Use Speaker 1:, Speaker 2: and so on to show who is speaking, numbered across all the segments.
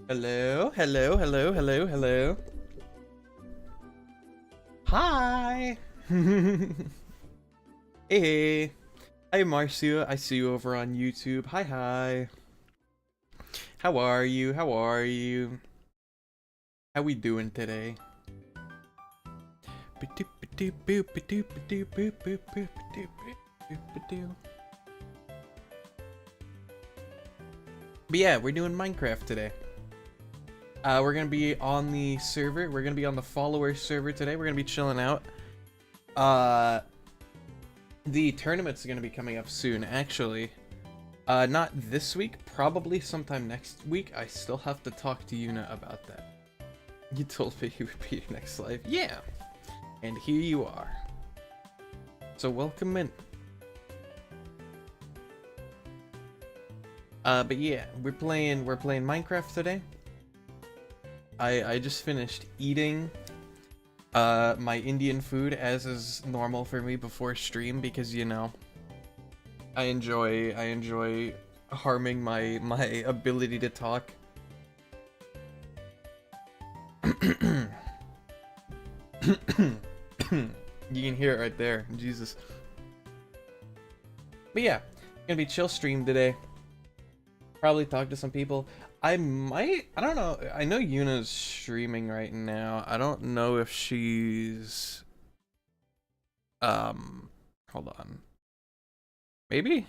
Speaker 1: Hello, hello, hello, hello, hello. Hi. Hey. Hi, Marcia. I see you over on YouTube. Hi, hi. How are you? How are you? How we doing today? But yeah, we're doing Minecraft today. We're gonna be on the server. We're gonna be on the follower server today. We're gonna be chilling out. The tournament's gonna be coming up soon, actually. Not this week, probably sometime next week. I still have to talk to Yuna about that. You told me you would be your next live. Yeah! And here you are. So welcome in. But yeah, we're playing Minecraft today. I just finished eating my Indian food, as is normal for me before stream, because you know I enjoy harming my ability to talk. You can hear it right there. Jesus. But yeah, gonna be chill stream today. Probably talk to some people. I don't know. I know Yuna's streaming right now. I don't know if she's hold on. Maybe?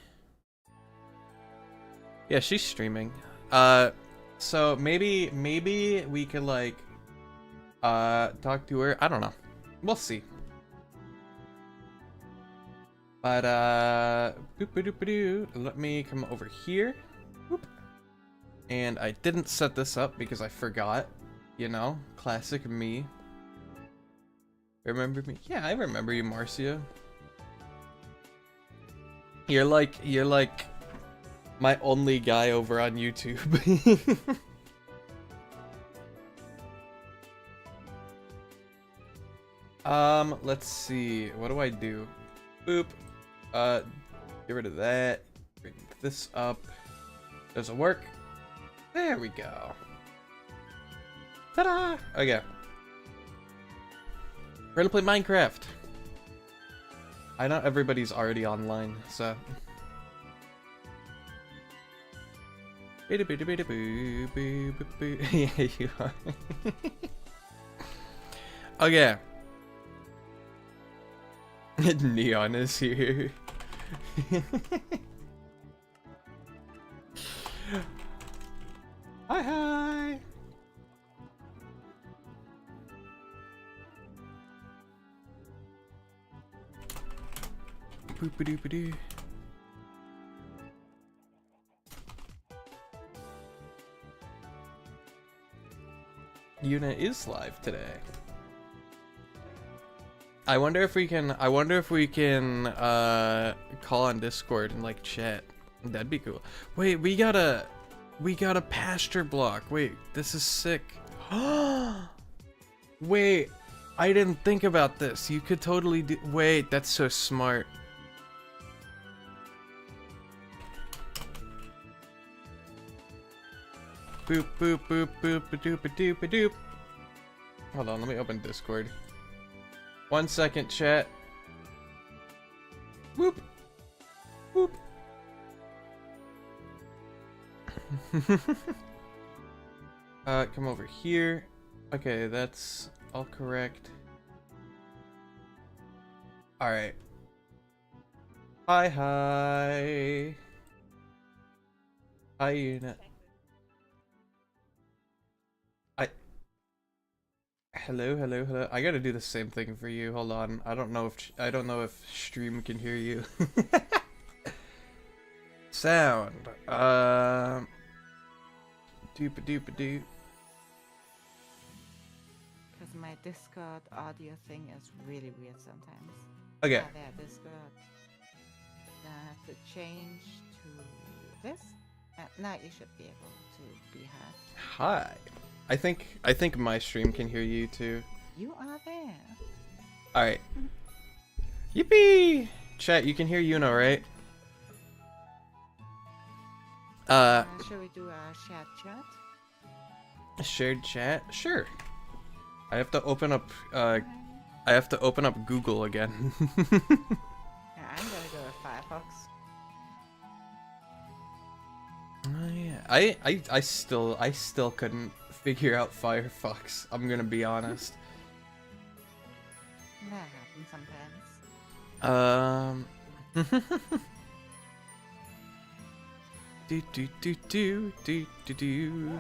Speaker 1: Yeah, she's streaming. So maybe we could like talk to her. I don't know. We'll see. But let me come over here. Boop. And I didn't set this up because I forgot. You know, classic me. Remember me? Yeah, I remember you, Marcia. You're like my only guy over on YouTube. Let's see. What do I do? Boop. Get rid of that. Bring this up. Does it work? There we go. Ta-da! Okay. We're gonna play Minecraft. I know everybody's already online, so. Yeah, you are. Okay. Neon is here. Hi, hi. Boop-a-doop-a-doo. Yuna is live today. I wonder if we can call on Discord and like chat. That'd be cool. Wait, we got a pasture block. Wait, this is sick. Wait, I didn't think about this. You could totally do. Wait, that's so smart. Boop boop boop boop a doop a doop a doop. Hold on, let me open Discord. 1 second, chat. Whoop. Whoop. Come over here. Okay, that's all correct. Alright. Hi, hi. Hi, Una. Hello, hello, hello. I gotta do the same thing for you. Hold on. I don't know if stream can hear you. Sound. Doop a doop a doop.
Speaker 2: Because my Discord audio thing is really weird sometimes.
Speaker 1: Okay.
Speaker 2: Ah, there, Discord. Then I have to change to this. Now you should be able to be heard.
Speaker 1: Hi. I think my stream can hear you too.
Speaker 2: You are there.
Speaker 1: Alright. Yippee! Chat, you can hear Yuna, right?
Speaker 2: Shall we do a shared chat?
Speaker 1: Shared chat? Sure. I have to open up I have to open up Google again.
Speaker 2: Yeah, I'm gonna go with Firefox.
Speaker 1: Oh, yeah. I still couldn't figure out Firefox. I'm gonna be honest.
Speaker 2: That happens sometimes.
Speaker 1: Do.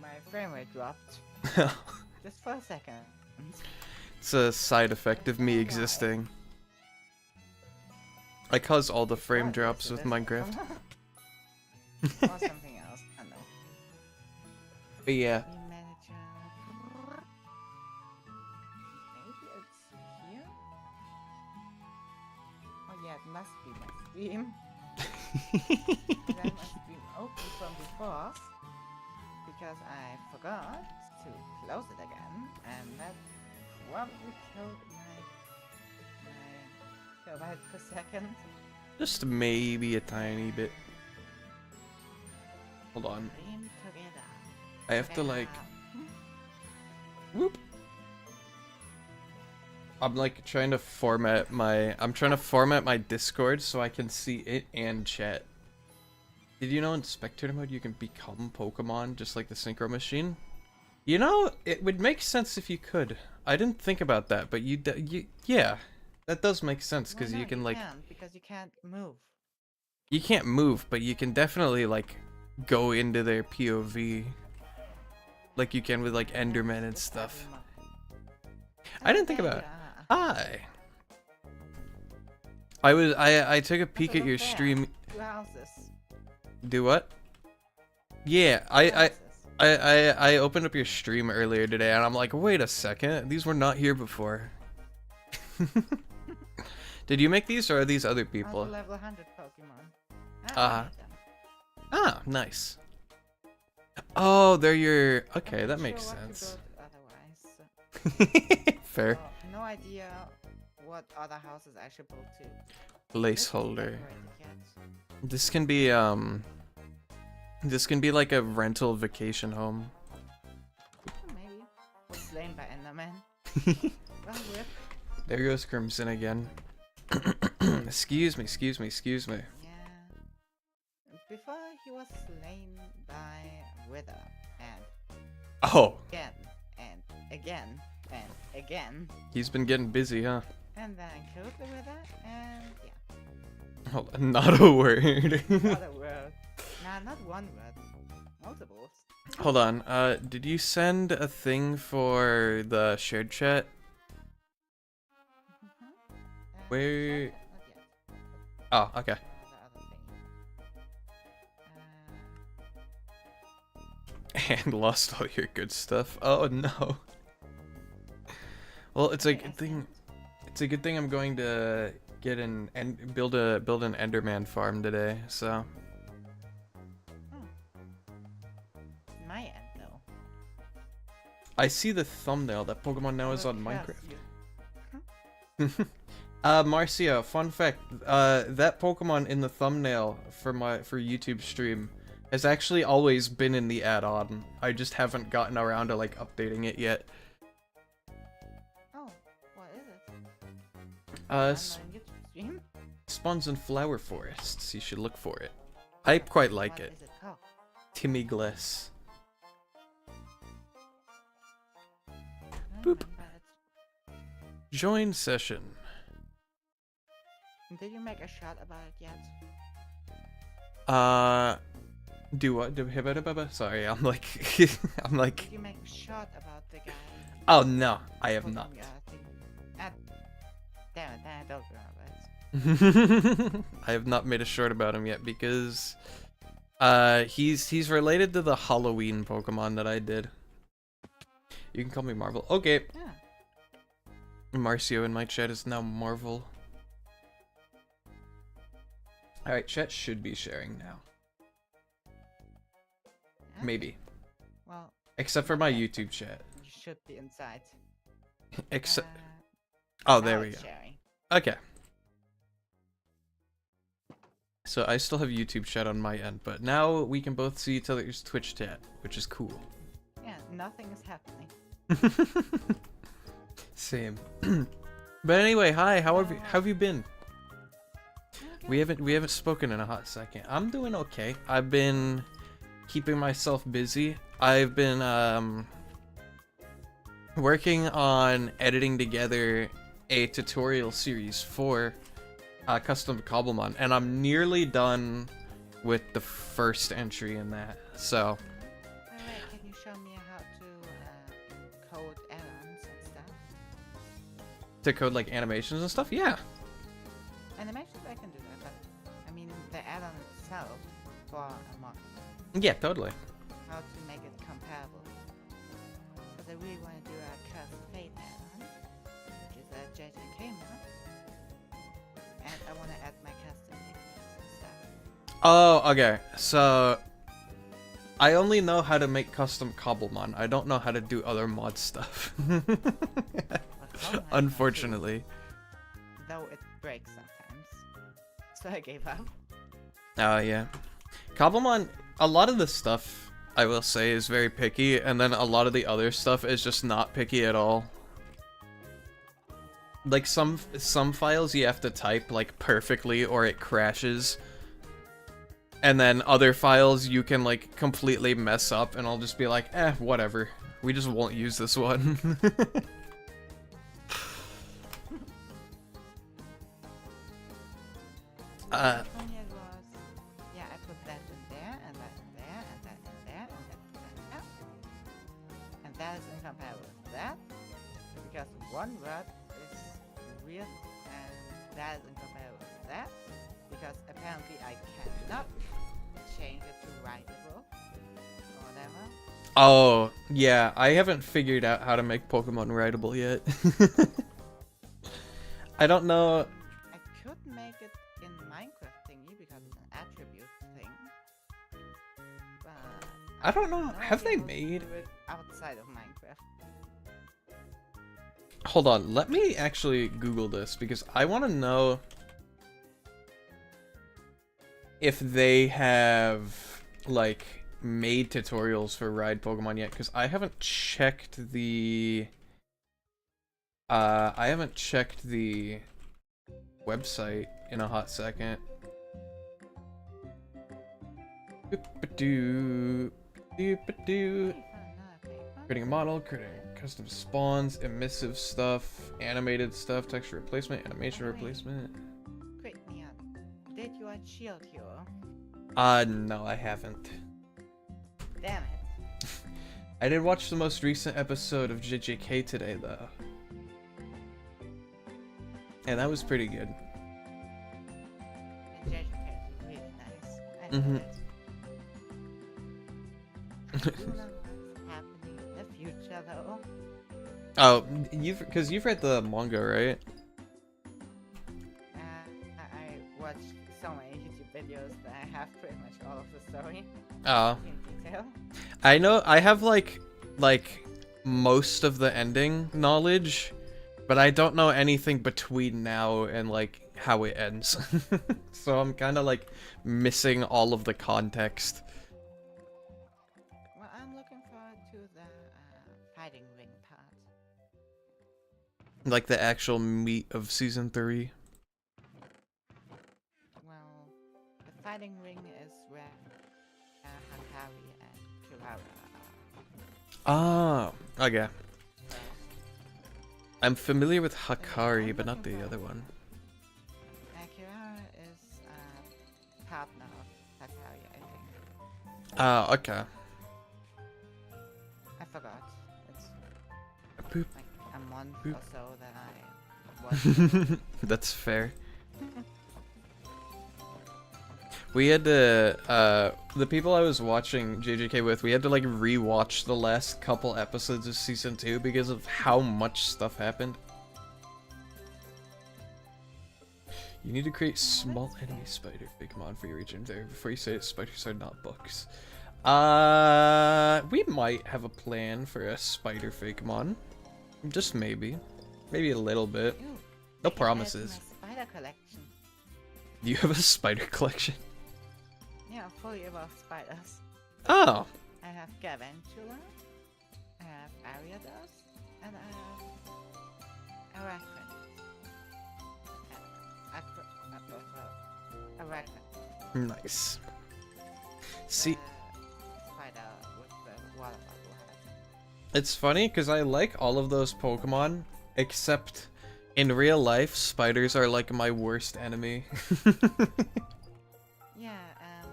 Speaker 2: My frame rate dropped just for a second.
Speaker 1: It's a side effect of me existing. I cause all the frame drops with Minecraft.
Speaker 2: Or something else. I don't know.
Speaker 1: But yeah.
Speaker 2: Maybe it's here? Oh yeah, it must be my stream. Then my stream opened from before because I forgot to close it again, and that probably killed my kilobyte per second.
Speaker 1: Just maybe a tiny bit. Hold on.
Speaker 2: Stream together.
Speaker 1: I have to like whoop. I'm like trying to format my Discord so I can see it and chat. Did you know in spectator mode you can become Pokemon just like the Synchro Machine? You know, it would make sense if you could. I didn't think about that, but yeah, that does make sense because
Speaker 2: Well, no,
Speaker 1: you can like
Speaker 2: because you can't move.
Speaker 1: you can't move, but you can definitely like go into their POV like you can with like Enderman and stuff. I didn't think about it. Hi. I took a peek at your stream.
Speaker 2: 2 houses.
Speaker 1: Do what? Yeah, I opened up your stream earlier today and I'm like, wait a second, these were not here before. Did you make these or are these other people?
Speaker 2: Level 100 Pokemon.
Speaker 1: Ah, nice. Oh, they're your okay, that makes sense. Fair.
Speaker 2: No idea what other houses I should build to.
Speaker 1: Placeholder. This can be like a rental vacation home.
Speaker 2: Maybe. Was slain by Enderman. Well, rip.
Speaker 1: There goes Crimson again. Excuse me.
Speaker 2: Yeah. Before he was slain by Wither and
Speaker 1: Oh.
Speaker 2: again and again and again.
Speaker 1: He's been getting busy, huh?
Speaker 2: And then I killed the Wither and yeah.
Speaker 1: Hold on, not a word.
Speaker 2: Not a word. Nah, not one word. Multiples.
Speaker 1: Hold on. Did you send a thing for the shared chat? Where?
Speaker 2: Not yet.
Speaker 1: Oh, okay.
Speaker 2: The other thing.
Speaker 1: And lost all your good stuff. Oh no. Well, it's a good thing. It's a good thing I'm going to get an and build an Enderman farm today. So.
Speaker 2: My end though.
Speaker 1: I see the thumbnail. That Pokemon now is on
Speaker 2: Yes,
Speaker 1: Minecraft. Marcia, fun fact, that Pokemon in the thumbnail for YouTube stream has actually always been in the add-on. I just haven't gotten around to like updating it yet.
Speaker 2: Oh, what is it? Stream?
Speaker 1: Spawns in flower forests. You should look for it. I quite like
Speaker 2: What
Speaker 1: it.
Speaker 2: is it called?
Speaker 1: Timmy Gliss.
Speaker 2: I
Speaker 1: Boop.
Speaker 2: don't remember it.
Speaker 1: Join session.
Speaker 2: Did you make a shot about it yet?
Speaker 1: Do what? Sorry, I'm like, I'm like.
Speaker 2: Did you make a shot about the guy?
Speaker 1: Oh no, I have not.
Speaker 2: Damn it, I don't remember it.
Speaker 1: I have not made a short about him yet because he's related to the Halloween Pokemon that I did. You can call me Marvel. Okay.
Speaker 2: Yeah.
Speaker 1: Marcio in my chat is now Marvel. Alright, chat should be sharing now.
Speaker 2: Yeah.
Speaker 1: Maybe.
Speaker 2: Well,
Speaker 1: Except for my YouTube chat.
Speaker 2: you should be inside.
Speaker 1: Except. Oh, there
Speaker 2: now
Speaker 1: we
Speaker 2: it's
Speaker 1: go.
Speaker 2: sharing.
Speaker 1: Okay. So I still have YouTube chat on my end, but now we can both see each other's Twitch chat, which is cool.
Speaker 2: Yeah, nothing is happening.
Speaker 1: Same. But anyway, hi. How have you been?
Speaker 2: Okay.
Speaker 1: We haven't spoken in a hot second. I'm doing okay. I've been keeping myself busy. I've been working on editing together a tutorial series for custom Cobblemon, and I'm nearly done with the first entry in that. So
Speaker 2: Alright, can you show me how to code add-ons and stuff?
Speaker 1: to code like animations and stuff, yeah.
Speaker 2: Animations I can do that, but I mean the add-on itself for a mod.
Speaker 1: Yeah, totally.
Speaker 2: How to make it compatible. Because I really want to do a Curse Fate add-on, which is a JJK mod. And I want to add my custom nicknames and stuff.
Speaker 1: Oh, okay. So I only know how to make custom Cobblemon. I don't know how to do other mod stuff.
Speaker 2: Cobblemon
Speaker 1: Unfortunately.
Speaker 2: though it breaks sometimes. So I gave up.
Speaker 1: Oh, yeah. Cobblemon, a lot of the stuff, I will say, is very picky, and then a lot of the other stuff is just not picky at all. Like, some files you have to type, like, perfectly or it crashes. And then other files you can, like, completely mess up, and I'll just be like, whatever. We just won't use this one.
Speaker 2: Funny it was, yeah, I put that in there, and that in there, and that in there, and that in there. And that is incompatible with that, because one word is weird, and that is incompatible with that, because apparently I cannot change it to writable, or whatever.
Speaker 1: Oh, yeah, I haven't figured out how to make Pokemon writable yet. I don't know.
Speaker 2: I could make it in Minecraft thingy, because it's an attribute thing. But
Speaker 1: I don't know.
Speaker 2: no
Speaker 1: Have they
Speaker 2: idea how to
Speaker 1: made...
Speaker 2: do it outside of Minecraft.
Speaker 1: Hold on, let me actually Google this, because I want to know if they have, like, made tutorials for Ride Pokemon yet, because I haven't checked the... I haven't checked the website in a hot second. Doop-a-doo, doop-a-doo.
Speaker 2: Hey, found another paper.
Speaker 1: Creating a model, creating custom spawns, emissive stuff, animated stuff, texture replacement, animation replacement.
Speaker 2: Quick, Neon. Did you add Shield Hero?
Speaker 1: No, I haven't.
Speaker 2: Damn it.
Speaker 1: I did watch the most recent episode of JJK today, though. And that was pretty good.
Speaker 2: The JJK is really nice. I know
Speaker 1: Mhm.
Speaker 2: it. I do know what's happening in the future, though.
Speaker 1: Oh, because you've read the manga, right?
Speaker 2: I watched so many YouTube videos that I have pretty much all of the story
Speaker 1: Oh.
Speaker 2: in detail.
Speaker 1: I know, I have, like, most of the ending knowledge, but I don't know anything between now and, like, how it ends. So I'm kind of, like, missing all of the context.
Speaker 2: Well, I'm looking forward to the fighting ring part.
Speaker 1: Like, the actual meat of Season 3.
Speaker 2: Well, the fighting ring is where Hakari and Kirara are.
Speaker 1: Ah, okay. I'm familiar with Hakari, but not the other one.
Speaker 2: Kirara is partner of Hakari, I think.
Speaker 1: Ah, okay.
Speaker 2: I forgot. It's
Speaker 1: Boop.
Speaker 2: like a month
Speaker 1: Boop.
Speaker 2: or so that I watched.
Speaker 1: That's fair. We had to, the people I was watching JJK with, we had to, like, rewatch the last couple episodes of Season 2 because of how much stuff happened. You need to create small enemy spider Pokemon for your region there before you say that spiders are not bugs. We might have a plan for a spider Pokemon. Just maybe. Maybe a little bit.
Speaker 2: Ew,
Speaker 1: No
Speaker 2: I can add to
Speaker 1: promises.
Speaker 2: my spider collection.
Speaker 1: You have a spider collection?
Speaker 2: Yeah, fully about spiders.
Speaker 1: Oh.
Speaker 2: I have Gavantula, I have Ariados, and I have Arachnids. Arachnid.
Speaker 1: Nice. See,
Speaker 2: Spider with the water bubble head.
Speaker 1: it's funny because I like all of those Pokemon, except in real life, spiders are like my worst enemy.
Speaker 2: Yeah, a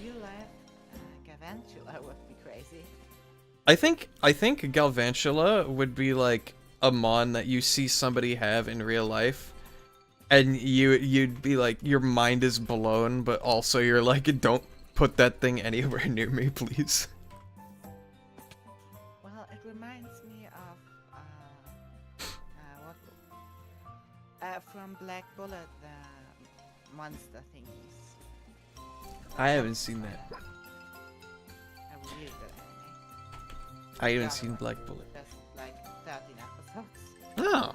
Speaker 2: real life Gavantula would be crazy.
Speaker 1: I think Galvantula would be like a mon that you see somebody have in real life, and you'd be like, your mind is blown, but also you're like, don't put that thing anywhere near me, please.
Speaker 2: Well, it reminds me of from Black Bullet, the monster thingies.
Speaker 1: I haven't seen that.
Speaker 2: A really good anime.
Speaker 1: I haven't seen Black Bullet.
Speaker 2: Just like 13 episodes.
Speaker 1: Oh.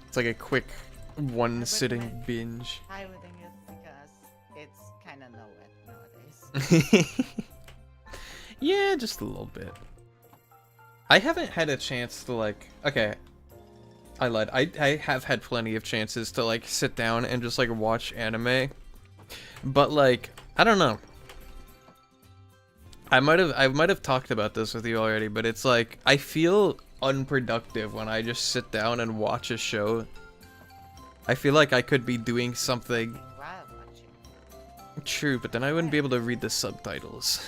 Speaker 1: It's like a quick one sitting
Speaker 2: recommend
Speaker 1: binge.
Speaker 2: Highlighting it because it's kind of nowhere nowadays.
Speaker 1: Yeah, just a little bit. I haven't had a chance to like, okay, I lied. I have had plenty of chances to like sit down and just like watch anime. But like, I don't know. I might have talked about this with you already, but it's like I feel unproductive when I just sit down and watch a show. I feel like I could be doing something.
Speaker 2: While watching.
Speaker 1: True, but then I wouldn't be able to read the subtitles.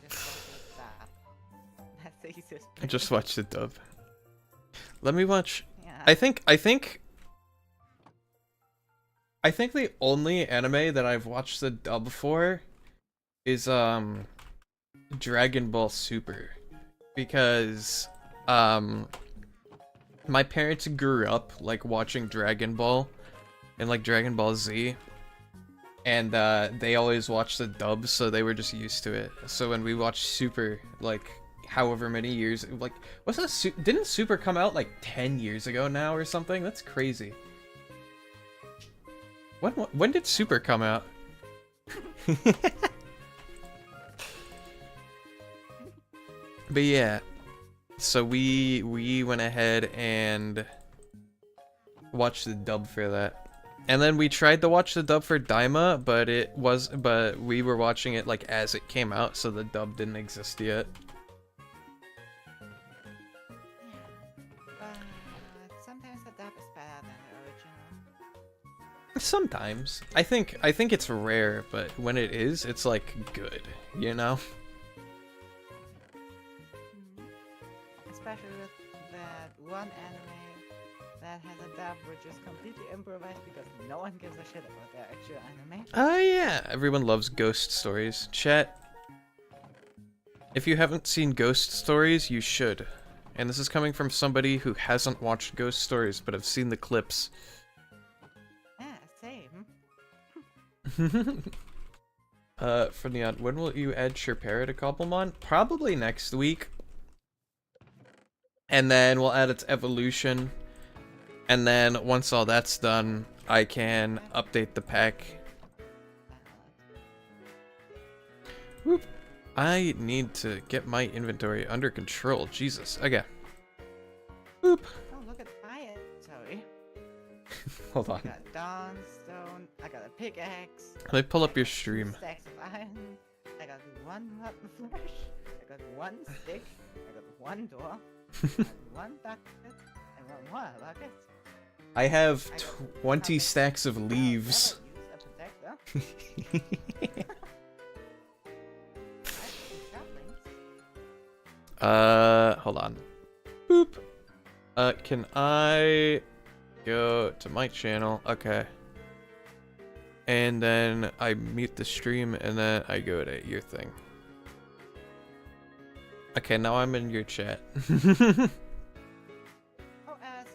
Speaker 2: Just watch it stop. That's the easiest way.
Speaker 1: Just watch the dub. Let me watch.
Speaker 2: Yeah.
Speaker 1: I think the only anime that I've watched the dub for is Dragon Ball Super, because my parents grew up like watching Dragon Ball and like Dragon Ball Z, and they always watched the dub, so they were just used to it. So when we watched Super, like however many years, like didn't Super come out like 10 years ago now or something? That's crazy. When did Super come out? But yeah, so we went ahead and watched the dub for that, and then we tried to watch the dub for Daima, but we were watching it like as it came out, so the dub didn't exist yet.
Speaker 2: Sometimes the dub is better than the original.
Speaker 1: Sometimes I think it's rare, but when it is, it's like good, you know.
Speaker 2: Especially with that one anime that has a dub which is completely improvised because no one gives a shit about their actual anime.
Speaker 1: Oh yeah, everyone loves ghost stories. Chat, if you haven't seen Ghost Stories, you should. And this is coming from somebody who hasn't watched Ghost Stories, but have seen the clips.
Speaker 2: Yeah, same.
Speaker 1: For Neon, when will you add Sherpera to Cobblemon? Probably next week. And then we'll add its evolution. And then once all that's done, I can update the pack. Whoop. I need to get my inventory under control. Jesus. Okay. Boop.
Speaker 2: Oh, look at my inventory.
Speaker 1: Hold on.
Speaker 2: I got Dawnstone, I got a pickaxe.
Speaker 1: Let me pull up your stream.
Speaker 2: Stacks of iron. I got one rotten flesh. I got one stick. I got one door. I got one bucket. And one more bucket.
Speaker 1: I have
Speaker 2: I got
Speaker 1: 20
Speaker 2: nothing.
Speaker 1: stacks of
Speaker 2: I'll
Speaker 1: leaves.
Speaker 2: never use a protector.
Speaker 1: Hold on. Boop. Can I go to my channel? Okay. And then I mute the stream, and then I go to your thing. Okay, now I'm in your chat.
Speaker 2: Oh,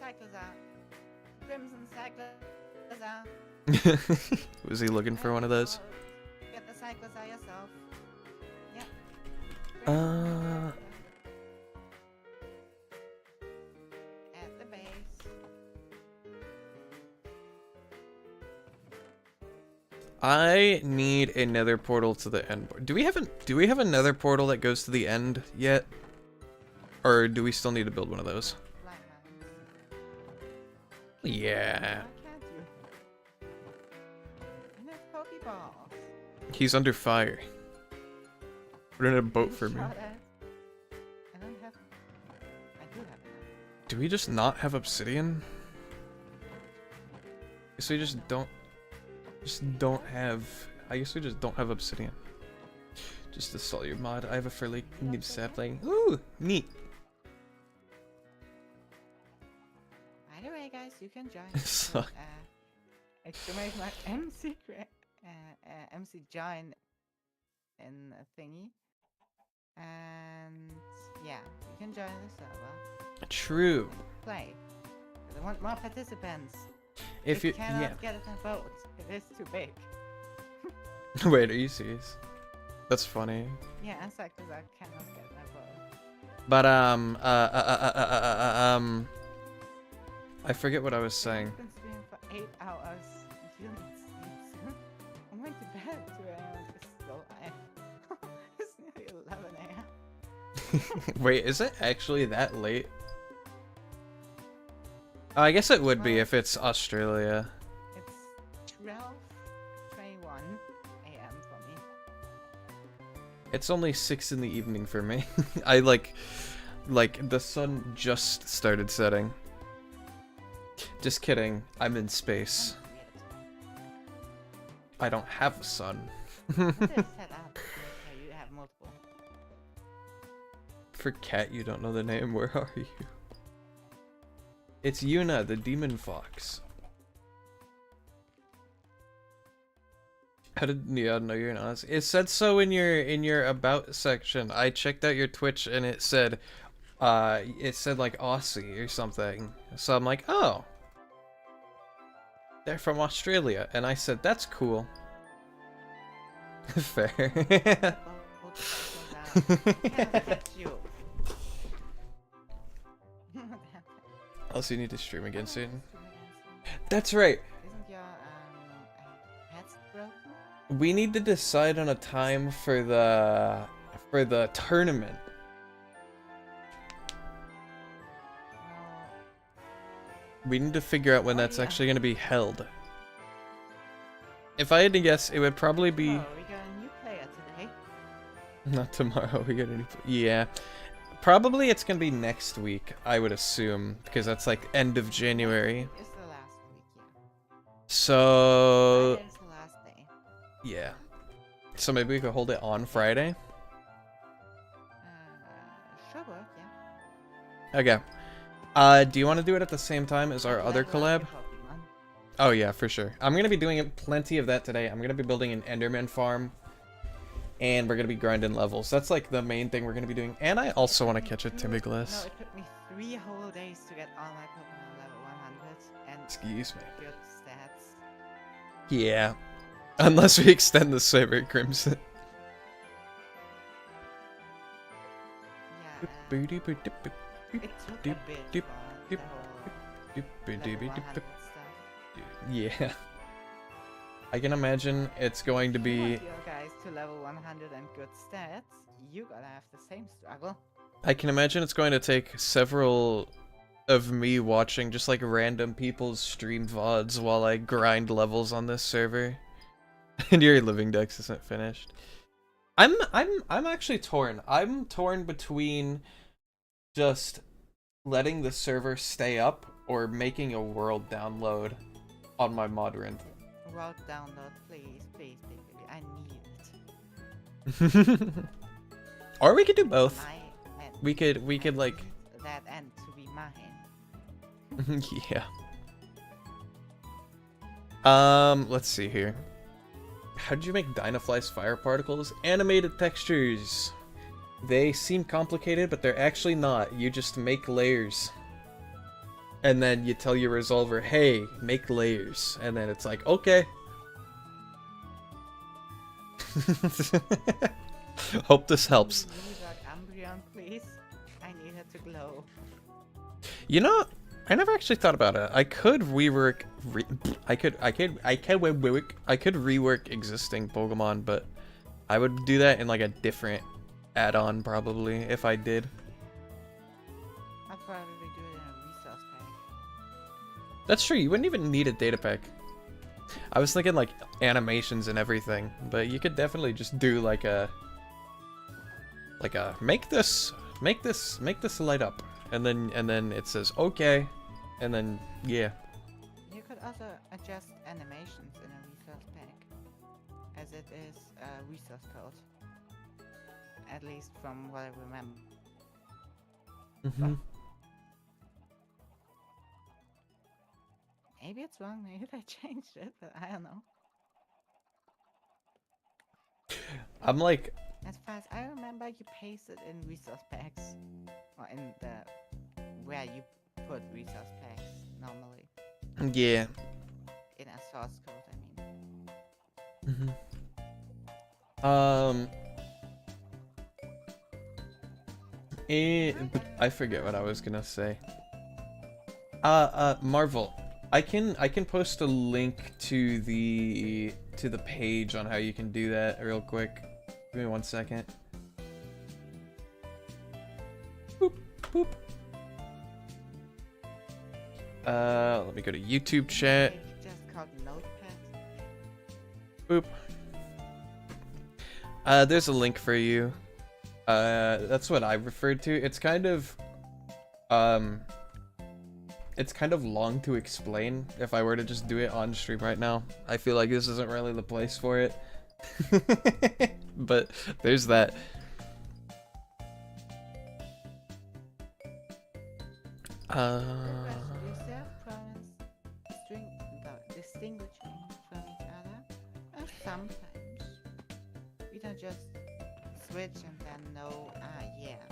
Speaker 2: Cyclozar. Crimson Cyclozar.
Speaker 1: Was he looking for one of those?
Speaker 2: Get the Cyclozar yourself. Yeah.
Speaker 1: Uh.
Speaker 2: At the base.
Speaker 1: I need another portal to the end. Do we have another portal that goes to the end yet? Or do we still need to build one of those?
Speaker 2: Blind man.
Speaker 1: Yeah.
Speaker 2: Why can't you? And there's Pokeballs.
Speaker 1: He's under fire. Put in a boat for me.
Speaker 2: Shot at. I don't have. I do have enough.
Speaker 1: Do we just not have obsidian? So we just don't have. I guess we just don't have obsidian. Just install your mod. I have a fairly new sapling. Ooh, neat.
Speaker 2: By the way, guys, you can join.
Speaker 1: So-
Speaker 2: Exclamation mark MC MC join in a thingy, and yeah, you can join the server.
Speaker 1: True.
Speaker 2: Play. 'Cause I want more participants.
Speaker 1: If you
Speaker 2: cannot
Speaker 1: yeah.
Speaker 2: get it in vote. It is too big.
Speaker 1: Wait, are you serious? That's funny.
Speaker 2: Yeah, I'm sorry, 'cause I cannot get it in vote.
Speaker 1: But I forget what I was saying.
Speaker 2: I've been streaming for 8 hours. You need sleep soon. I'm going to bed at 2 a.m. It's still live. It's nearly 11 a.m.
Speaker 1: Wait, is it actually that late? I guess it would be if it's Australia.
Speaker 2: It's 12:21 a.m. for me.
Speaker 1: It's only 6 in the evening for me. I like the sun just started setting. Just kidding. I'm in space. I don't have a sun.
Speaker 2: What is set up? Okay, you have multiple.
Speaker 1: For cat, you don't know the name. Where are you? It's Yuna, the demon fox. How did Neon know you're an Aussie? It said so in your about section. I checked out your Twitch and it said like Aussie or something. So I'm like, oh, they're from Australia, and I said that's cool. Fair.
Speaker 2: Can't catch you.
Speaker 1: Also, you need to stream again soon. That's right.
Speaker 2: Isn't your headset broken?
Speaker 1: We need to decide on a time for the tournament. We need to figure out when that's actually going to be held. If I had to guess, it would probably be
Speaker 2: Oh, we got a new player today.
Speaker 1: not tomorrow. We got any? Yeah, probably it's going to be next week. I would assume because that's like end of January.
Speaker 2: It's the last week, yeah.
Speaker 1: So
Speaker 2: Friday is the last day.
Speaker 1: yeah. So maybe we could hold it on Friday.
Speaker 2: Sure work, yeah.
Speaker 1: Okay. Do you want to do it at the same time as our other collab?
Speaker 2: Cobblemon.
Speaker 1: Oh yeah, for sure. I'm gonna be doing plenty of that today. I'm gonna be building an Enderman farm, and we're gonna be grinding levels. That's like the main thing we're gonna be doing. And I also want to catch a
Speaker 2: No,
Speaker 1: Timberglass.
Speaker 2: it took me 3 whole days to get all my Pokemon level 100 and
Speaker 1: Excuse me.
Speaker 2: good stats.
Speaker 1: Yeah. Unless we extend the server, Crimson.
Speaker 2: Yeah, it took a bit for the whole level 100 stuff.
Speaker 1: Yeah. I can imagine it's going to
Speaker 2: If you
Speaker 1: be.
Speaker 2: want your guys to level 100 and good stats, you gotta have the same struggle.
Speaker 1: I can imagine it's going to take several of me watching just like random people's stream VODs while I grind levels on this server. And your living dex isn't finished. I'm actually torn. I'm torn between just letting the server stay up or making a world download on my mod rent.
Speaker 2: World download, please, please, please, please. I need it.
Speaker 1: Or we could do both.
Speaker 2: Man,
Speaker 1: We could
Speaker 2: I
Speaker 1: like
Speaker 2: need that end to be mine.
Speaker 1: yeah. Let's see here. How did you make Dynafly's fire particles? Animated textures. They seem complicated, but they're actually not. You just make layers. And then you tell your resolver, hey, make layers. And then it's like, okay. Hope this helps.
Speaker 2: Can you that Umbreon, please? I need it to glow.
Speaker 1: You know, I never actually thought about it. I could rework. I could rework existing Pokemon, but I would do that in like a different add-on probably if I did.
Speaker 2: I'd probably do it in a resource pack.
Speaker 1: That's true. You wouldn't even need a data pack. I was thinking like animations and everything, but you could definitely just do like a make this light up, and then it says okay, and then yeah.
Speaker 2: You could also adjust animations in a resource pack, as it is a resource code. At least from what I remember. Maybe it's wrong, maybe they changed it, but I don't know.
Speaker 1: I'm like,
Speaker 2: as far as I remember, you paste it in resource packs, or in the where you put resource packs normally.
Speaker 1: yeah.
Speaker 2: In a source code, I mean.
Speaker 1: But I forget what I was gonna say. Marvel, I can post a link to the page on how you can do that real quick. Give me 1 second. Boop boop. Let me go to YouTube chat.
Speaker 2: Just called Notepad.
Speaker 1: Boop. There's a link for you. That's what I referred to. It's kind of long to explain if I were to just do it on stream right now. I feel like this isn't really the place for it. But there's that.
Speaker 2: Distinguishing from each other, and sometimes we don't just switch and then know, yeah,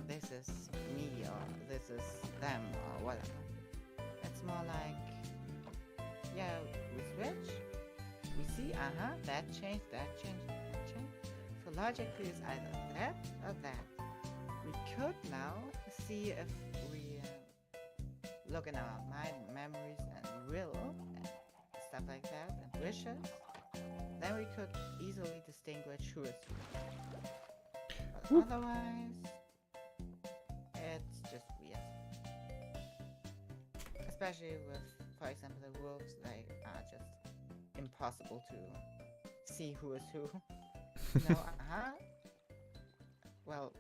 Speaker 2: this is me or this is them or whatever. It's more like, yeah, we switch, we see, that changed, that changed, that changed. So logically it's either that or that. We could now see if we look in our mind, memories and will, and stuff like that, and wishes, then we could easily distinguish who is who. But otherwise, it's just weird. Especially with, for example, the wolves, they are just impossible to see who is who. No, well,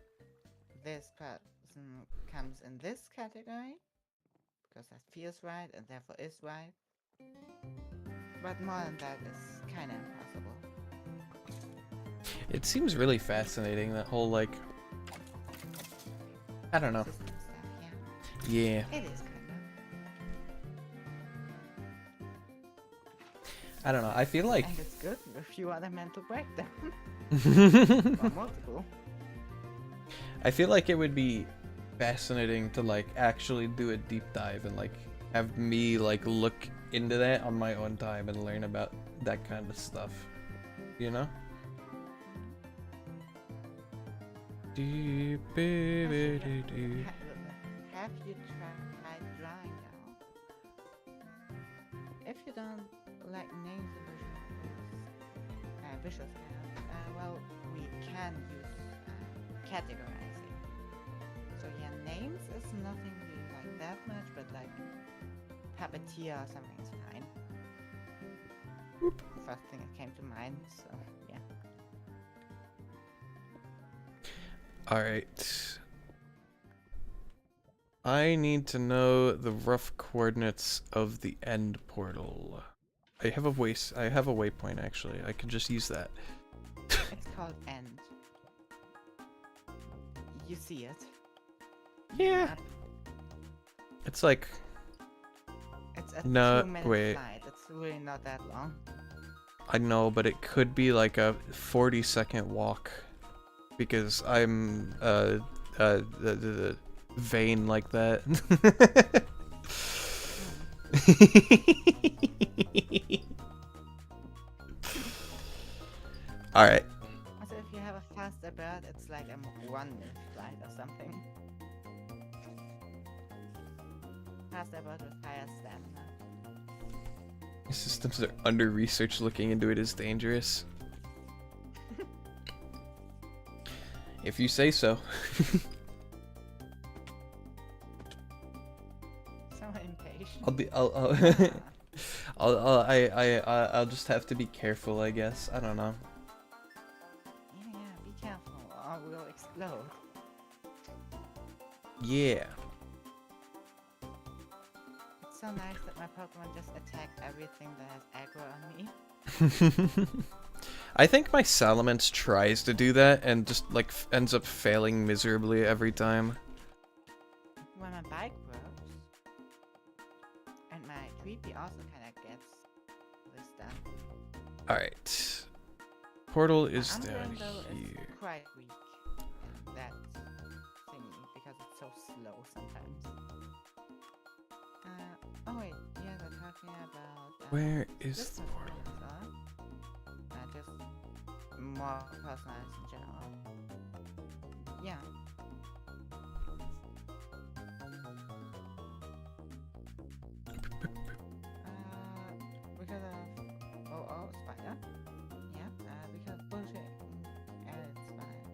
Speaker 2: this person comes in this category, because that feels right and therefore is right. But more than that is kind of impossible.
Speaker 1: It seems really fascinating, that whole, like, I don't know.
Speaker 2: System stuff,
Speaker 1: Yeah.
Speaker 2: It is kind
Speaker 1: I don't know. I feel like...
Speaker 2: And it's good if you want a mental breakdown. Or multiple.
Speaker 1: I feel like it would be fascinating to like actually do a deep dive and like have me like look into that on my own time and learn about that kind of stuff, you know?
Speaker 2: Have you tried drawing now? If you don't like names and visuals, well, we can use categorizing. So yeah, names is nothing really like that much, but like puppeteer or something is fine.
Speaker 1: Whoop.
Speaker 2: First thing that came to mind, so yeah.
Speaker 1: Alright. I need to know the rough coordinates of the end portal. I have a waypoint actually. I could just use that.
Speaker 2: It's called end. You see it.
Speaker 1: Yeah. It's like...
Speaker 2: It's a
Speaker 1: No,
Speaker 2: 2-minute
Speaker 1: wait.
Speaker 2: flight. It's really not that long.
Speaker 1: I know, but it could be like a 40-second walk. Because I'm, the vain like that. Alright.
Speaker 2: Also, if you have a faster bird, it's like a 1-minute flight or something. Cast about with higher stamina.
Speaker 1: Systems are under research. Looking into it is dangerous. If you say so.
Speaker 2: So impatient.
Speaker 1: I'll just have to be careful, I guess. I don't know.
Speaker 2: Yeah, be careful or we'll explode.
Speaker 1: Yeah.
Speaker 2: It's so nice that my Pokemon just attack everything that has aggro on me.
Speaker 1: I think my Salamence tries to do that and just like ends up failing miserably every time.
Speaker 2: When my bike works, and my Tweepy also kinda gets this done.
Speaker 1: Alright. Portal is
Speaker 2: Umbreon,
Speaker 1: down
Speaker 2: though,
Speaker 1: here.
Speaker 2: is quite weak in that thingy because it's so slow sometimes. Oh wait, yeah, we're talking about
Speaker 1: Where is
Speaker 2: this
Speaker 1: the
Speaker 2: was
Speaker 1: portal?
Speaker 2: just more personalized in general. Yeah. Because of spider. Yeah, because bullshit and it's fine.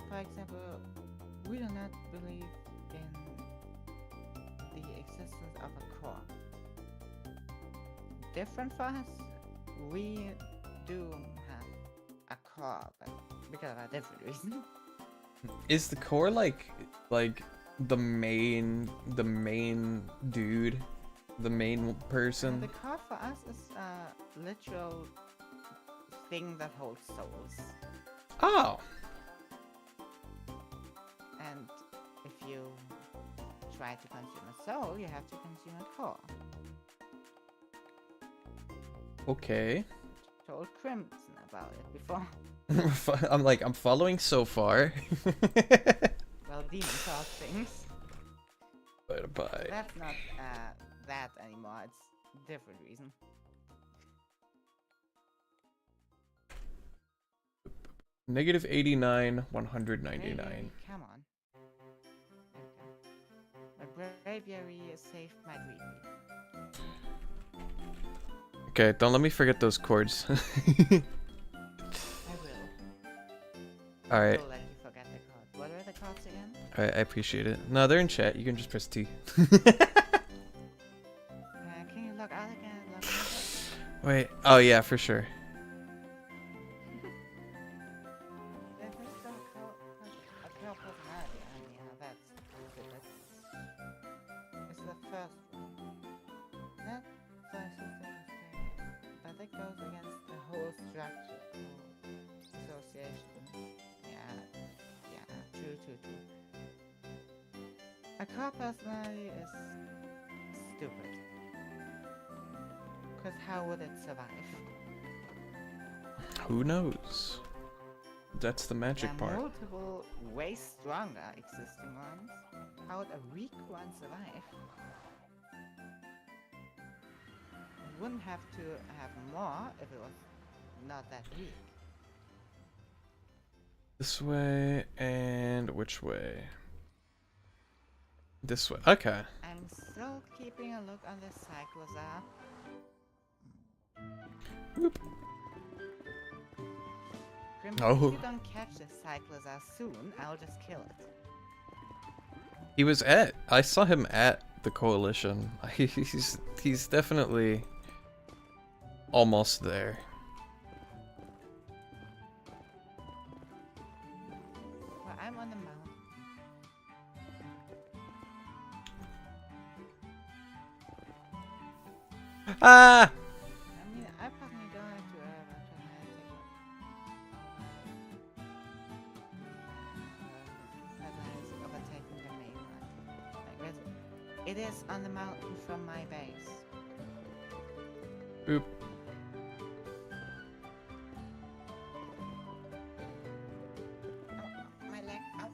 Speaker 2: For example, we do not believe in the existence of a core. Different for us, we do have a core, but because of a different reason.
Speaker 1: Is the core like the main dude? The main person?
Speaker 2: The core for us is a literal thing that holds souls.
Speaker 1: Oh.
Speaker 2: And if you try to consume a soul, you have to consume a core.
Speaker 1: Okay.
Speaker 2: Told Crimson about it before.
Speaker 1: I'm following so far.
Speaker 2: Well, demon cause things.
Speaker 1: Bye.
Speaker 2: That's not that anymore. It's different reason.
Speaker 1: Negative 89, 199.
Speaker 2: Braviary, come on. Okay. My Braviary saved my Tweety.
Speaker 1: Okay, don't let me forget those chords.
Speaker 2: I will.
Speaker 1: Alright.
Speaker 2: I will let you forget the card. What are the cards again?
Speaker 1: Alright, I appreciate it. No, they're in chat. You can just press T.
Speaker 2: Can you log out again? Log in?
Speaker 1: Wait. Oh, yeah, for sure.
Speaker 2: There's still a girl personality on here. That's stupid. It's the first one. That versus the but that goes against the whole structure of association. Yeah, true. A core personality is stupid. Because how would it survive?
Speaker 1: Who knows? That's the magic
Speaker 2: There are
Speaker 1: part.
Speaker 2: multiple, way stronger existing ones. How would a weak one survive? You wouldn't have to have more if it was not that weak.
Speaker 1: This way and which way? This way. Okay.
Speaker 2: I'm still keeping a look on this Cyclozar.
Speaker 1: Whoop.
Speaker 2: Grimby,
Speaker 1: Oh.
Speaker 2: if you don't catch this Cyclozar soon, I'll just kill it.
Speaker 1: I saw him at the coalition. He's definitely almost there.
Speaker 2: Well, I'm on the mountain.
Speaker 1: Ah!
Speaker 2: I mean, I probably don't have to overtaking the main one. Like, it is on the mountain from my base.
Speaker 1: Oop.
Speaker 2: Oh, my leg. Ow.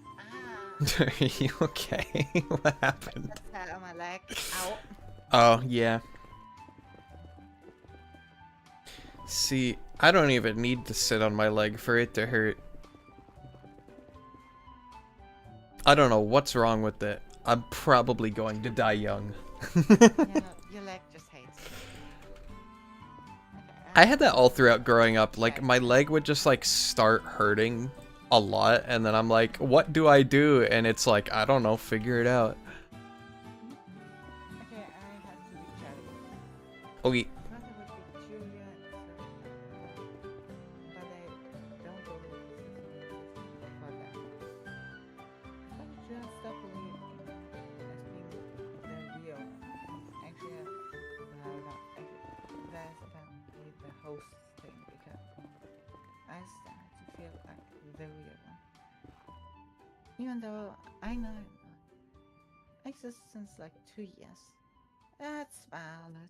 Speaker 1: Are you okay? What happened?
Speaker 2: That's that on my leg. Ow.
Speaker 1: Oh, yeah. See, I don't even need to sit on my leg for it to hurt. I don't know what's wrong with it. I'm probably going to die young.
Speaker 2: Your leg just hates me. Okay,
Speaker 1: I had that all throughout growing up. Like, my leg would just, like, start hurting a lot, and then I'm like, what do I do? And it's like, I don't know, figure it out.
Speaker 2: okay, I have to be careful.
Speaker 1: Okay.
Speaker 2: Thought it would be Julia, but I don't believe for that. But just stop believing as being the real one. Actually, no, not actually. That's about the host thing because I start to feel like the real one. Even though I know I'm not. I exist since like 2 years. That's valid.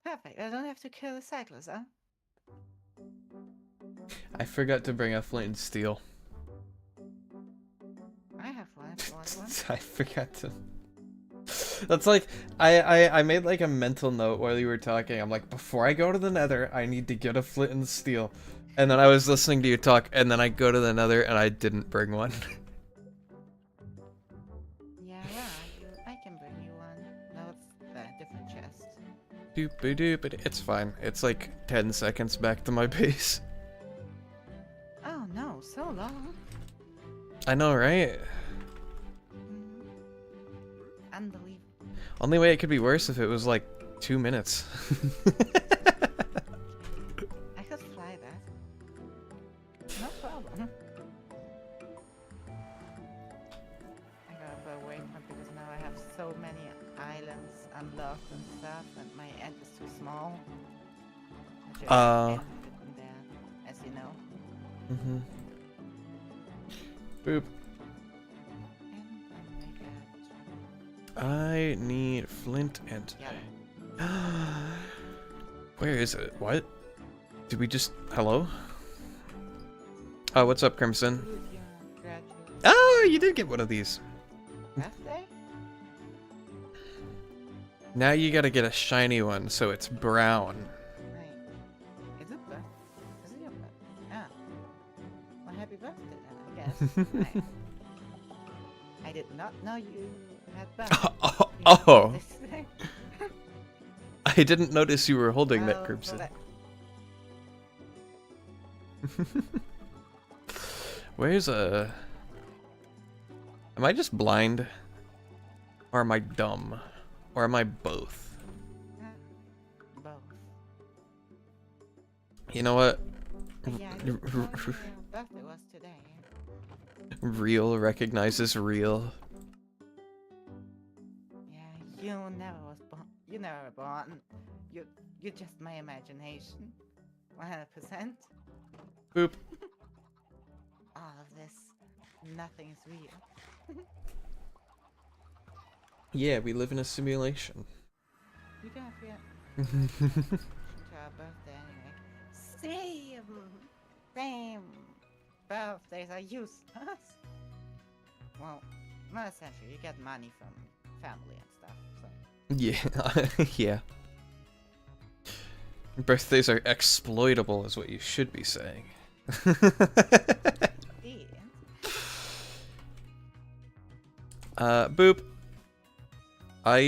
Speaker 2: Perfect. I don't have to kill the cyclist, huh?
Speaker 1: I forgot to bring a flint and steel.
Speaker 2: I have one if you want one.
Speaker 1: I forgot to. That's like, I made like a mental note while you were talking. I'm like, before I go to the nether, I need to get a flint and steel. And then I was listening to you talk, and then I go to the nether, and I didn't bring one.
Speaker 2: Yeah, I can bring you one. No, it's a different chest.
Speaker 1: Doop-a-doop, it's fine. It's like 10 seconds back to my base.
Speaker 2: Oh no, so long.
Speaker 1: I know, right?
Speaker 2: Unbelievable.
Speaker 1: Only way it could be worse if it was like 2 minutes.
Speaker 2: I could fly that. No problem. I gotta wait because now I have so many islands unlocked and stuff, and my end is too small. I just ended in there, as you know.
Speaker 1: Mm-hmm. Boop.
Speaker 2: And
Speaker 1: I need flint and... Where is it? What? Did we just... Hello? Oh, what's up, Crimson? Oh, you did get one of these.
Speaker 2: Birthday?
Speaker 1: Now you gotta get a shiny one, so it's brown.
Speaker 2: Right. Is it birthday? Is it your birthday? Ah. Well, happy birthday then, I guess. Right. I did not know you had birthday.
Speaker 1: Oh. I didn't notice you were holding that,
Speaker 2: Well,
Speaker 1: Crimson.
Speaker 2: that-
Speaker 1: Where's a... Am I just blind? Or am I dumb? Or am I both?
Speaker 2: Both.
Speaker 1: You know what?
Speaker 2: But yeah, I didn't know your birthday was today.
Speaker 1: Real recognizes real.
Speaker 2: Yeah, you never was born. You never were born. You're just my imagination. 100%.
Speaker 1: Boop.
Speaker 2: All of this, nothing is real.
Speaker 1: Yeah, we live in a simulation.
Speaker 2: You don't feel to our birthday anyway. Same birthdays are useless. Well, not essentially. You get money from family and stuff. So.
Speaker 1: Yeah, yeah. Birthdays are exploitable, is what you should be saying.
Speaker 2: Indeed.
Speaker 1: Boop. I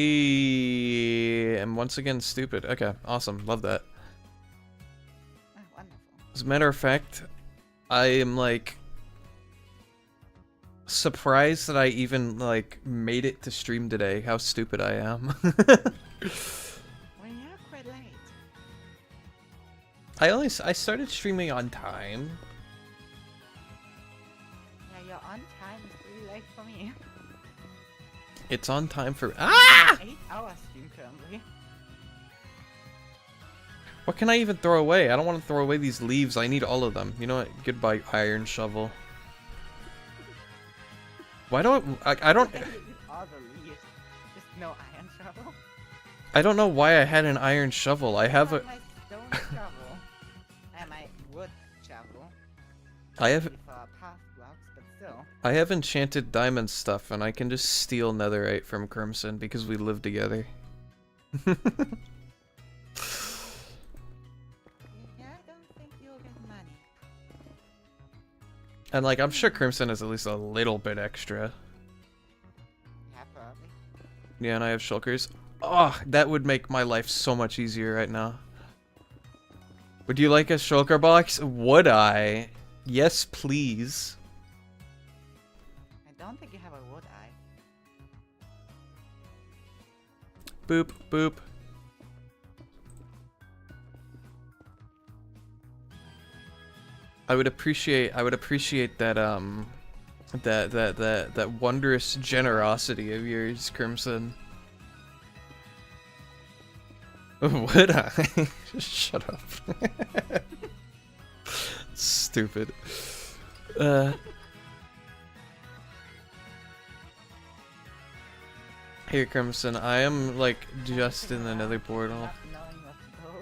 Speaker 1: am once again stupid. Okay, awesome. Love that.
Speaker 2: Oh, wonderful.
Speaker 1: As a matter of fact, I am like surprised that I even like made it to stream today. How stupid I am.
Speaker 2: Well, you're quite late.
Speaker 1: I started streaming on time.
Speaker 2: Yeah, you're on time. It's pretty late for me.
Speaker 1: It's on time for
Speaker 2: 8-hour stream currently.
Speaker 1: What can I even throw away? I don't want to throw away these leaves. I need all of them. You know what? Goodbye, iron shovel. Why don't I don't
Speaker 2: All the leaves. Just no iron shovel.
Speaker 1: I don't know why I had an iron shovel. I have a
Speaker 2: My stone shovel and my wood shovel.
Speaker 1: I have
Speaker 2: For path blocks, but still.
Speaker 1: I have enchanted diamond stuff, and I can just steal netherite from Crimson because we live together.
Speaker 2: Yeah, I don't think you'll get money.
Speaker 1: And like, I'm sure Crimson is at least a little bit extra.
Speaker 2: Yeah, probably.
Speaker 1: Yeah, and I have shulkers. Oh, that would make my life so much easier right now. Would you like a shulker box? Would I? Yes, please.
Speaker 2: I don't think you have a wood eye.
Speaker 1: Boop, boop. I would appreciate that that wondrous generosity of yours, Crimson. Would I? Shut up. Stupid. Here, Crimson, I am like just in the nether portal.
Speaker 2: Not knowing what to go.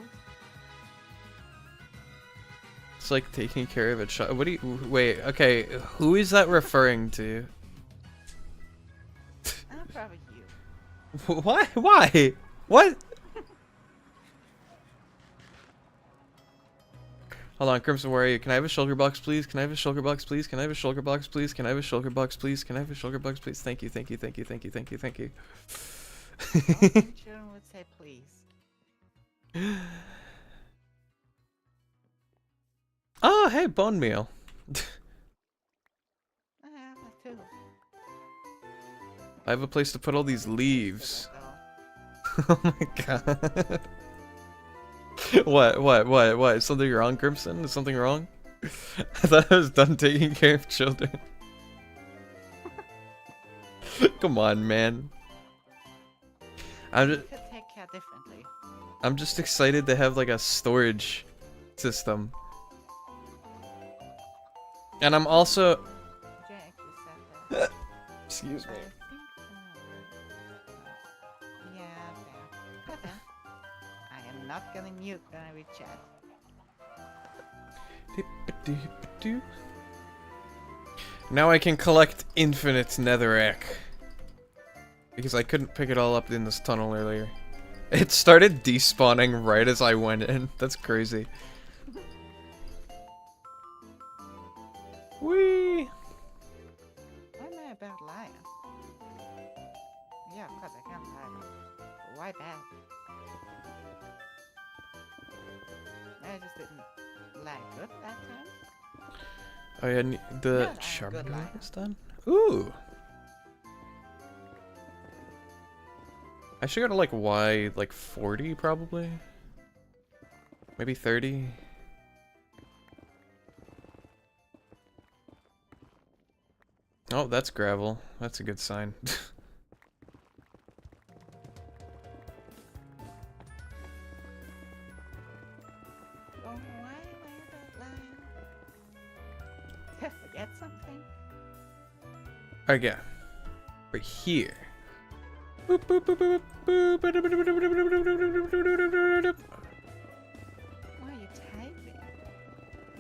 Speaker 1: It's like taking care of a child. What do you wait, okay, who is that referring to?
Speaker 2: Probably you.
Speaker 1: Why? Why? What? Hold on, Crimson, where are you? Can I have a shulker box, please? Can I have a shulker box, please? Can I have a shulker box, please? Can I have a shulker box, please? Can I have a shulker box, please? Thank you, thank you, thank you, thank you, thank you, thank you.
Speaker 2: Children would say please.
Speaker 1: Oh, hey, bone meal.
Speaker 2: I have that too.
Speaker 1: I have a place to put all these leaves. Oh my god. What? Is something wrong, Crimson? Is something wrong? I thought I was done taking care of children. Come on, man.
Speaker 2: You could take care differently.
Speaker 1: I'm just excited to have like a storage system. And I'm also...
Speaker 2: Jay actually said that.
Speaker 1: Excuse me.
Speaker 2: I think, yeah, fair. Okay. I am not gonna mute when I read chat.
Speaker 1: Now I can collect infinite netherrack. Because I couldn't pick it all up in this tunnel earlier. It started despawning right as I went in. That's crazy. Whee!
Speaker 2: Why am I a bad liar? Yeah, of course I can lie. But why bad? I just didn't lie good that time.
Speaker 1: Oh yeah, the
Speaker 2: Yeah, I'm
Speaker 1: charm
Speaker 2: good liar.
Speaker 1: is done. Ooh! I should go to like Y, like 40 probably? Maybe 30? Oh, that's gravel. That's a good sign.
Speaker 2: Oh, why am I a bad liar? Did I forget something?
Speaker 1: Okay. Right here. Boop, boop, boop, boop, boop, boop, boop, boop, boop, boop, boop, boop.
Speaker 2: Why are you typing?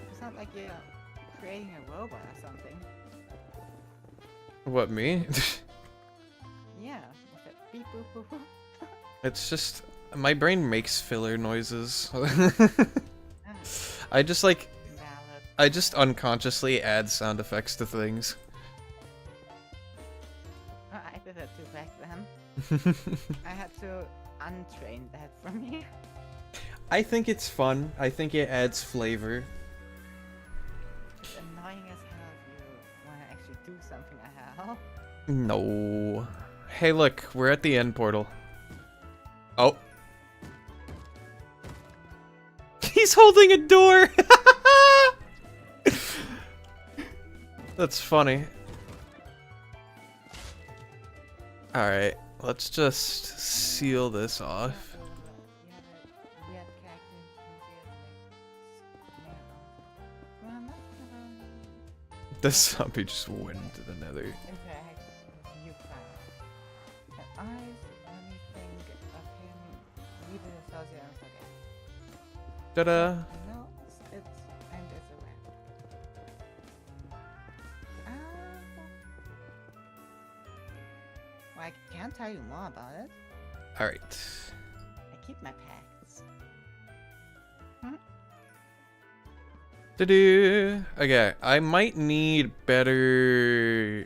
Speaker 2: It's not like you're creating a robot or something.
Speaker 1: What, me?
Speaker 2: Yeah, with that beep boop boop boop.
Speaker 1: It's just my brain makes filler noises.
Speaker 2: Ah,
Speaker 1: I just like
Speaker 2: valid.
Speaker 1: I just unconsciously add sound effects to things.
Speaker 2: Oh, I did that too back then. I had to untrain that from me.
Speaker 1: I think it's fun. I think it adds flavor.
Speaker 2: It's annoying as hell if you want to actually do something a hell.
Speaker 1: No. Hey, look, we're at the end portal. Oh. He's holding a door. That's funny. Alright, let's just seal this off.
Speaker 2: You have a weird character from the well, not gonna
Speaker 1: The zombie just went into the nether.
Speaker 2: interact with new class. Her eyes, when you think of him, leave it associated with okay.
Speaker 1: Ta-da!
Speaker 2: No, it's and it's a rat. Well, I can't tell you more about it.
Speaker 1: Alright.
Speaker 2: I keep my packs.
Speaker 1: Okay, I might need better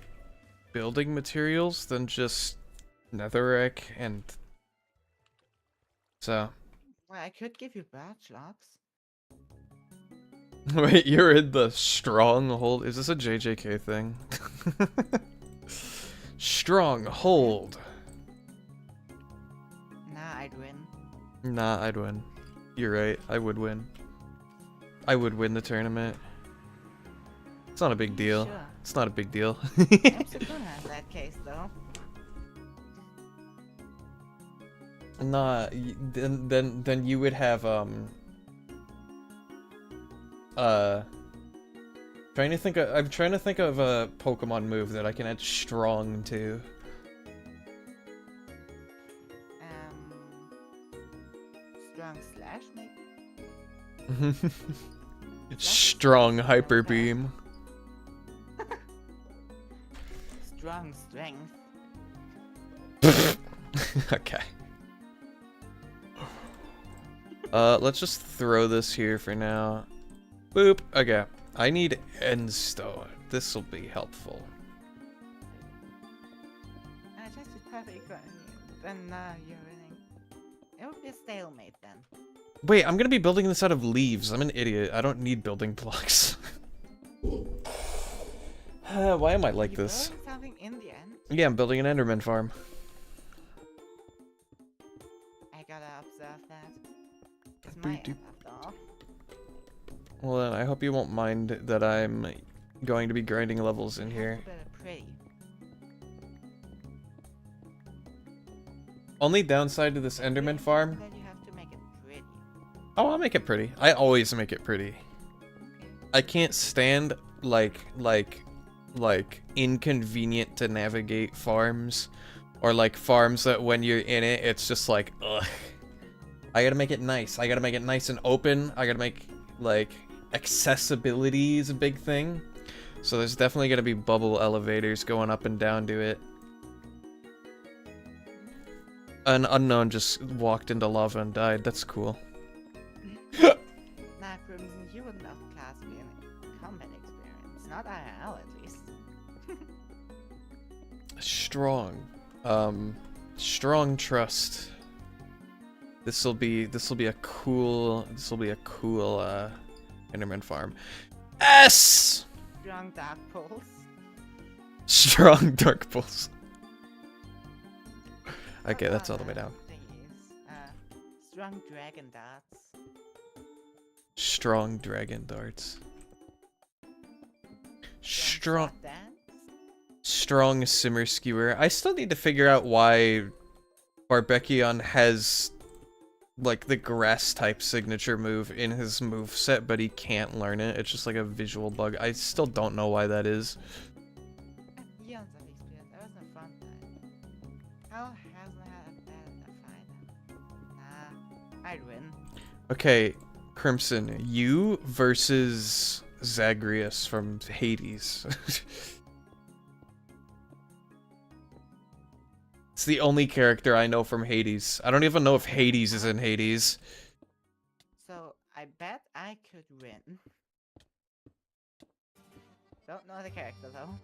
Speaker 1: building materials than just netherrack and so.
Speaker 2: Well, I could give you birch logs.
Speaker 1: Wait, you're in the stronghold. Is this a JJK thing? Stronghold.
Speaker 2: Nah, I'd win.
Speaker 1: Nah, I'd win. You're right. I would win. I would win the tournament. It's not a big deal.
Speaker 2: Sure.
Speaker 1: It's not a big deal.
Speaker 2: I'm Sukuna in that case, though.
Speaker 1: Nah, then you would have trying to think of, I'm trying to think of a Pokemon move that I can add strong to.
Speaker 2: Strong slash, maybe?
Speaker 1: Strong hyper beam.
Speaker 2: Strong strength.
Speaker 1: Okay. Let's just throw this here for now. Boop. Okay. I need endstone. This will be helpful.
Speaker 2: I just did perfect then you're winning. It would be a stalemate then.
Speaker 1: Wait, I'm gonna be building this out of leaves. I'm an idiot. I don't need building blocks. Why am I like this?
Speaker 2: Building something in the end?
Speaker 1: Yeah, I'm building an Enderman farm.
Speaker 2: I gotta observe that. It's my end after all.
Speaker 1: Well then, I hope you won't mind that I'm going to be grinding levels in here.
Speaker 2: Pretty.
Speaker 1: Only downside to this Enderman farm.
Speaker 2: Then you have to make it pretty.
Speaker 1: Oh, I'll make it pretty. I always make it pretty. I can't stand like inconvenient to navigate farms, or like farms that when you're in it, it's just like ugh. I gotta make it nice. I gotta make it nice and open. I gotta make like accessibility is a big thing. So there's definitely gonna be bubble elevators going up and down to it. An unknown just walked into lava and died. That's cool.
Speaker 2: Nah, Crimson, you would not class me in combat experience. Not IRL, at least.
Speaker 1: Strong. Strong trust. This'll be a cool Enderman farm. S!
Speaker 2: Strong dark pulse.
Speaker 1: Strong dark pulse. Okay, that's all the way down.
Speaker 2: Strong dragon darts.
Speaker 1: Strong dragon darts. Strong simmer skewer. I still need to figure out why Barbekion has like the grass type signature move in his move set, but he can't learn it. It's just like a visual bug. I still don't know why that is.
Speaker 2: Eons of experience. That was a fun time. How hasn't had a fight? Nah, I'd win.
Speaker 1: Okay, Crimson, you versus Zagreus from Hades. It's the only character I know from Hades. I don't even know if Hades is in Hades.
Speaker 2: So, I bet I could win. Don't know the character though.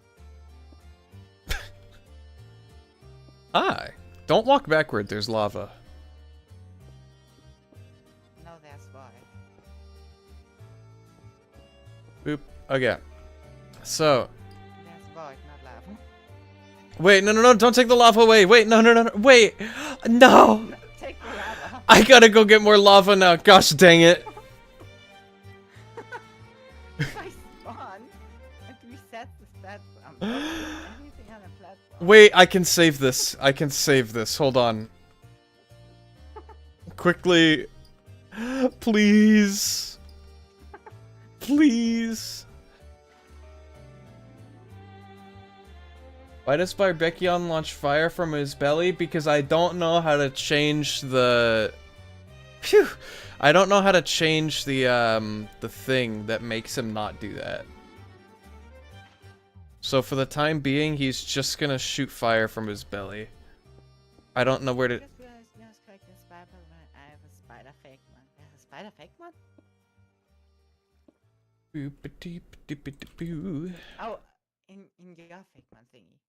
Speaker 1: Hi. Don't walk backward, there's lava.
Speaker 2: No, that's why.
Speaker 1: Boop. Okay. So.
Speaker 2: That's void, not lava.
Speaker 1: Wait, no, don't take the lava away. Wait, no, wait. No.
Speaker 2: Take the lava.
Speaker 1: I gotta go get more lava now. Gosh dang it.
Speaker 2: I spawned and reset the stats. Anything on a platform.
Speaker 1: Wait, I can save this. I can save this. Hold on. Quickly. Please. Please. Why does Barbekion launch fire from his belly? Because I don't know how to change the... Phew! I don't know how to change the thing that makes him not do that. So for the time being, he's just gonna shoot fire from his belly. I don't know where to...
Speaker 2: I just realized you was correct in Spider Pokemon. I have a spider fake one. There's a spider fake one?
Speaker 1: Boop-a-doop-doop-a-doop-boo.
Speaker 2: Oh, in your Figment thingy.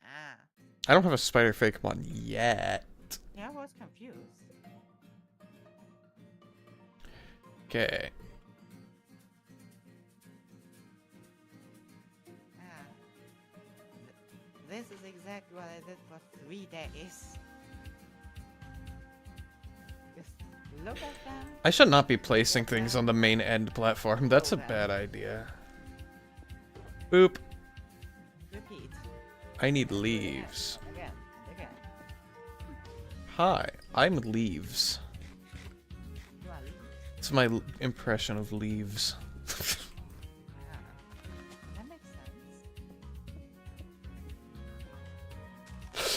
Speaker 2: Ah.
Speaker 1: I don't have a spider Fakemon yet.
Speaker 2: Yeah, I was confused.
Speaker 1: Okay.
Speaker 2: Ah. This is exactly what I did for 3 days. Just look at them.
Speaker 1: I should not be placing things on the main end platform. That's a bad idea. Boop.
Speaker 2: Repeat.
Speaker 1: I need leaves.
Speaker 2: Again and again.
Speaker 1: Hi, I'm Leaves.
Speaker 2: You are leaving.
Speaker 1: It's my impression of leaves.
Speaker 2: Ah. That makes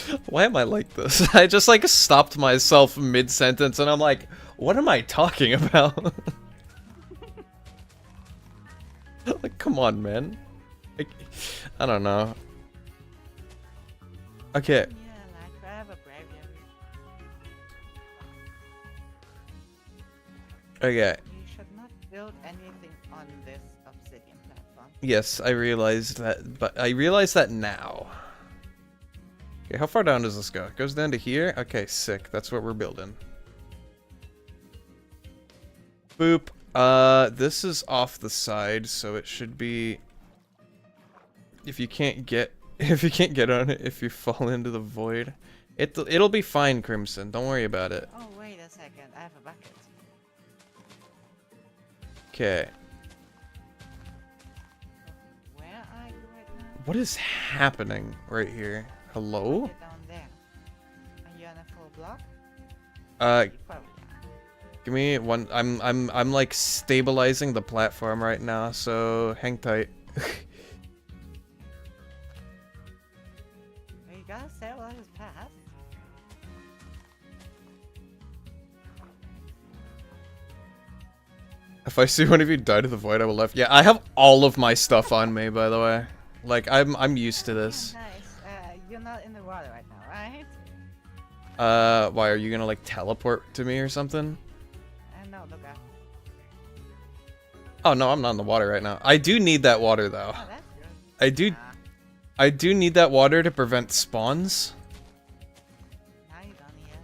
Speaker 2: sense.
Speaker 1: Why am I like this? I just like stopped myself mid-sentence and I'm like, what am I talking about? Like, come on, man. Like, I don't know. Okay.
Speaker 2: Yeah, like forever bravery.
Speaker 1: Okay.
Speaker 2: You should not build anything on this obsidian platform.
Speaker 1: Yes, I realized that, but I realize that now. Okay, how far down does this go? It goes down to here? Okay, sick. That's what we're building. Boop. This is off the side, so it should be... If you can't get on it, if you fall into the void, it'll be fine, Crimson. Don't worry about it.
Speaker 2: Oh, wait a second. I have a bucket.
Speaker 1: Okay.
Speaker 2: Where are you right now?
Speaker 1: What is happening right here? Hello?
Speaker 2: Get down there. Are you on a full block?
Speaker 1: Uh,
Speaker 2: You probably are.
Speaker 1: give me one. I'm like stabilizing the platform right now, so hang tight.
Speaker 2: You gotta stabilize his path.
Speaker 1: If I see one of you die to the void, I will left. Yeah, I have all of my stuff on me, by the way. Like, I'm used to this.
Speaker 2: Yeah, nice. You're not in the water right now, right?
Speaker 1: Why, are you gonna, like, teleport to me or something?
Speaker 2: No, look up.
Speaker 1: Oh, no, I'm not in the water right now. I do need that water, though.
Speaker 2: Oh, that's good.
Speaker 1: I do need that water to prevent spawns.
Speaker 2: Now you don't need it.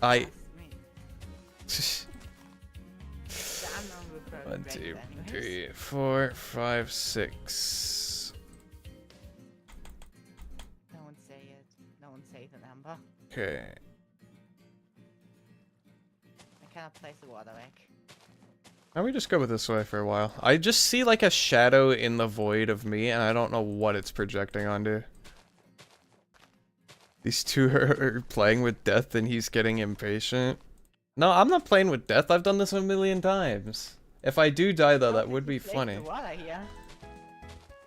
Speaker 1: I...
Speaker 2: That's me. I'm not
Speaker 1: 1, 2,
Speaker 2: anyways.
Speaker 1: 3, 4, 5, 6.
Speaker 2: No one say it. No one say the number.
Speaker 1: Okay.
Speaker 2: I cannot place the water egg.
Speaker 1: Why don't we just go with this way for a while? I just see like a shadow in the void of me, and I don't know what it's projecting onto. These two are playing with death, and he's getting impatient. No, I'm not playing with death. I've done this a million times. If I do die, though, that would be funny.
Speaker 2: The water here.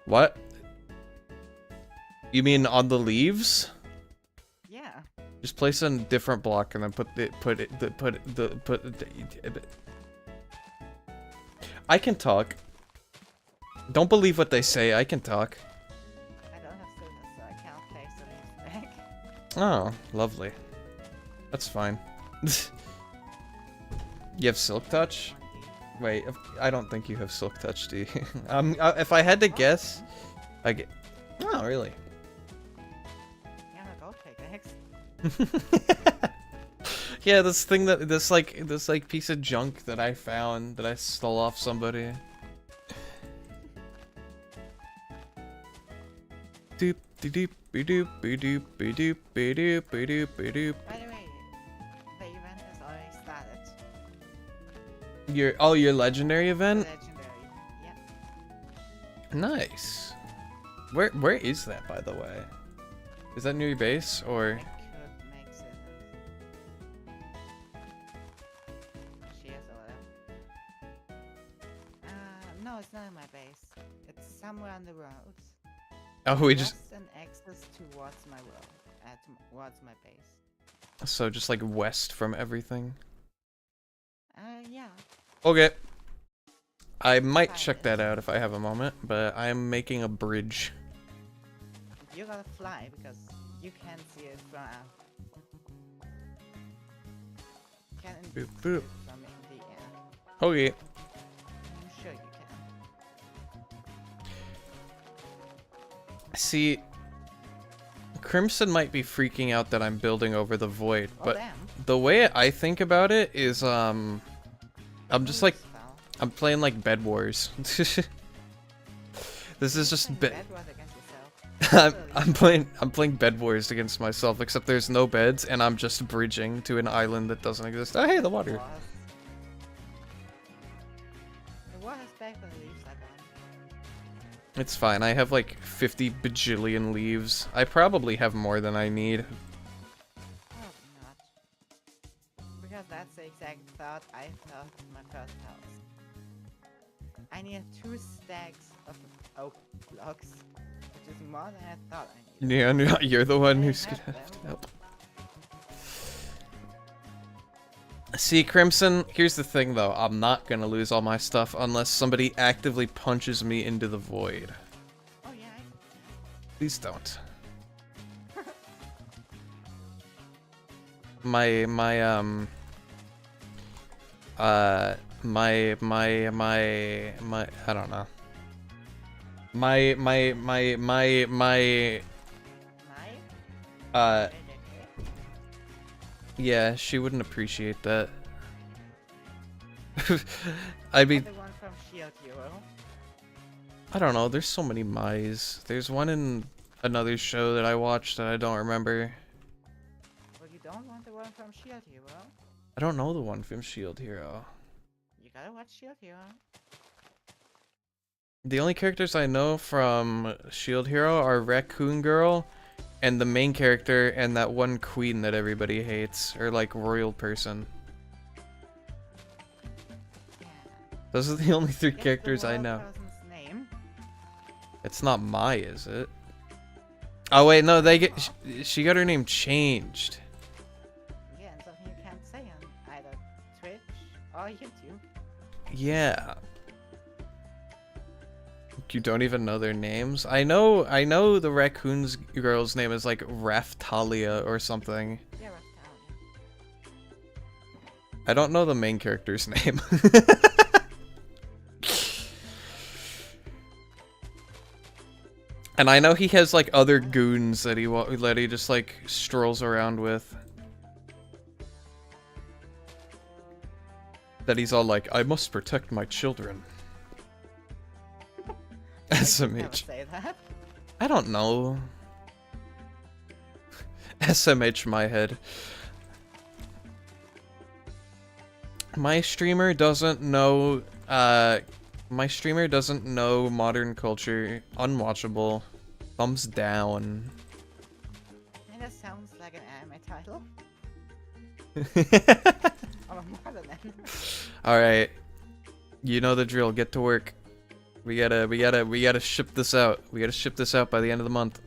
Speaker 1: What? You mean on the leaves?
Speaker 2: Yeah.
Speaker 1: Just place a different block and then I can talk. Don't believe what they say. I can talk.
Speaker 2: I don't have students, so I can't place the leaves back.
Speaker 1: Oh, lovely. That's fine. You have Silk Touch? Wait, I don't think you have Silk Touch, do you? If I had to guess, I get. Oh, really?
Speaker 2: Yeah, go take eggs.
Speaker 1: Yeah, this thing that this like piece of junk that I found that I stole off somebody. Doop doop doop doop doop doop doop doop doop.
Speaker 2: By the way, the event has already started.
Speaker 1: Your legendary event?
Speaker 2: Legendary. Yeah.
Speaker 1: Nice. Where is that, by the way? Is that near your base or?
Speaker 2: I could make scissors. Shears or whatever. No, it's not in my base. It's somewhere on the road.
Speaker 1: Oh, we just.
Speaker 2: Just an access towards my road, towards my base.
Speaker 1: So just like west from everything.
Speaker 2: Yeah.
Speaker 1: Okay. I might check that out if I have a moment, but I'm making a bridge.
Speaker 2: You gotta fly because you can't see it from. Can't
Speaker 1: Boop,
Speaker 2: see
Speaker 1: boop.
Speaker 2: it from in the air.
Speaker 1: Okay.
Speaker 2: I'm sure you can.
Speaker 1: See, Crimson might be freaking out that I'm building over the void,
Speaker 2: Oh,
Speaker 1: but
Speaker 2: damn.
Speaker 1: the way I think about it is, I'm just like,
Speaker 2: Spell.
Speaker 1: I'm playing like Bed Wars. This is just
Speaker 2: Playing Bed Wars against yourself.
Speaker 1: I'm playing Bed Wars against myself, except there's no beds, and I'm just bridging to an island that doesn't exist. Oh, hey, the water.
Speaker 2: The water's back when the leaves are gone.
Speaker 1: It's fine. I have like 50 bajillion leaves. I probably have more than I need.
Speaker 2: Probably not. Because that's the exact thought I thought in my first house. I need 2 stacks of oak blocks, which is more than I thought I needed.
Speaker 1: Yeah, no, you're the one
Speaker 2: I
Speaker 1: who's
Speaker 2: have
Speaker 1: gonna have to
Speaker 2: them.
Speaker 1: help. See, Crimson, here's the thing though. I'm not gonna lose all my stuff unless somebody actively punches me into the void.
Speaker 2: Oh yeah,
Speaker 1: Please don't. My I don't know. My
Speaker 2: my.
Speaker 1: yeah, she wouldn't appreciate that. I mean,
Speaker 2: The one from Shield Hero.
Speaker 1: I don't know, there's so many Mai's. There's one in another show that I watched that I don't remember.
Speaker 2: Well, you don't want the one from Shield Hero.
Speaker 1: I don't know the one from Shield Hero.
Speaker 2: You gotta watch Shield Hero.
Speaker 1: The only characters I know from Shield Hero are Raccoon Girl and the main character and that one queen that everybody hates, or like royal person.
Speaker 2: Yeah.
Speaker 1: Those are the only 3
Speaker 2: Guess the
Speaker 1: characters I
Speaker 2: royal
Speaker 1: know.
Speaker 2: person's name.
Speaker 1: It's not Mai, is it? Oh wait, no, they get she got her name changed.
Speaker 2: Yeah, and something you can't say on either Twitch or YouTube.
Speaker 1: Yeah. You don't even know their names? I know the raccoon's girl's name is like Raftalia or something.
Speaker 2: Yeah, Raphael.
Speaker 1: I don't know the main character's name. And I know he has like other goons that he just like strolls around with. That he's all like, I must protect my children.
Speaker 2: I could
Speaker 1: SMH.
Speaker 2: never say that.
Speaker 1: I don't know. SMH my head. My streamer doesn't know modern culture. Unwatchable. Thumbs down.
Speaker 2: And that sounds like an anime title. Or more than that.
Speaker 1: Alright. You know the drill, get to work. We gotta ship this out. We gotta ship this out by the end of the month.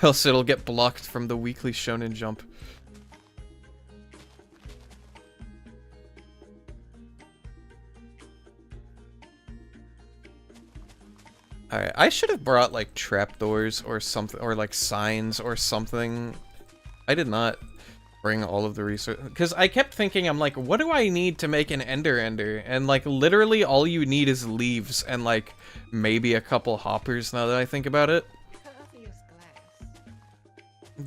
Speaker 1: Else it'll get blocked from the weekly Shonen Jump. Alright, I should have brought like trapdoors or something, or like signs or something. I did not bring all of the research, because I kept thinking, I'm like, what do I need to make an ender? And like literally all you need is leaves and like maybe a couple hoppers now that I think about it.
Speaker 2: You could also use glass.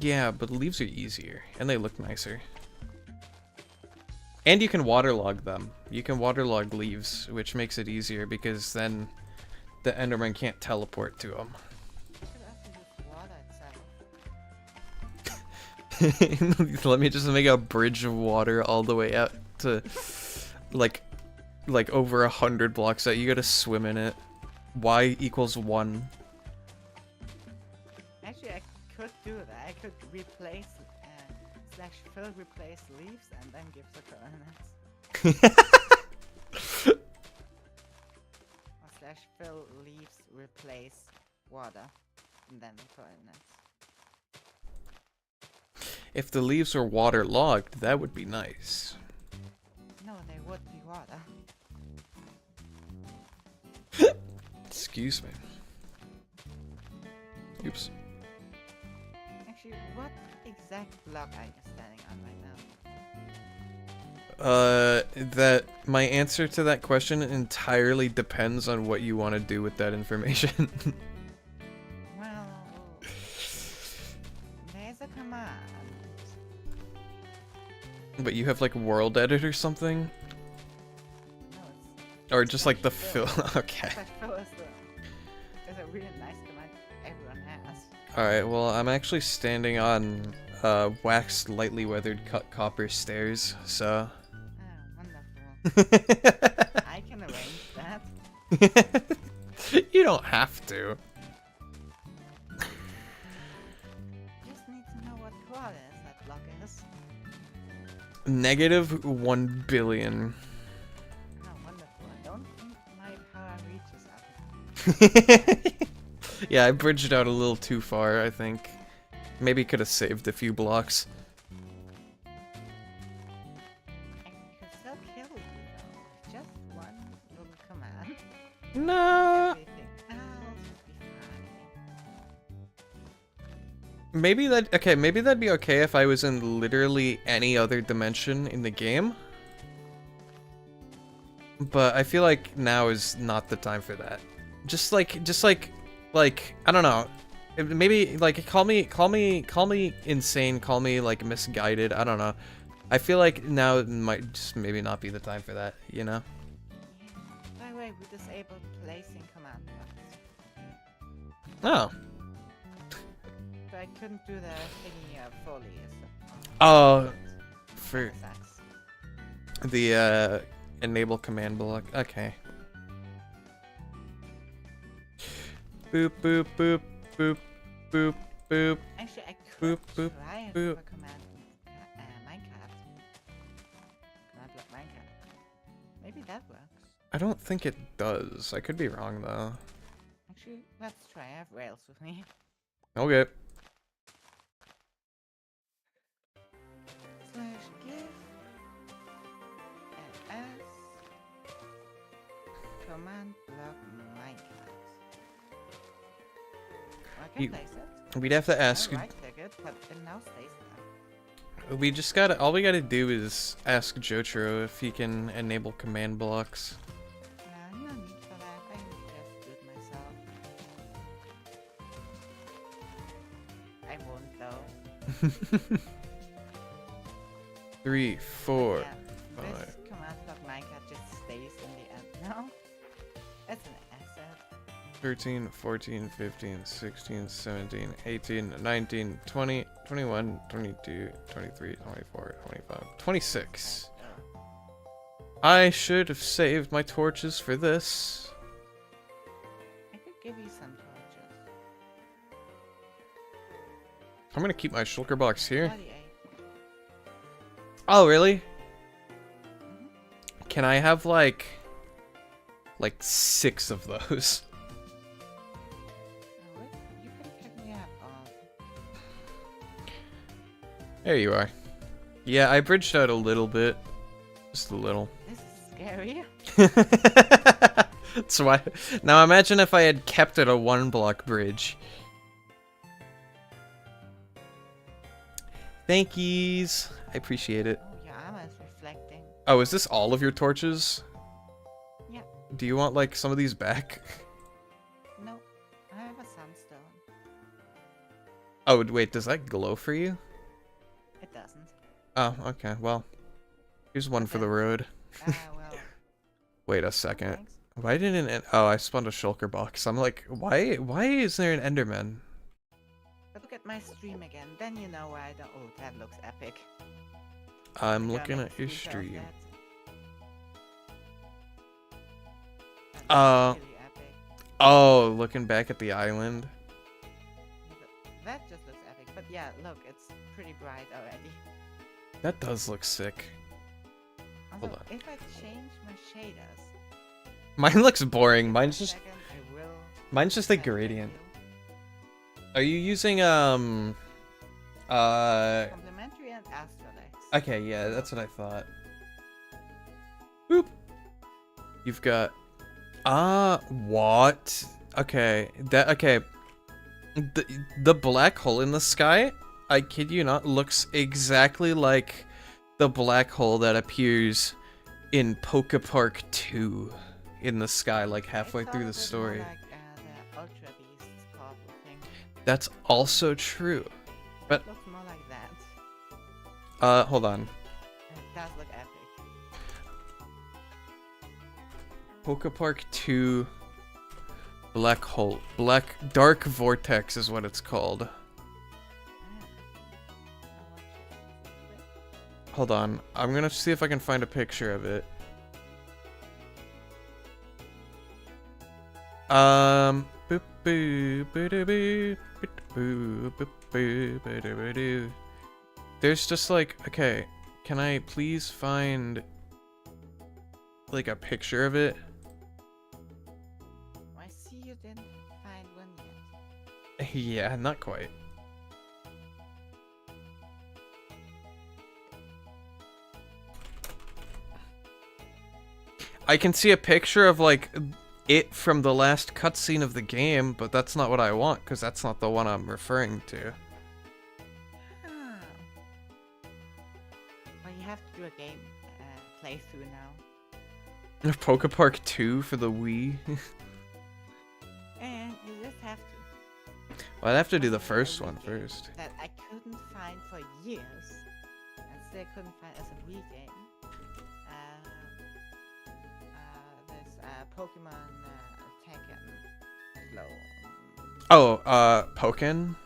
Speaker 1: Yeah, but leaves are easier and they look nicer. And you can waterlog them. You can waterlog leaves, which makes it easier because then the Enderman can't teleport to them.
Speaker 2: You could also use water itself.
Speaker 1: Let me just make a bridge of water all the way out to like over 100 blocks out. You gotta swim in it. Y equals 1.
Speaker 2: Actually, I could do that. I could replace slash fill replace leaves and then give the coordinates. Or slash fill leaves replace water and then the coordinates.
Speaker 1: If the leaves were waterlogged, that would be nice.
Speaker 2: No, they would be water.
Speaker 1: Excuse me. Oops.
Speaker 2: Actually, what exact block are you standing on right now?
Speaker 1: That my answer to that question entirely depends on what you want to do with that information. But you have like world edit or something?
Speaker 2: No,
Speaker 1: Or just like the
Speaker 2: fill.
Speaker 1: fill? Okay.
Speaker 2: Slash fill is a really nice command everyone has.
Speaker 1: Alright, well, I'm actually standing on waxed, lightly weathered copper stairs, so...
Speaker 2: Oh, wonderful. I can arrange that.
Speaker 1: You don't have to.
Speaker 2: Just need to know what quad is that block is.
Speaker 1: Negative 1 billion.
Speaker 2: Oh, wonderful. I don't think my power reaches up.
Speaker 1: Yeah, I bridged out a little too far, I think. Maybe could have saved a few blocks.
Speaker 2: I could still kill you though. Just one little command.
Speaker 1: No.
Speaker 2: Everything else would be fine.
Speaker 1: Maybe maybe that'd be okay if I was in literally any other dimension in the game. But I feel like now is not the time for that. Just like I don't know. Maybe like call me insane, call me like misguided, I don't know. I feel like now might just maybe not be the time for that, you know?
Speaker 2: Yeah. By the way, we disabled placing command blocks.
Speaker 1: Oh.
Speaker 2: So I couldn't do the thingy fully.
Speaker 1: Oh, for
Speaker 2: Sucks.
Speaker 1: the enable command block. Okay. Boop boop boop boop boop boop.
Speaker 2: Actually, I could
Speaker 1: Boop, boop,
Speaker 2: try and
Speaker 1: boop.
Speaker 2: do a command Minecraft. Command block Minecraft. Maybe that works.
Speaker 1: I don't think it does. I could be wrong though.
Speaker 2: Actually, let's try. I have Rails with me.
Speaker 1: Okay.
Speaker 2: Slash give as command block Minecraft. I can
Speaker 1: You-
Speaker 2: place it.
Speaker 1: We'd have to ask.
Speaker 2: I right-click it, but it now stays there.
Speaker 1: We just gotta. All we gotta do is ask Jotaro if he can enable command blocks.
Speaker 2: No need for that. I can just do it myself. I won't though.
Speaker 1: 3, 4.
Speaker 2: Yeah, this
Speaker 1: five.
Speaker 2: command block Minecraft just stays in the end now. That's an asset.
Speaker 1: 13, 14, 15, 16, 17, 18, 19, 20, 21, 22, 23, 24, 25, 26. I should have saved my torches for this.
Speaker 2: I could give you some torches.
Speaker 1: I'm gonna keep my shulker box here.
Speaker 2: 48.
Speaker 1: Oh, really?
Speaker 2: Mhm.
Speaker 1: Can I have like 6 of those?
Speaker 2: You can pick me up all.
Speaker 1: There you are. Yeah, I bridged out a little bit. Just a little.
Speaker 2: This is scary.
Speaker 1: That's why. Now imagine if I had kept it a 1-block bridge. Thank yous. I appreciate it.
Speaker 2: Oh, your armor is reflecting.
Speaker 1: Oh, is this all of your torches?
Speaker 2: Yeah.
Speaker 1: Do you want like some of these back?
Speaker 2: No, I have a sunstone.
Speaker 1: Oh, wait, does that glow for you?
Speaker 2: It doesn't.
Speaker 1: Oh, okay. Well, here's one for the road.
Speaker 2: Well.
Speaker 1: Wait a second.
Speaker 2: Thanks.
Speaker 1: Why didn't it? Oh, I spawned a shulker box. I'm like, why is there an Enderman?
Speaker 2: But look at my stream again, then you know why I don't. Oh, that looks epic.
Speaker 1: I'm
Speaker 2: Gotta
Speaker 1: looking
Speaker 2: make
Speaker 1: at your
Speaker 2: a screenshot of
Speaker 1: stream.
Speaker 2: that. That looks really epic.
Speaker 1: Oh, looking back at the island.
Speaker 2: That just looks epic. But yeah, look, it's pretty bright already.
Speaker 1: That does look sick.
Speaker 2: Also,
Speaker 1: Hold on.
Speaker 2: if I change my shaders,
Speaker 1: Mine looks boring. Mine's just
Speaker 2: second, I will
Speaker 1: mine's just a
Speaker 2: send it to
Speaker 1: gradient.
Speaker 2: you.
Speaker 1: Are you using
Speaker 2: Complementary and Astralex.
Speaker 1: Okay, yeah, that's what I thought. Boop. You've got what? Okay. The black hole in the sky, I kid you not, looks exactly like the black hole that appears in Poke Park 2 in the sky, like halfway
Speaker 2: I thought
Speaker 1: through
Speaker 2: it
Speaker 1: the
Speaker 2: was more
Speaker 1: story.
Speaker 2: like, the Ultra Beast's purple thing.
Speaker 1: That's also true. But
Speaker 2: It looks more like that.
Speaker 1: hold on.
Speaker 2: does look epic.
Speaker 1: Pokepark 2 Black Hole. Dark Vortex is what it's called. Hold on. I'm gonna see if I can find a picture of it. Boop boo boo doo boo boo boo boo boo doo doo. There's just like, okay, can I please find like a picture of it?
Speaker 2: I see you didn't find one yet.
Speaker 1: Yeah, not quite. I can see a picture of like it from the last cutscene of the game, but that's not what I want because that's not the one I'm referring to.
Speaker 2: Oh. Well, you have to do a game playthrough now.
Speaker 1: Pokepark 2 for the Wii.
Speaker 2: And you just have to.
Speaker 1: Well, I'd have to do the
Speaker 2: A
Speaker 1: first
Speaker 2: Wii
Speaker 1: one
Speaker 2: game
Speaker 1: first.
Speaker 2: That I couldn't find for years. And still couldn't find as a Wii game. This Pokemon Tekken Flow.
Speaker 1: Oh, Pokken?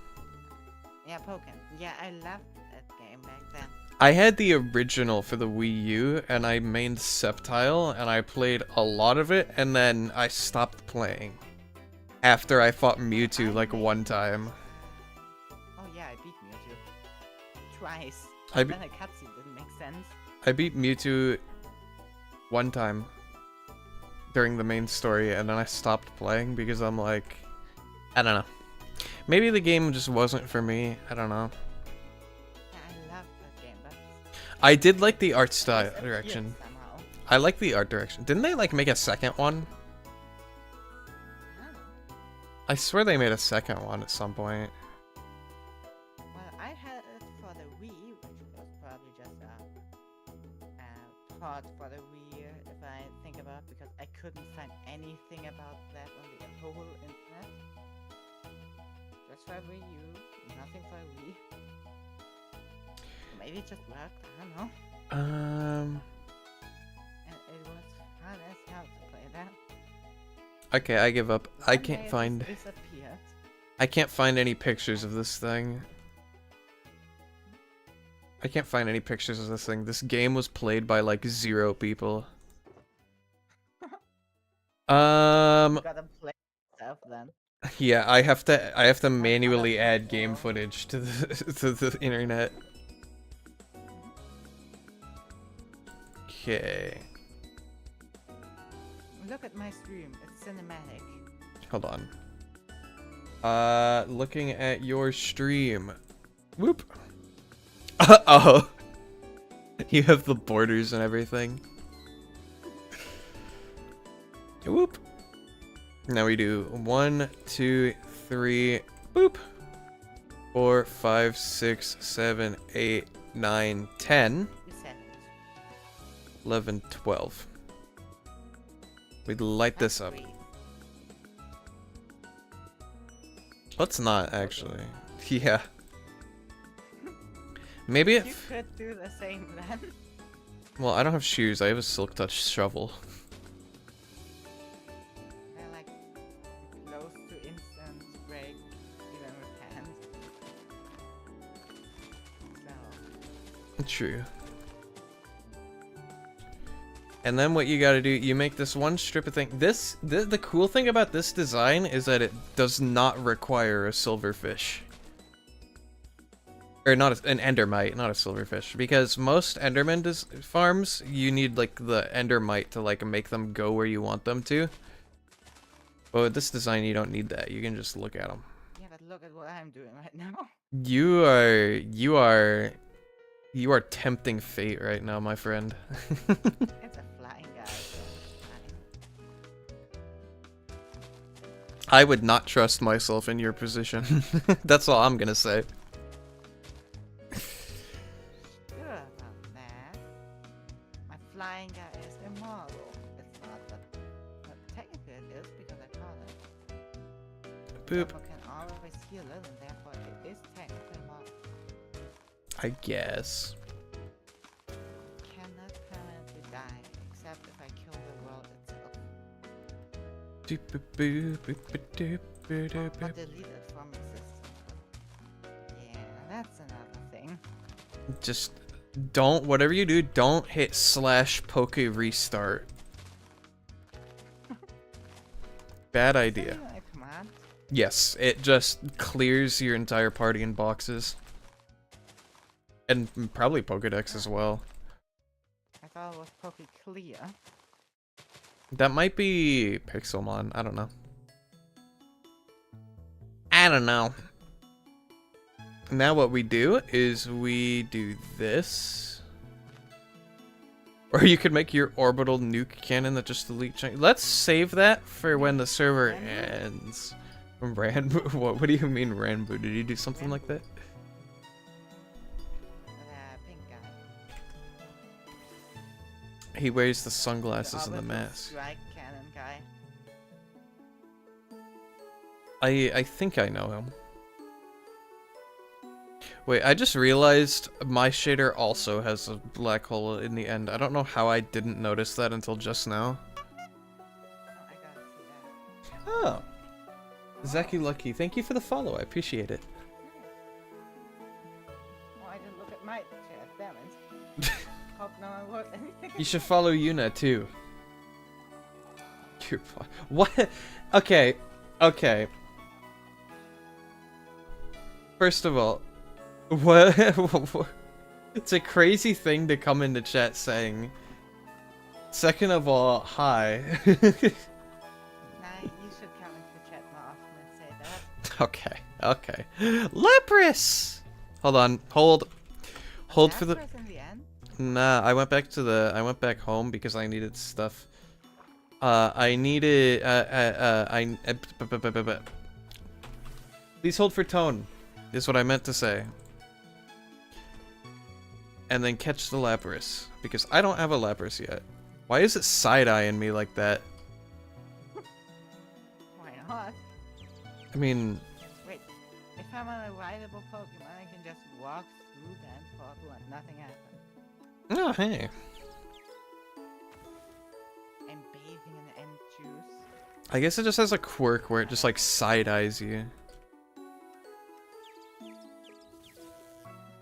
Speaker 2: Yeah, Pokken. Yeah, I loved that game back then.
Speaker 1: I had the original for the Wii U, and I mained Sceptile, and I played a lot of it, and then I stopped playing. After I fought Mewtwo, like, one time.
Speaker 2: Oh yeah, I beat Mewtwo. Twice.
Speaker 1: I
Speaker 2: Then a cutscene didn't make sense.
Speaker 1: I beat Mewtwo one time during the main story, and then I stopped playing because I'm like, I don't know. Maybe the game just wasn't for me. I don't know.
Speaker 2: Yeah, I loved that game, but
Speaker 1: I did like the art
Speaker 2: it's
Speaker 1: style
Speaker 2: appeared
Speaker 1: direction.
Speaker 2: somehow.
Speaker 1: I like the art direction. Didn't they like make a second one?
Speaker 2: I don't know.
Speaker 1: I swear they made a second one at some point.
Speaker 2: Well, I had it for the Wii, which was probably just a part for the Wii, if I think about, because I couldn't find anything about that on the whole internet. Just for Wii U, nothing for Wii. Maybe it just worked, I don't know. And it was fun as hell to play that.
Speaker 1: Okay, I give up. I
Speaker 2: One day
Speaker 1: can't
Speaker 2: it
Speaker 1: find.
Speaker 2: just disappeared.
Speaker 1: I can't find any pictures of this thing. I can't find any pictures of this thing. This game was played by like 0 people.
Speaker 2: You gotta play yourself then.
Speaker 1: Yeah, I have to manually add game footage to the internet. Okay.
Speaker 2: Look at my stream, it's cinematic.
Speaker 1: Hold on. Looking at your stream. Whoop. Oh. You have the borders and everything. Whoop. Now we do 1, 2, 3, boop. 4, 5, 6, 7, 8, 9, 10,
Speaker 2: Reset.
Speaker 1: 11, 12. We'd light this
Speaker 2: That's
Speaker 1: up.
Speaker 2: great.
Speaker 1: Let's not actually. Yeah. Maybe
Speaker 2: You
Speaker 1: if.
Speaker 2: could do the same then.
Speaker 1: Well, I don't have shoes. I have a Silk Touch shovel.
Speaker 2: They're like close to instant break, even with hands. So,
Speaker 1: True. And then what you gotta do, you make this one strip of thing. The cool thing about this design is that it does not require a silverfish. Or not an endermite, not a silverfish. Because most enderman farms, you need like the endermite to like make them go where you want them to. But with this design, you don't need that. You can just look at them.
Speaker 2: yeah, but look at what I'm doing right now.
Speaker 1: You are tempting fate right now, my friend.
Speaker 2: It's a flying guy. So it's fine.
Speaker 1: I would not trust myself in your position. That's all I'm gonna say.
Speaker 2: Sure about that. My flying guy is immortal. It's not, but technically it is because I call it.
Speaker 1: Boop.
Speaker 2: Therefore can always heal it, and therefore it is technically immortal.
Speaker 1: I guess.
Speaker 2: Can But delete it from the system. Yeah, that's another thing.
Speaker 1: Just don't, whatever you do, don't hit /poke restart. Bad idea.
Speaker 2: Is that even a command?
Speaker 1: Yes, it just clears your entire party in boxes. And probably Pokedex as well.
Speaker 2: I thought it was Poke Clear.
Speaker 1: That might be Pixelmon, I don't know. I don't know. Now what we do is we do this. Or you could make your orbital nuke cannon that just delete. Let's save that for when the server ends. Ranbu? What do you mean Ranbu? Did you do something like that?
Speaker 2: Pink guy.
Speaker 1: He wears the sunglasses and the
Speaker 2: orbital
Speaker 1: mask.
Speaker 2: Strike cannon guy.
Speaker 1: I think I know him. Wait, I just realized my shader also has a black hole in the end. I don't know how I didn't notice that until just now.
Speaker 2: Oh, I gotta see that.
Speaker 1: Oh. Zaki Lucky, thank you for the follow. I appreciate it.
Speaker 2: Oh, I didn't look at my chat, damn it. Hope no one wrote anything.
Speaker 1: You should follow Yuna too. What? Okay. Okay. First of all, what? It's a crazy thing to come into chat saying. Second of all, hi.
Speaker 2: Nah, you should come into the chat more often and say that.
Speaker 1: Okay. Okay. Leprous. Hold on. Hold for the.
Speaker 2: Lapras in the end?
Speaker 1: Nah, I went back home because I needed stuff. I needed. Please hold for tone. Is what I meant to say. And then catch the Lapras because I don't have a Lapras yet. Why is it side-eyeing me like that?
Speaker 2: Why not?
Speaker 1: I mean,
Speaker 2: Wait, if I'm on a rideable Pokemon, I can just walk through that portal and nothing happens.
Speaker 1: oh hey.
Speaker 2: I'm bathing in end juice.
Speaker 1: I guess it just has a quirk where it just like side-eyes you.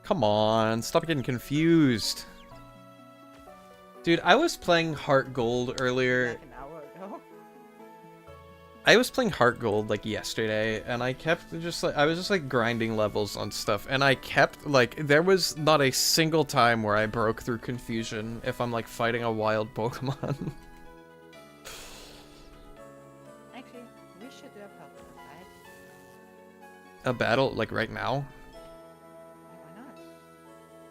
Speaker 1: Come on, stop getting confused. Dude, I was playing Heart Gold earlier.
Speaker 2: Like an hour ago.
Speaker 1: I was playing Heart Gold like yesterday, and I kept just like, I was just like grinding levels on stuff, and I kept like, there was not a single time where I broke through confusion if I'm like fighting a wild Pokemon.
Speaker 2: Actually, we should do a Pokemon fight.
Speaker 1: A battle like right now?
Speaker 2: Why not?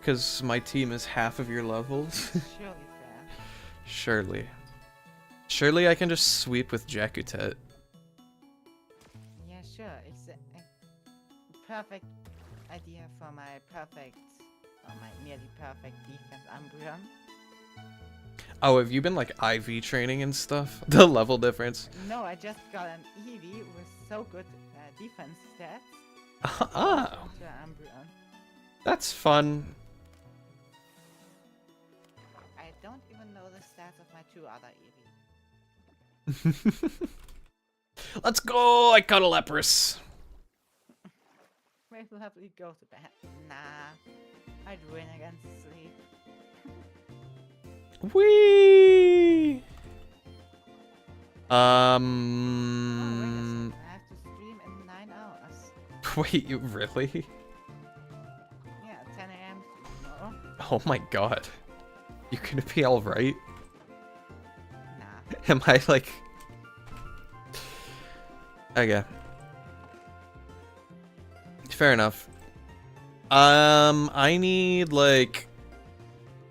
Speaker 1: Because my team is half of your levels.
Speaker 2: Surely fair.
Speaker 1: Surely. Surely I can just sweep with Jakutet.
Speaker 2: Yeah, sure. It's a perfect idea for my perfect, or my nearly perfect defense Umbreon.
Speaker 1: Oh, have you been like IV training and stuff? The level difference.
Speaker 2: No, I just got an Eevee with so good defense stats.
Speaker 1: Ah,
Speaker 2: To Umbreon.
Speaker 1: that's fun.
Speaker 2: I don't even know the stats of my two other Eevee.
Speaker 1: Let's go! I caught a Leprous.
Speaker 2: Wait, lovely, go to bed. Nah, I'd win against sleep.
Speaker 1: Whee!
Speaker 2: Oh, wait a second, I have to stream in 9 hours.
Speaker 1: Wait, you really?
Speaker 2: Yeah, 10 a.m. tomorrow.
Speaker 1: Oh my god. You gonna be alright?
Speaker 2: Nah.
Speaker 1: Am I like... Okay. Fair enough. I need like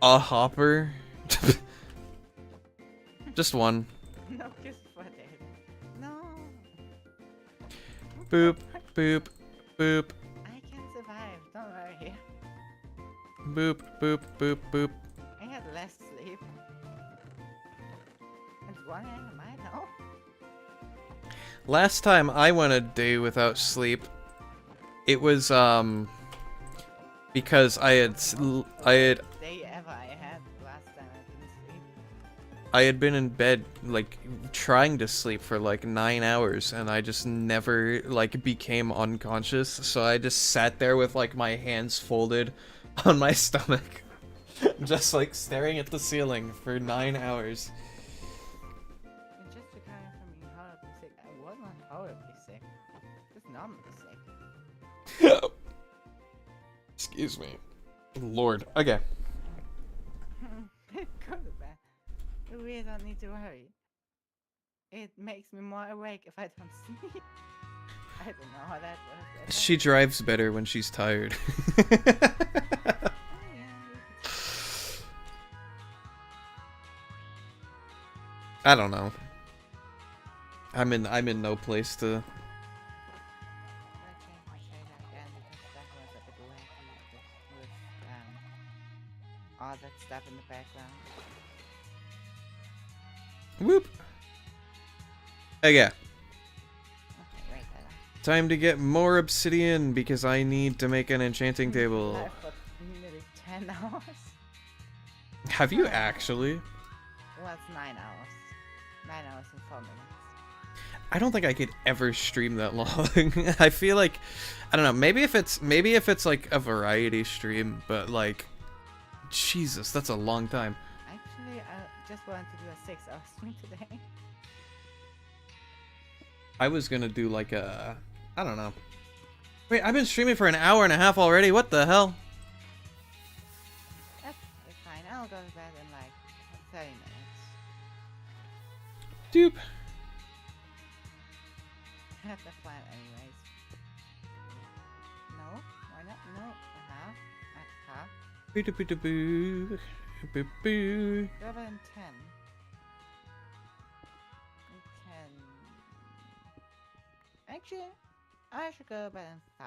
Speaker 1: a hopper. Just one.
Speaker 2: No kiss for David. No.
Speaker 1: Boop, boop, boop,
Speaker 2: I can survive, don't worry.
Speaker 1: boop, boop, boop, boop.
Speaker 2: I had less sleep. It's 1 a.m. I know.
Speaker 1: Last time I went a day without sleep, it was because I had
Speaker 2: Day ever I had last time I didn't sleep.
Speaker 1: I had been in bed, like, trying to sleep for, like, 9 hours, and I just never, like, became unconscious, so I just sat there with, like, my hands folded on my stomach, just, like, staring at the ceiling for 9 hours.
Speaker 2: And just recovering from being horribly sick. I wasn't horribly sick. Just normally sick.
Speaker 1: Excuse me. Lord. Okay.
Speaker 2: Go to bed. You really don't need to worry. It makes me more awake if I don't sleep. I don't know how that works.
Speaker 1: She drives better when she's tired.
Speaker 2: Oh, yeah,
Speaker 1: I don't know. I'm in no place to.
Speaker 2: All that stuff in the background.
Speaker 1: Whoop. Okay.
Speaker 2: Okay, wait,
Speaker 1: Time to get more obsidian because I need to make an enchanting table.
Speaker 2: live for nearly 10 hours.
Speaker 1: Have you actually?
Speaker 2: Well, it's 9 hours. 9 hours and 4 minutes.
Speaker 1: I don't think I could ever stream that long. I feel like, I don't know. Maybe if it's like a variety stream, but like, Jesus, that's a long time.
Speaker 2: Actually, I just wanted to do a 6-hour stream today.
Speaker 1: I was gonna do like a, I don't know. Wait, I've been streaming for an hour and a half already. What the hell?
Speaker 2: That's fine. I'll go to bed in like 30 minutes.
Speaker 1: Doop.
Speaker 2: That's the plan, anyways. No? Why not? No.
Speaker 1: Boo boo boo boo boo boo.
Speaker 2: Go to bed in 10. We can. Actually, I should go to bed in 5.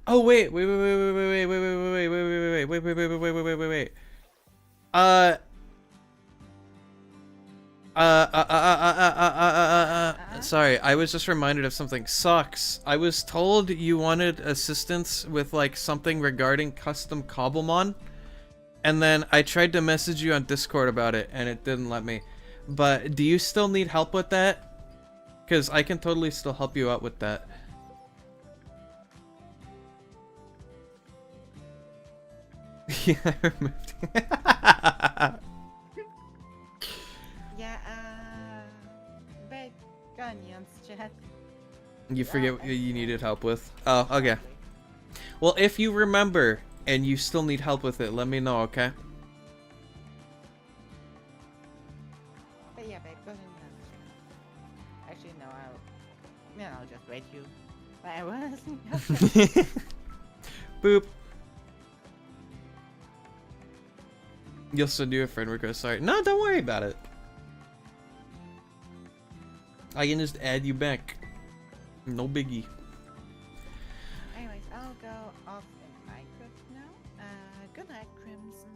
Speaker 1: Oh wait. Sorry, I was just reminded of something. Sucks. I was told you wanted assistance with like something regarding custom Cobblemon, and then I tried to message you on Discord about it, and it didn't let me. But do you still need help with that? Because I can totally still help you out with that. Yeah, I removed it.
Speaker 2: Yeah, Onions chat.
Speaker 1: You forget what you needed help with? Oh, okay. Well, if you remember and you still need help with it, let me know, okay?
Speaker 2: But yeah, babe, go ahead and actually, no, I'll just wait you. But I was.
Speaker 1: Boop. You'll send you a friend request, sorry. No, don't worry about it. I can just add you back. No biggie.
Speaker 2: Anyways, I'll go off in Minecraft now. Good night, Crimson.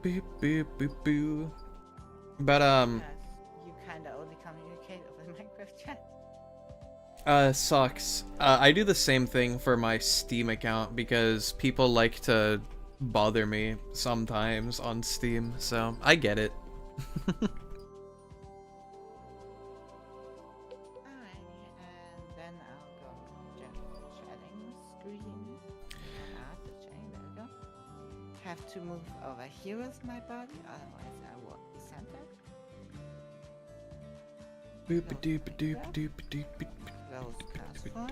Speaker 1: Boop, boop, boop, boop. But,
Speaker 2: Because you kinda only communicate over the Minecraft chat.
Speaker 1: sucks. I do the same thing for my Steam account because people like to bother me sometimes on Steam, so I get it.
Speaker 2: Have to move over here with my body, otherwise I won't be centered.
Speaker 1: Boop doop doop doop doop
Speaker 2: Close passport.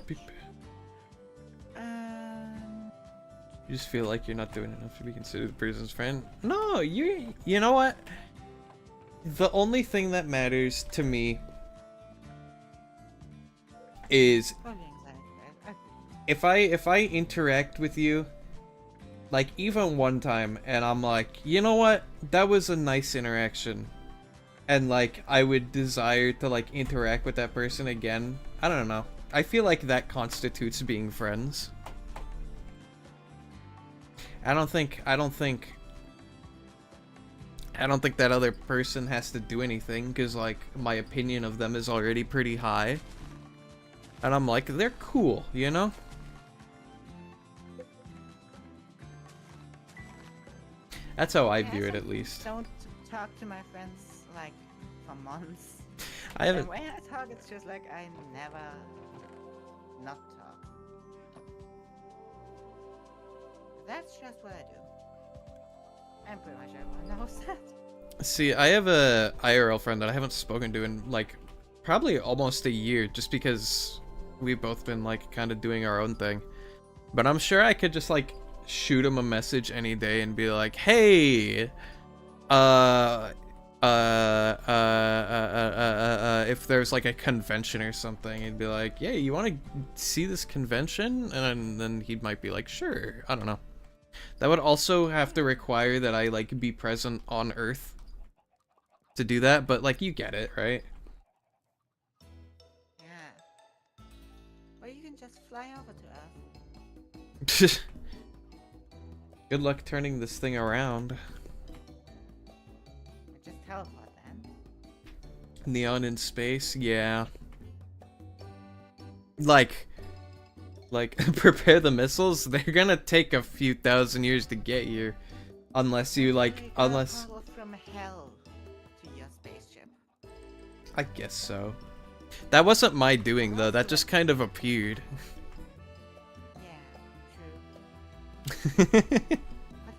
Speaker 1: You just feel like you're not doing enough to be considered a person's friend. No, you know what? The only thing that matters to me is if I interact with you, like even one time, and I'm like, you know what? That was a nice interaction. And like I would desire to like interact with that person again. I don't know. I feel like that constitutes being friends. I don't think that other person has to do anything because like my opinion of them is already pretty high. And I'm like, they're cool, you know? That's how I view it, at least.
Speaker 2: Don't talk to my friends like for months.
Speaker 1: I haven't.
Speaker 2: And when I talk, it's just like I never not talk. That's just what I do. And pretty much everyone knows that.
Speaker 1: See, I have a IRL friend that I haven't spoken to in like probably almost a year, just because we've both been like kind of doing our own thing. But I'm sure I could just like shoot him a message any day and be like, "Hey, if there's like a convention or something," he'd be like, "Yeah, you want to see this convention?" And then he might be like, "Sure." I don't know. That would also have to require that I like be present on Earth to do that, but like you get it, right?
Speaker 2: Yeah. Or you can just fly over to Earth.
Speaker 1: Good luck turning this thing around.
Speaker 2: Or just teleport then.
Speaker 1: Neon in space, yeah. Like prepare the missiles. They're gonna take a few thousand years to get here, unless you like, unless.
Speaker 2: Travel from hell to your spaceship.
Speaker 1: I guess so. That wasn't my doing though. That just kind of appeared.
Speaker 2: Yeah, true. But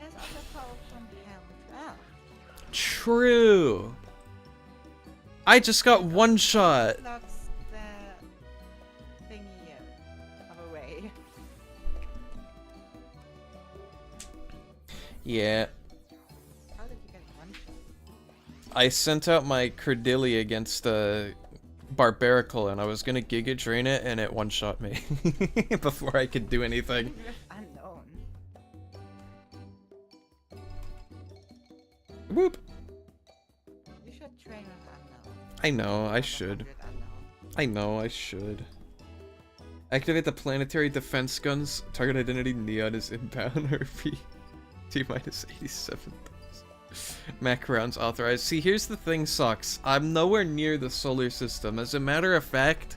Speaker 2: there's also travel from hell to Earth.
Speaker 1: True. I just got one shot.
Speaker 2: Blocks the thingy of a way.
Speaker 1: Yeah.
Speaker 2: How did you get one shot?
Speaker 1: I sent out my Credilli against Barbarical, and I was gonna Giga Drain it, and it one-shot me before I could do anything.
Speaker 2: Unknown.
Speaker 1: Whoop.
Speaker 2: You should train with unknown.
Speaker 1: I know, I
Speaker 2: Have
Speaker 1: should.
Speaker 2: 100 unknown.
Speaker 1: I know, I should. Activate the planetary defense guns. Target identity Neon is inbound RP. T-minus 87,000. Mac rounds authorized. See, here's the thing, sucks. I'm nowhere near the solar system. As a matter of fact,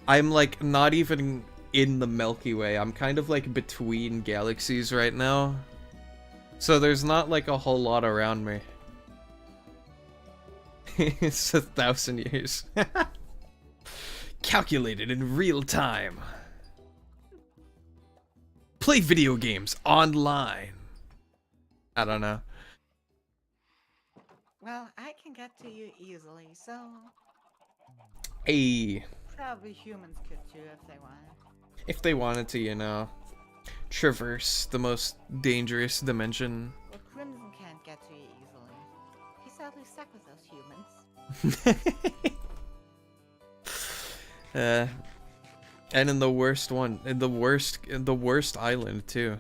Speaker 1: I'm like not even in the Milky Way. I'm kind of like between galaxies right now. So there's not like a whole lot around me. It's 1,000 years. Calculated in real time. Play video games online. I don't know.
Speaker 2: Well, I can get to you easily, so
Speaker 1: Hey,
Speaker 2: probably humans could too if they wanted.
Speaker 1: if they wanted to, you know, traverse the most dangerous dimension.
Speaker 2: Well, Crimson can't get to you easily. He's sadly stuck with those humans.
Speaker 1: And in the worst one, in the worst island too.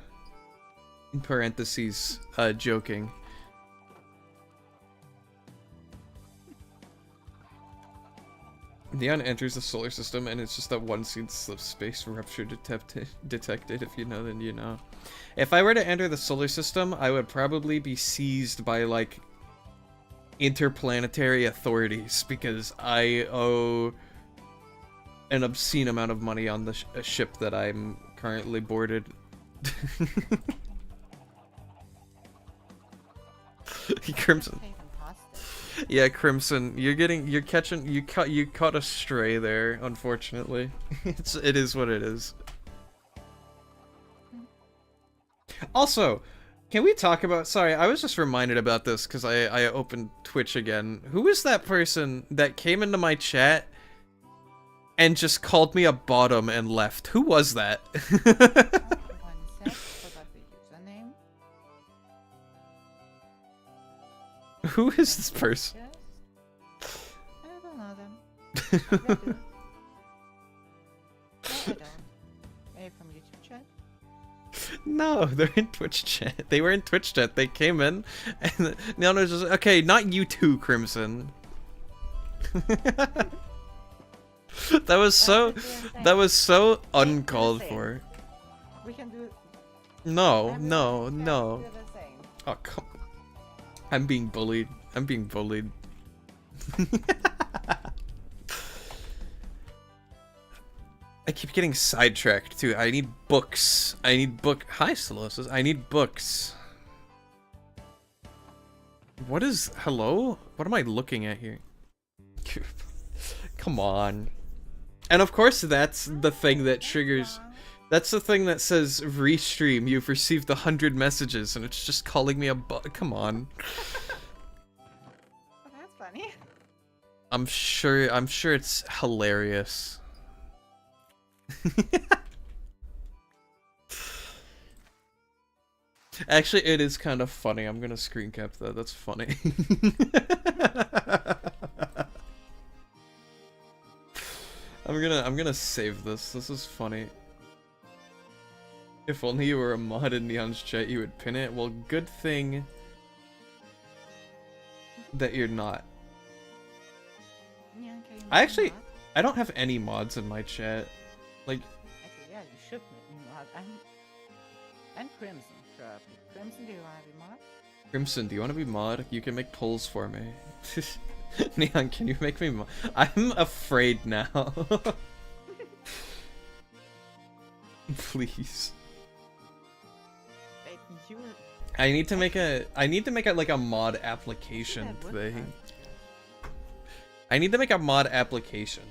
Speaker 1: In parentheses, joking. Neon enters the solar system, and it's just that one scene slip space rupture detected. If you know, then you know. If I were to enter the solar system, I would probably be seized by like interplanetary authorities because I owe an obscene amount of money on the ship that I'm currently boarded. Crimson. Yeah, Crimson, you caught a stray there, unfortunately. It is what it is. Also, can we talk about, sorry, I was just reminded about this because I opened Twitch again. Who is that person that came into my chat and just called me a bottom and left? Who was that?
Speaker 2: 1 sec, forgot the username.
Speaker 1: Who is this person?
Speaker 2: Yes. I don't know them. Maybe I do. No, I don't. Maybe from YouTube chat.
Speaker 1: No, they're in Twitch chat. They were in Twitch chat. They came in, and Neon was just, okay, not you too, Crimson. That was so uncalled for.
Speaker 2: We can do.
Speaker 1: No.
Speaker 2: Do the same.
Speaker 1: Oh, come on. I'm being bullied. I keep getting sidetracked too. I need books. Hi, Solosis. I need books. What is... Hello? What am I looking at here? Come on. And of course that's the thing that triggers... That's the thing that says, restream, you've received 100 messages, and it's just calling me a come on.
Speaker 2: Well, that's funny.
Speaker 1: I'm sure it's hilarious. Actually, it is kind of funny. I'm gonna screen cap that. That's funny. I'm gonna save this. This is funny. If only you were a mod in Neon's chat, you would pin it. Well, good thing that you're not.
Speaker 2: Yeah, okay,
Speaker 1: I don't have any mods in my chat. Like,
Speaker 2: actually, yeah, you should make me mod. I'm Crimson, probably. Crimson, do you want to be mod?
Speaker 1: Crimson, do you want to be mod? You can make polls for me. Neon, can you make me mod? I'm afraid now. Please.
Speaker 2: Wait, you...
Speaker 1: I need to make a like a mod application
Speaker 2: Yeah,
Speaker 1: thing. I need to make a mod application.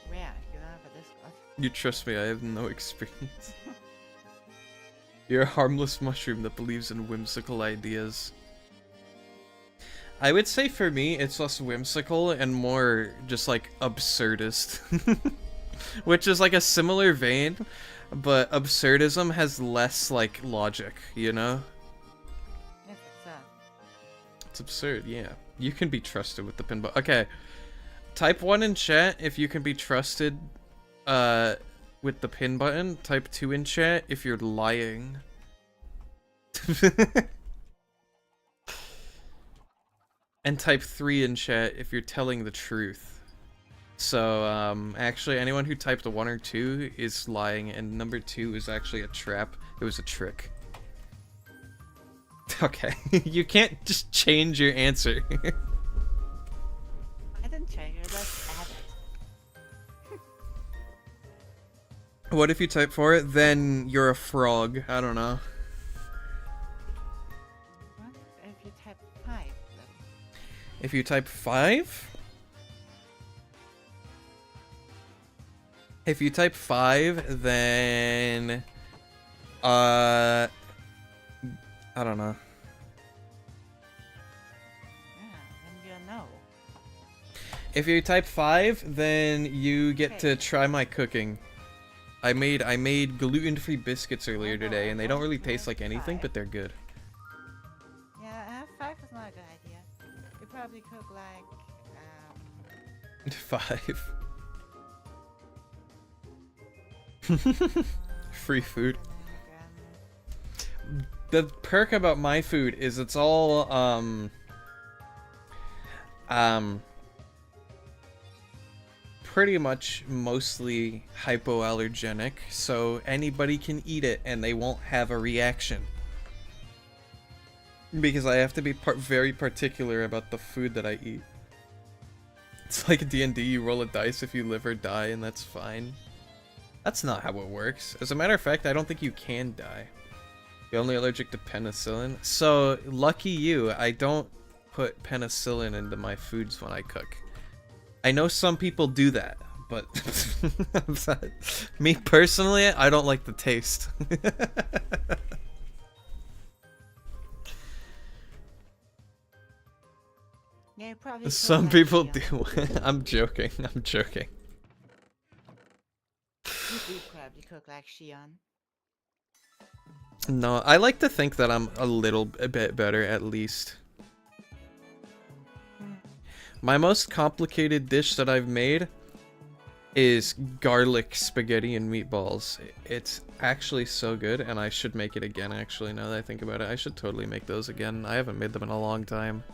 Speaker 2: Where? You don't have a Discord.
Speaker 1: You trust me, I have no experience. You're a harmless mushroom that believes in whimsical ideas. I would say for me, it's less whimsical and more just like absurdist. Which is like a similar vein, but absurdism has less like logic, you know?
Speaker 2: Yes,
Speaker 1: It's absurd, yeah. You can be trusted with the pin button. Okay. Type 1 in chat if you can be trusted with the pin button. Type 2 in chat if you're lying. And type 3 in chat if you're telling the truth. So, actually, anyone who typed a 1 or 2 is lying, and number 2 is actually a trap. It was a trick. Okay, you can't just change your answer.
Speaker 2: I didn't check it, let's add it.
Speaker 1: What if you type 4? Then you're a frog. I don't know.
Speaker 2: What if you type 5 then?
Speaker 1: If you type 5? If you type 5, then... I don't know.
Speaker 2: Yeah, then you know.
Speaker 1: If you type 5, then you get to try my cooking. I made gluten-free biscuits earlier today, and they don't really taste like anything, but they're good.
Speaker 2: Yeah, 5 is not a good idea. You probably cook like
Speaker 1: 5. Free food. The perk about my food is it's all pretty much mostly hypoallergenic, so anybody can eat it and they won't have a reaction. Because I have to be very particular about the food that I eat. It's like D&D, you roll a dice if you live or die, and that's fine. That's not how it works. As a matter of fact, I don't think you can die. You're only allergic to penicillin. So, lucky you, I don't put penicillin into my foods when I cook. I know some people do that, but me personally, I don't like the taste.
Speaker 2: yeah, you probably
Speaker 1: Some
Speaker 2: cook
Speaker 1: people
Speaker 2: like
Speaker 1: do. I'm joking. I'm joking.
Speaker 2: You do probably cook like Shion.
Speaker 1: No, I like to think that I'm a bit better at least. My most complicated dish that I've made is garlic spaghetti and meatballs. It's actually so good, and I should make it again, actually, now that I think about it. I should totally make those again. I haven't made them in a long time.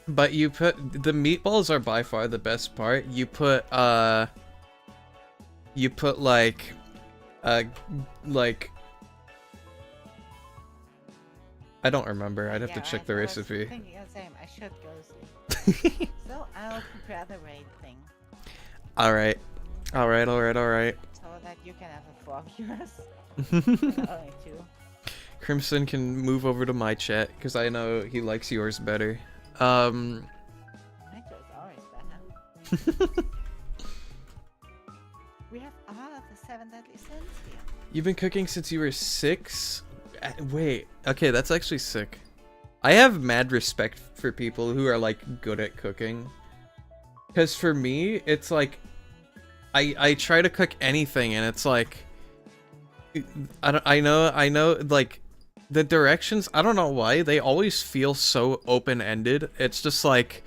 Speaker 1: But you put... The meatballs are by far the best part. You put, like... I don't remember. I'd have to check the recipe.
Speaker 2: I was thinking the same. I should go sleep. So I'll prepare the raid thing.
Speaker 1: Alright. Alright, alright, alright.
Speaker 2: So that you can have a 4 viewers. Only 2.
Speaker 1: Crimson can move over to my chat, because I know he likes yours better.
Speaker 2: My choice always better. We have all of the 7 deadly sins here.
Speaker 1: You've been cooking since you were 6? Wait, okay, that's actually sick. I have mad respect for people who are like good at cooking. Because for me, it's like I try to cook anything and it's like I know like the directions, I don't know why, they always feel so open-ended. It's just like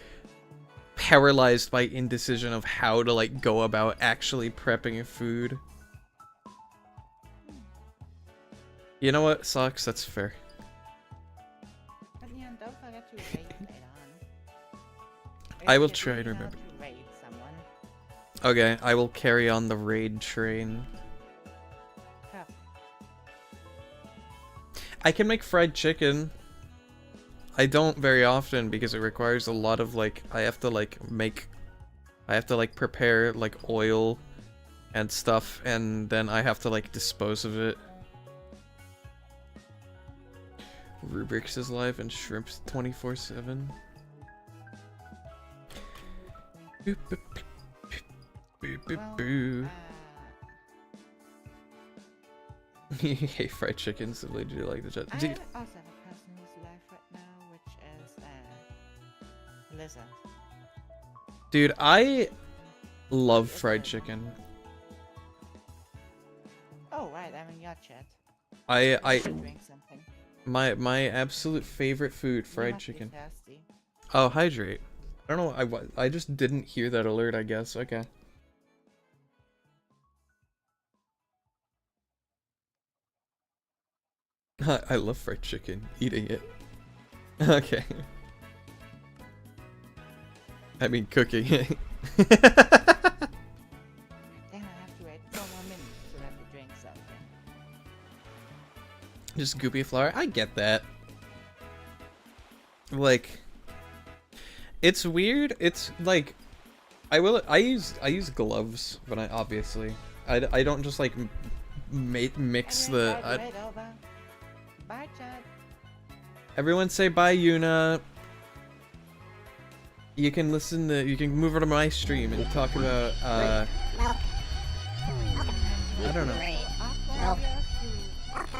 Speaker 1: paralyzed by indecision of how to like go about actually prepping food. You know what? Sucks, that's fair.
Speaker 2: But yeah, don't forget to raid later on.
Speaker 1: I will
Speaker 2: If you
Speaker 1: try to
Speaker 2: know
Speaker 1: remember.
Speaker 2: raid someone.
Speaker 1: Okay, I will carry on the raid train.
Speaker 2: Huh.
Speaker 1: I can make fried chicken. I don't very often because it requires a lot of like, I have to like prepare like oil and stuff, and then I have to like dispose of it. Rubrix is live and Shrimps 24/7. Boop, boop, boop, boop, boop. Hey, fried chicken, so do you like the chat?
Speaker 2: I also have a person who's live right now, which is Lizard.
Speaker 1: Dude, I love fried chicken.
Speaker 2: Oh right, I'm in your chat.
Speaker 1: I
Speaker 2: should drink something.
Speaker 1: my absolute favorite food,
Speaker 2: You
Speaker 1: fried
Speaker 2: must be
Speaker 1: chicken.
Speaker 2: thirsty.
Speaker 1: Oh, hydrate. I don't know. I just didn't hear that alert, I guess. Okay. I love fried chicken. Eating it. Okay. I mean, cooking it.
Speaker 2: Then I have to wait 4 more minutes to have to drink something.
Speaker 1: Just goopy flour. I get that. Like, it's weird. It's like, I use gloves, but I don't just like mix
Speaker 2: Anyway,
Speaker 1: the.
Speaker 2: right over. Bye, chat.
Speaker 1: Everyone say bye, Yuna. You can move over to my stream and talk about I don't know.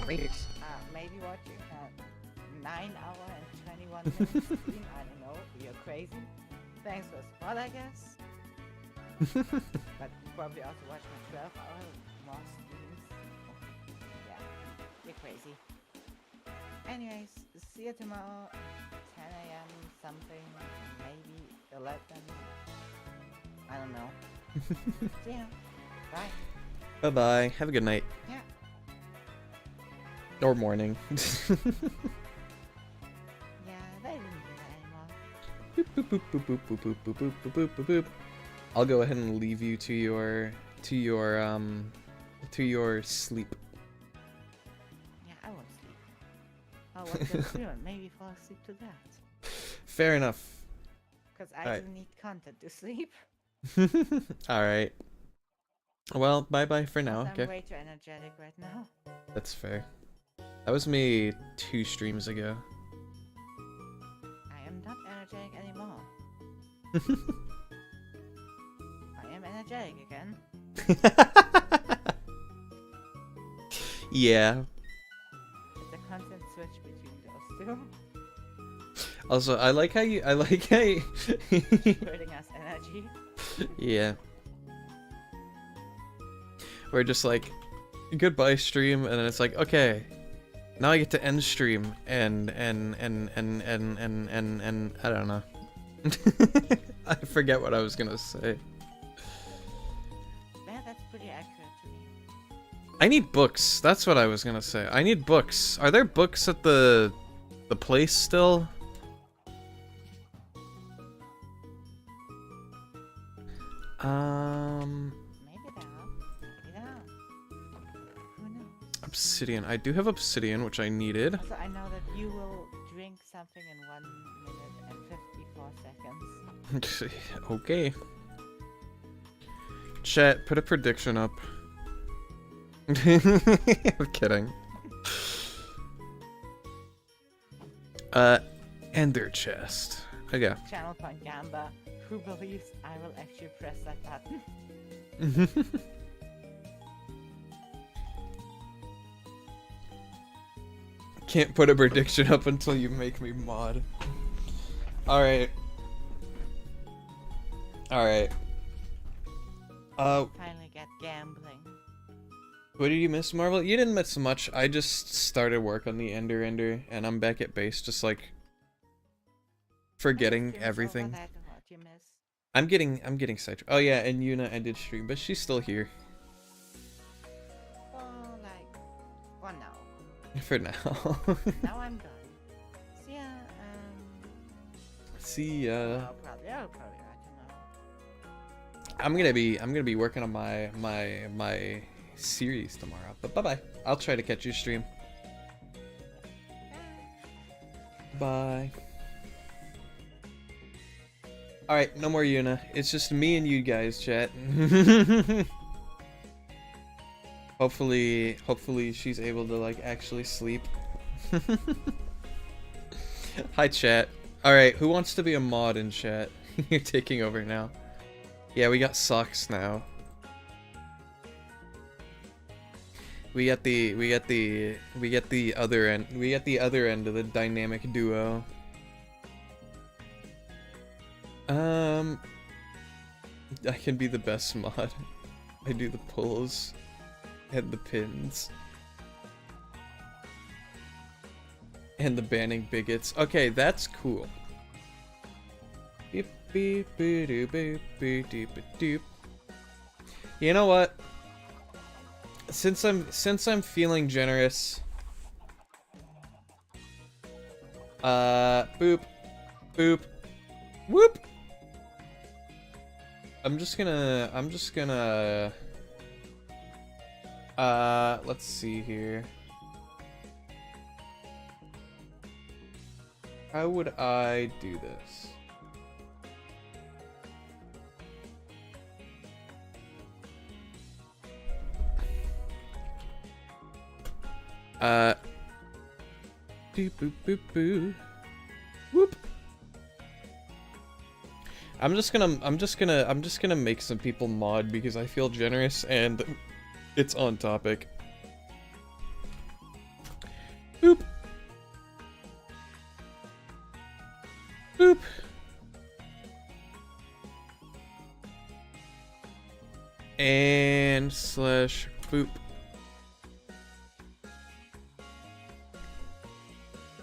Speaker 2: Maybe watching a 9-hour and 21 minute stream. I don't know. You're crazy. Thanks for the spot, I guess. But you probably also watch my 12-hour more streams. Yeah, you're crazy. Anyways, see you tomorrow, 10 a.m. something, maybe 11. I don't know. See ya. Bye.
Speaker 1: Bye bye. Have a good night.
Speaker 2: Yeah.
Speaker 1: Or morning.
Speaker 2: Yeah, they didn't do that anymore.
Speaker 1: Boop, boop, boop, boop, boop, boop, boop, boop, boop, boop, boop, boop. I'll go ahead and leave you to your sleep.
Speaker 2: Yeah, I won't sleep. I'll watch the stream and maybe fall asleep to that.
Speaker 1: Fair enough.
Speaker 2: Because I
Speaker 1: Alright.
Speaker 2: do need content to sleep.
Speaker 1: Alright. Well, bye bye for now,
Speaker 2: I'm
Speaker 1: okay?
Speaker 2: way too energetic right now.
Speaker 1: That's fair. That was me 2 streams ago.
Speaker 2: I am not energetic anymore. I am energetic again.
Speaker 1: Yeah.
Speaker 2: It's a constant switch between those two.
Speaker 1: Also, I like how
Speaker 2: Spreading us energy.
Speaker 1: yeah. We're just like, goodbye stream, and then it's like, okay, now I get to end stream, and I don't know. I forget what I was gonna say.
Speaker 2: Yeah, that's pretty accurate to me.
Speaker 1: I need books. That's what I was gonna say. I need books. Are there books at the place still?
Speaker 2: Maybe they are. Maybe they are. Who knows?
Speaker 1: Obsidian. I do have obsidian, which I needed.
Speaker 2: Also, I know that you will drink something in 1 minute and 54 seconds.
Speaker 1: Okay. Chat, put a prediction up. I'm kidding. Ender chest. Okay.
Speaker 2: Channel point Gamba. Who believes I will actually press that button?
Speaker 1: Can't put a prediction up until you make me mod. Alright. Alright.
Speaker 2: Finally get gambling.
Speaker 1: What did you miss, Marvel? You didn't miss much. I just started work on the Ender, and I'm back at base, just like forgetting everything.
Speaker 2: What you miss.
Speaker 1: I'm getting sidetracked. Oh yeah, and Yuna ended stream, but she's still here.
Speaker 2: Well, like, for now.
Speaker 1: For now.
Speaker 2: Now I'm done. See ya.
Speaker 1: See ya.
Speaker 2: I'll probably let you know.
Speaker 1: I'm gonna be working on my series tomorrow. But bye bye. I'll try to catch your stream. Bye. Alright, no more Yuna. It's just me and you guys, chat. Hopefully she's able to like actually sleep. Hi chat. Alright, who wants to be a mod in chat? You're taking over now. Yeah, we got socks now. We get the other end of the dynamic duo. I can be the best mod. I do the pulls and the pins and the banning bigots. Okay, that's cool. Beep beep boop doop boop boop doop doop. You know what? Since I'm feeling generous, boop, boop, whoop. I'm just gonna, let's see here. How would I do this? Boop boop boop boo. Whoop. I'm just gonna make some people mod because I feel generous and it's on topic. Boop. Boop. And slash boop.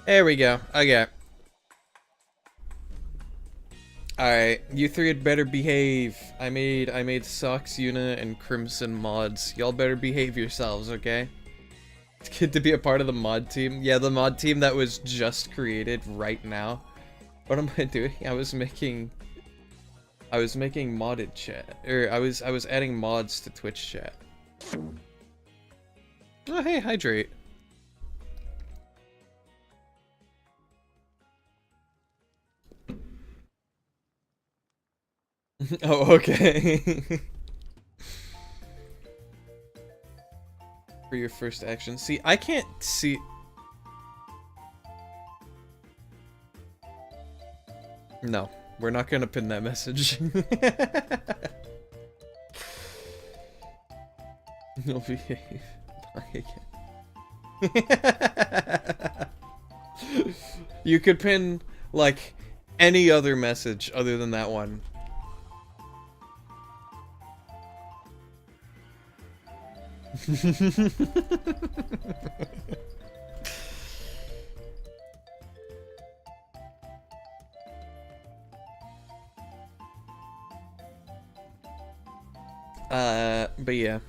Speaker 1: There we go. Okay. Alright, you three had better behave. I made Socks, Yuna, and Crimson mods. Y'all better behave yourselves, okay? It's good to be a part of the mod team. Yeah, the mod team that was just created right now. What am I doing? I was making modded chat. Or I was adding mods to Twitch chat. Oh hey, hydrate. Oh, okay. For your first action. See, I can't see. No, we're not gonna pin that message. You'll behave. Bye again. You could pin, like, any other message other than that one. But yeah.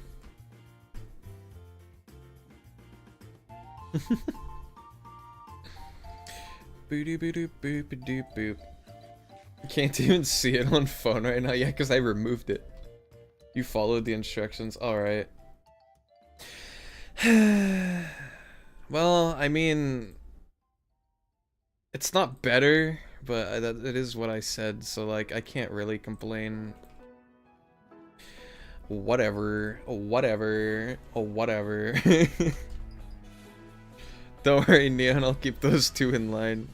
Speaker 1: Boop boop boop boop boop. Can't even see it on phone right now. Yeah, because I removed it. You followed the instructions. Alright. Well, I mean, it's not better, but it is what I said, so like I can't really complain. Whatever. Whatever. Whatever. Don't worry, Neon, I'll keep those two in line.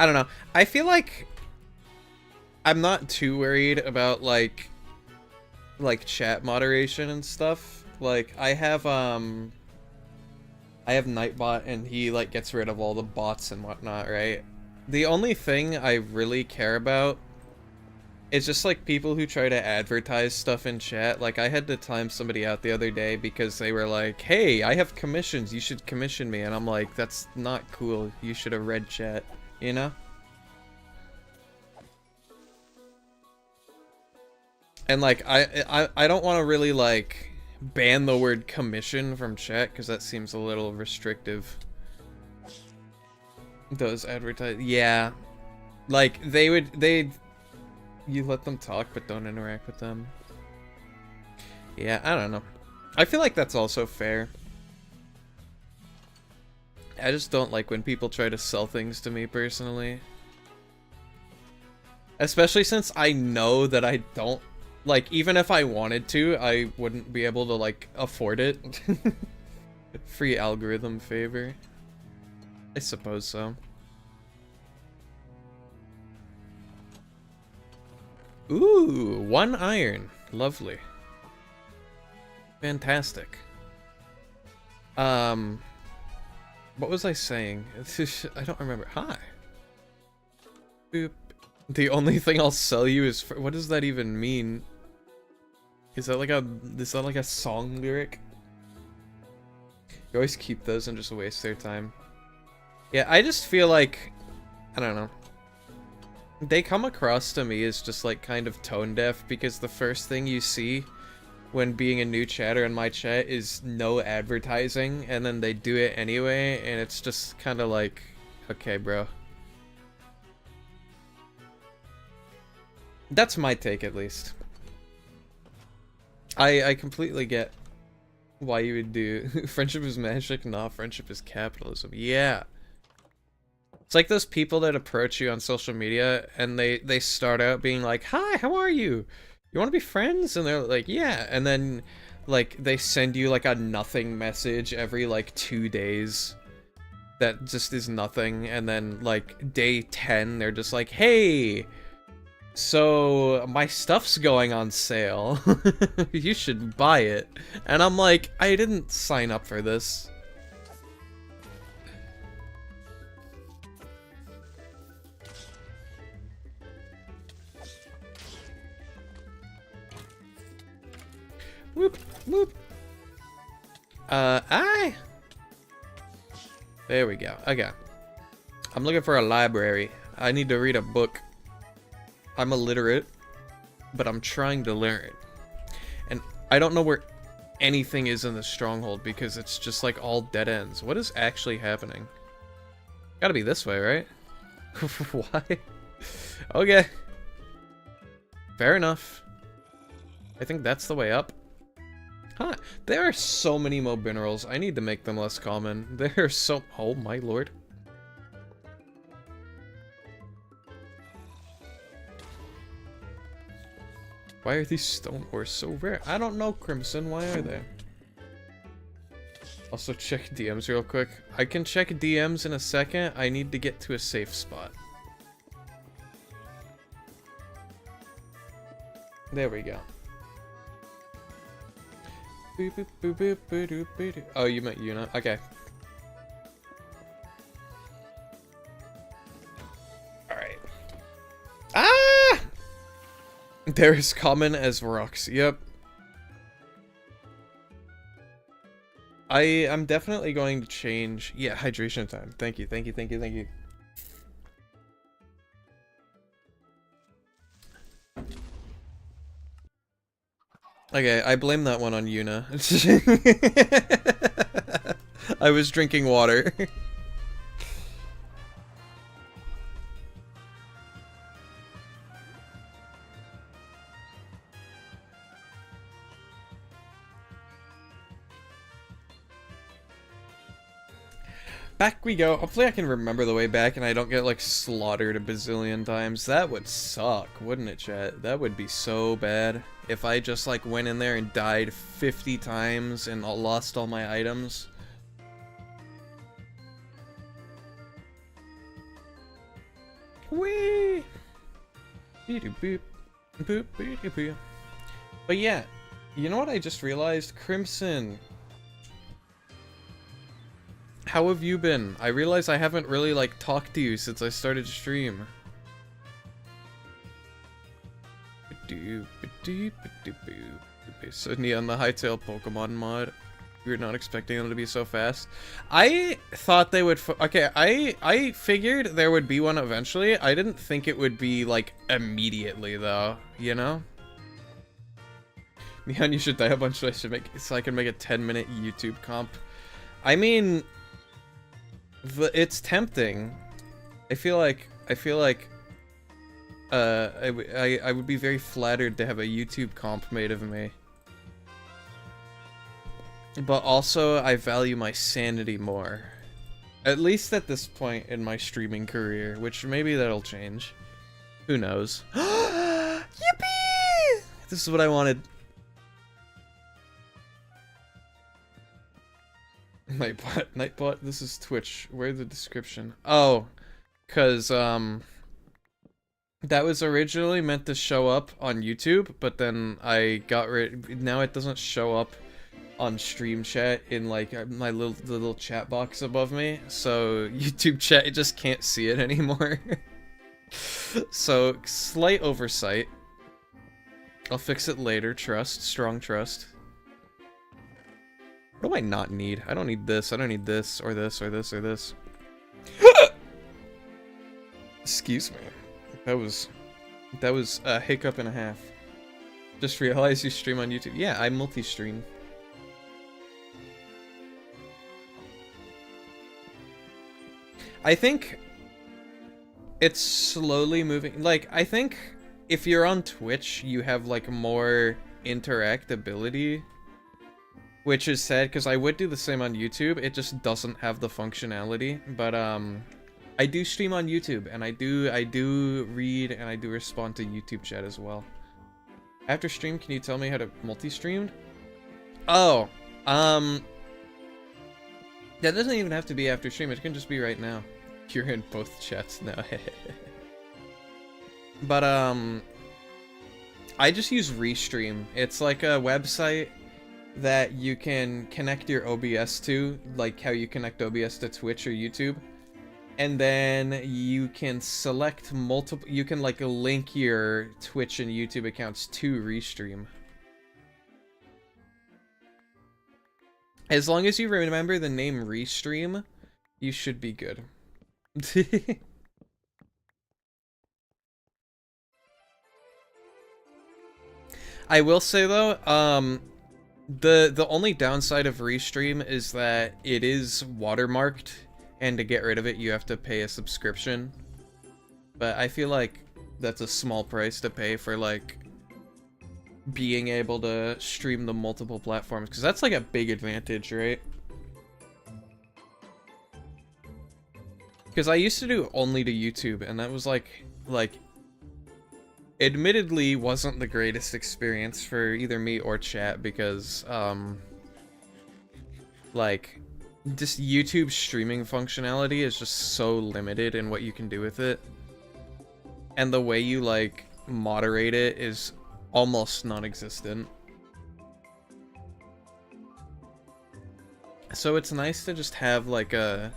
Speaker 1: I don't know. I feel like I'm not too worried about like chat moderation and stuff. Like I have Nightbot and he like gets rid of all the bots and whatnot, right? The only thing I really care about is just like people who try to advertise stuff in chat. Like I had to time somebody out the other day because they were like, "Hey, I have commissions, you should commission me." And I'm like, "That's not cool. You should have read chat." You know? And like I don't want to really like ban the word commission from chat because that seems a little restrictive. Those advertise, yeah, like you let them talk but don't interact with them. Yeah, I don't know. I feel like that's also fair. I just don't like when people try to sell things to me personally. Especially since I know that I don't, like, even if I wanted to, I wouldn't be able to, like, afford it. Free algorithm favor. I suppose so. Ooh, 1 iron. Lovely. Fantastic. What was I saying? I don't remember. Hi. Boop. The only thing I'll sell you is what does that even mean? Is that like a song lyric? You always keep those and just waste their time. Yeah, I just feel like, I don't know. They come across to me as just like kind of tone deaf because the first thing you see when being a new chatter in my chat is no advertising, and then they do it anyway, and it's just kind of like, okay, bro. That's my take, at least. I completely get why you would do friendship is magic, nah, friendship is capitalism. Yeah. It's like those people that approach you on social media and they start out being like, "Hi, how are you? You want to be friends?" And they're like, "Yeah." And then like they send you like a nothing message every like 2 days that just is nothing, and then like day 10 they're just like, "Hey, so my stuff's going on sale. You should buy it." And I'm like, I didn't sign up for this. Whoop, whoop. There we go. Okay. I'm looking for a library. I need to read a book. I'm illiterate, but I'm trying to learn. And I don't know where anything is in the stronghold because it's just like all dead ends. What is actually happening? Gotta be this way, right? Why? Okay. Fair enough. I think that's the way up. Huh. There are so many mo minerals. I need to make them less common. There are so... Oh my lord. Why are these stone ores so rare? I don't know, Crimson. Why are they? Also, check DMs real quick. I can check DMs in a second. I need to get to a safe spot. There we go. Oh, you meant Yuna. Okay. Alright. Ah! They're as common as rocks. Yep. I'm definitely going to change. Yeah, hydration time. Thank you, thank you, thank you, thank you. Okay, I blame that one on Yuna. I was drinking water. back we go. Hopefully I can remember the way back and I don't get, like, slaughtered a bazillion times. That would suck, wouldn't it, chat? That would be so bad. If I just, like, went in there and died 50 times and lost all my items. Whee! Boop, boop, boop, boop. But yeah, you know what I just realized? Crimson. How have you been? I realize I haven't really, like, talked to you since I started to stream. Sydney on the Hightail Pokemon mod. We were not expecting them to be so fast. I thought they would... Okay, I figured there would be one eventually. I didn't think it would be, like, immediately, though. You know? Neon, you should die a bunch so I can make a 10-minute YouTube comp. I mean... it's tempting. I feel like I would be very flattered to have a YouTube comp made of me. But also I value my sanity more. At least at this point in my streaming career, which maybe that'll change. Who knows? Yippee! This is what I wanted. Nightbot, this is Twitch. Where's the description? Oh, cause that was originally meant to show up on YouTube, but then I got rid. Now it doesn't show up on stream chat in like my little chat box above me. So YouTube chat, it just can't see it anymore. So slight oversight. I'll fix it later. Trust, strong trust. What do I not need? I don't need this. I don't need this, or this, or this, or this. Excuse me. That was a hiccup and a half. Just realized you stream on YouTube. Yeah, I multi-stream. I think it's slowly moving. Like, I think if you're on Twitch, you have, like, more interactability. Which is sad, because I would do the same on YouTube, it just doesn't have the functionality, but, I do stream on YouTube, and I do read, and I do respond to YouTube chat as well. After stream, can you tell me how to multi-stream? Oh, that doesn't even have to be after stream, it can just be right now. You're in both chats now. But, I just use Restream. It's like a website that you can connect your OBS to, like how you connect OBS to Twitch or YouTube, and then you can select multiple, you can like link your Twitch and YouTube accounts to Restream. As long as you remember the name Restream, you should be good. I will say though, the only downside of Restream is that it is watermarked, and to get rid of it you have to pay a subscription. But I feel like that's a small price to pay for like being able to stream the multiple platforms, because that's like a big advantage, right? Because I used to do only to YouTube, and that was like admittedly wasn't the greatest experience for either me or chat, because like just YouTube streaming functionality is just so limited in what you can do with it, and the way you like moderate it is almost non-existent. So it's nice to just have like a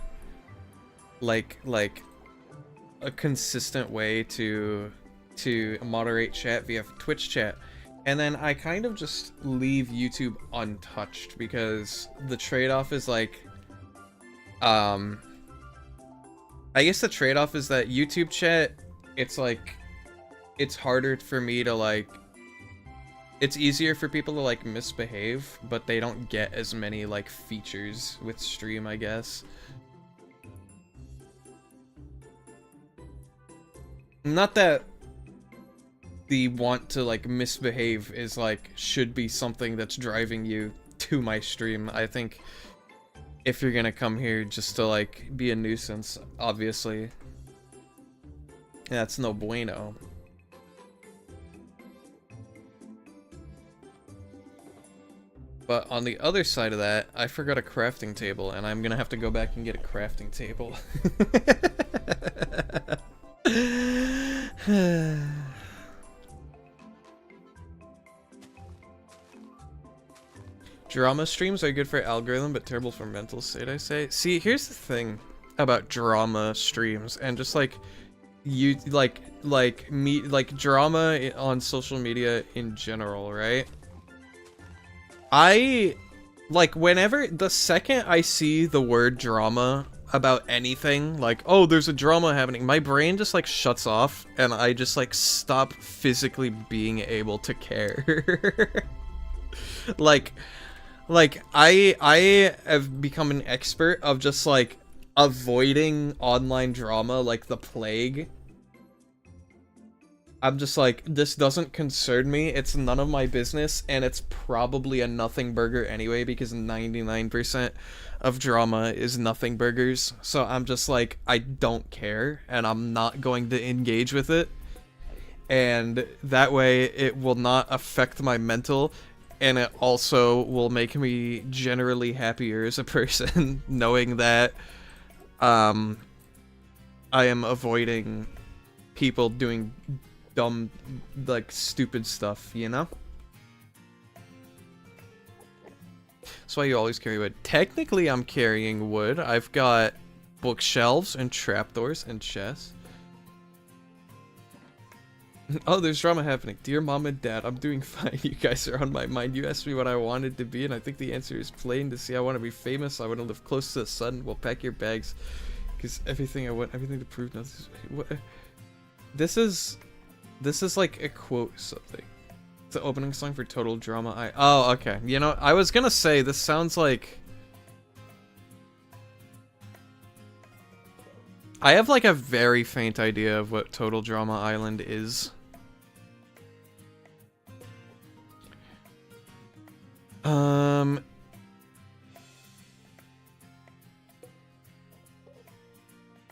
Speaker 1: consistent way to moderate chat via Twitch chat. And then I kind of just leave YouTube untouched, because the trade-off is like, I guess the trade-off is that YouTube chat, it's like, it's harder for me to like, it's easier for people to like misbehave, but they don't get as many like features with stream, I guess. Not that the want to like misbehave is like should be something that's driving you to my stream. I think if you're gonna come here just to like be a nuisance, obviously. That's no bueno. But on the other side of that, I forgot a crafting table, and I'm gonna have to go back and get a crafting table. Drama streams are good for algorithm, but terrible for mental state, I say. See, here's the thing about drama streams, and just like you like drama on social media in general, right? I like whenever the second I see the word drama about anything, like, oh, there's a drama happening, my brain just like shuts off and I just like stop physically being able to care. like I have become an expert of just like avoiding online drama like the plague. I'm just like, this doesn't concern me, it's none of my business, and it's probably a nothing burger anyway, because 99% of drama is nothing burgers, so I'm just like, I don't care, and I'm not going to engage with it, and that way it will not affect my mental, and it also will make me generally happier as a person, knowing that, I am avoiding people doing dumb, like, stupid stuff, you know? That's why you always carry wood. Technically, I'm carrying wood. I've got bookshelves and trapdoors and chests. Oh, there's drama happening. Dear mom and dad, I'm doing fine. You guys are on my mind. You asked me what I wanted to be, and I think the answer is plain to see. I want to be famous. I want to live close to the sun. Well, pack your bags, because everything I want, everything to prove nothing. What? This is like a quote something. It's the opening song for Total Drama. Oh, okay. You know, I was gonna say, this sounds like... I have like a very faint idea of what Total Drama Island is.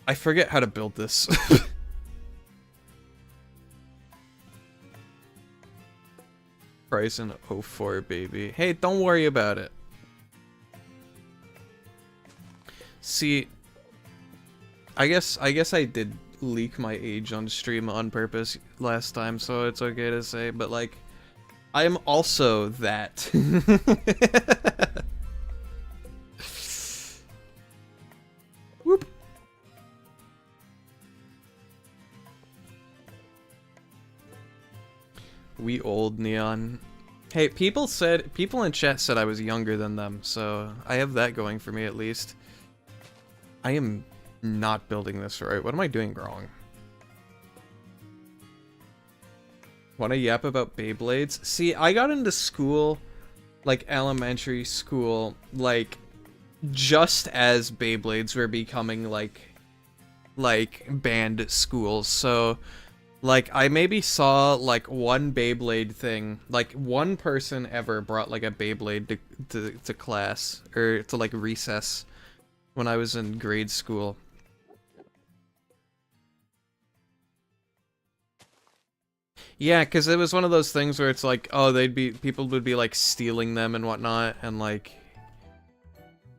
Speaker 1: I forget how to build this. Price in 04, baby. Hey, don't worry about it. See, I guess I did leak my age on stream on purpose last time, so it's okay to say, but like, I am also that. Whoop. We old Neon. Hey, people in chat said I was younger than them, so I have that going for me at least. I am not building this right. What am I doing wrong? Want to yap about Beyblades? See, I got into school, like elementary school, like just as Beyblades were becoming like banned schools, so like, I maybe saw, like, one Beyblade thing. Like, one person ever brought, like, a Beyblade to class. Or to, like, recess. When I was in grade school. Yeah, because it was one of those things where it's like, oh, people would be, like, stealing them and whatnot. And, like,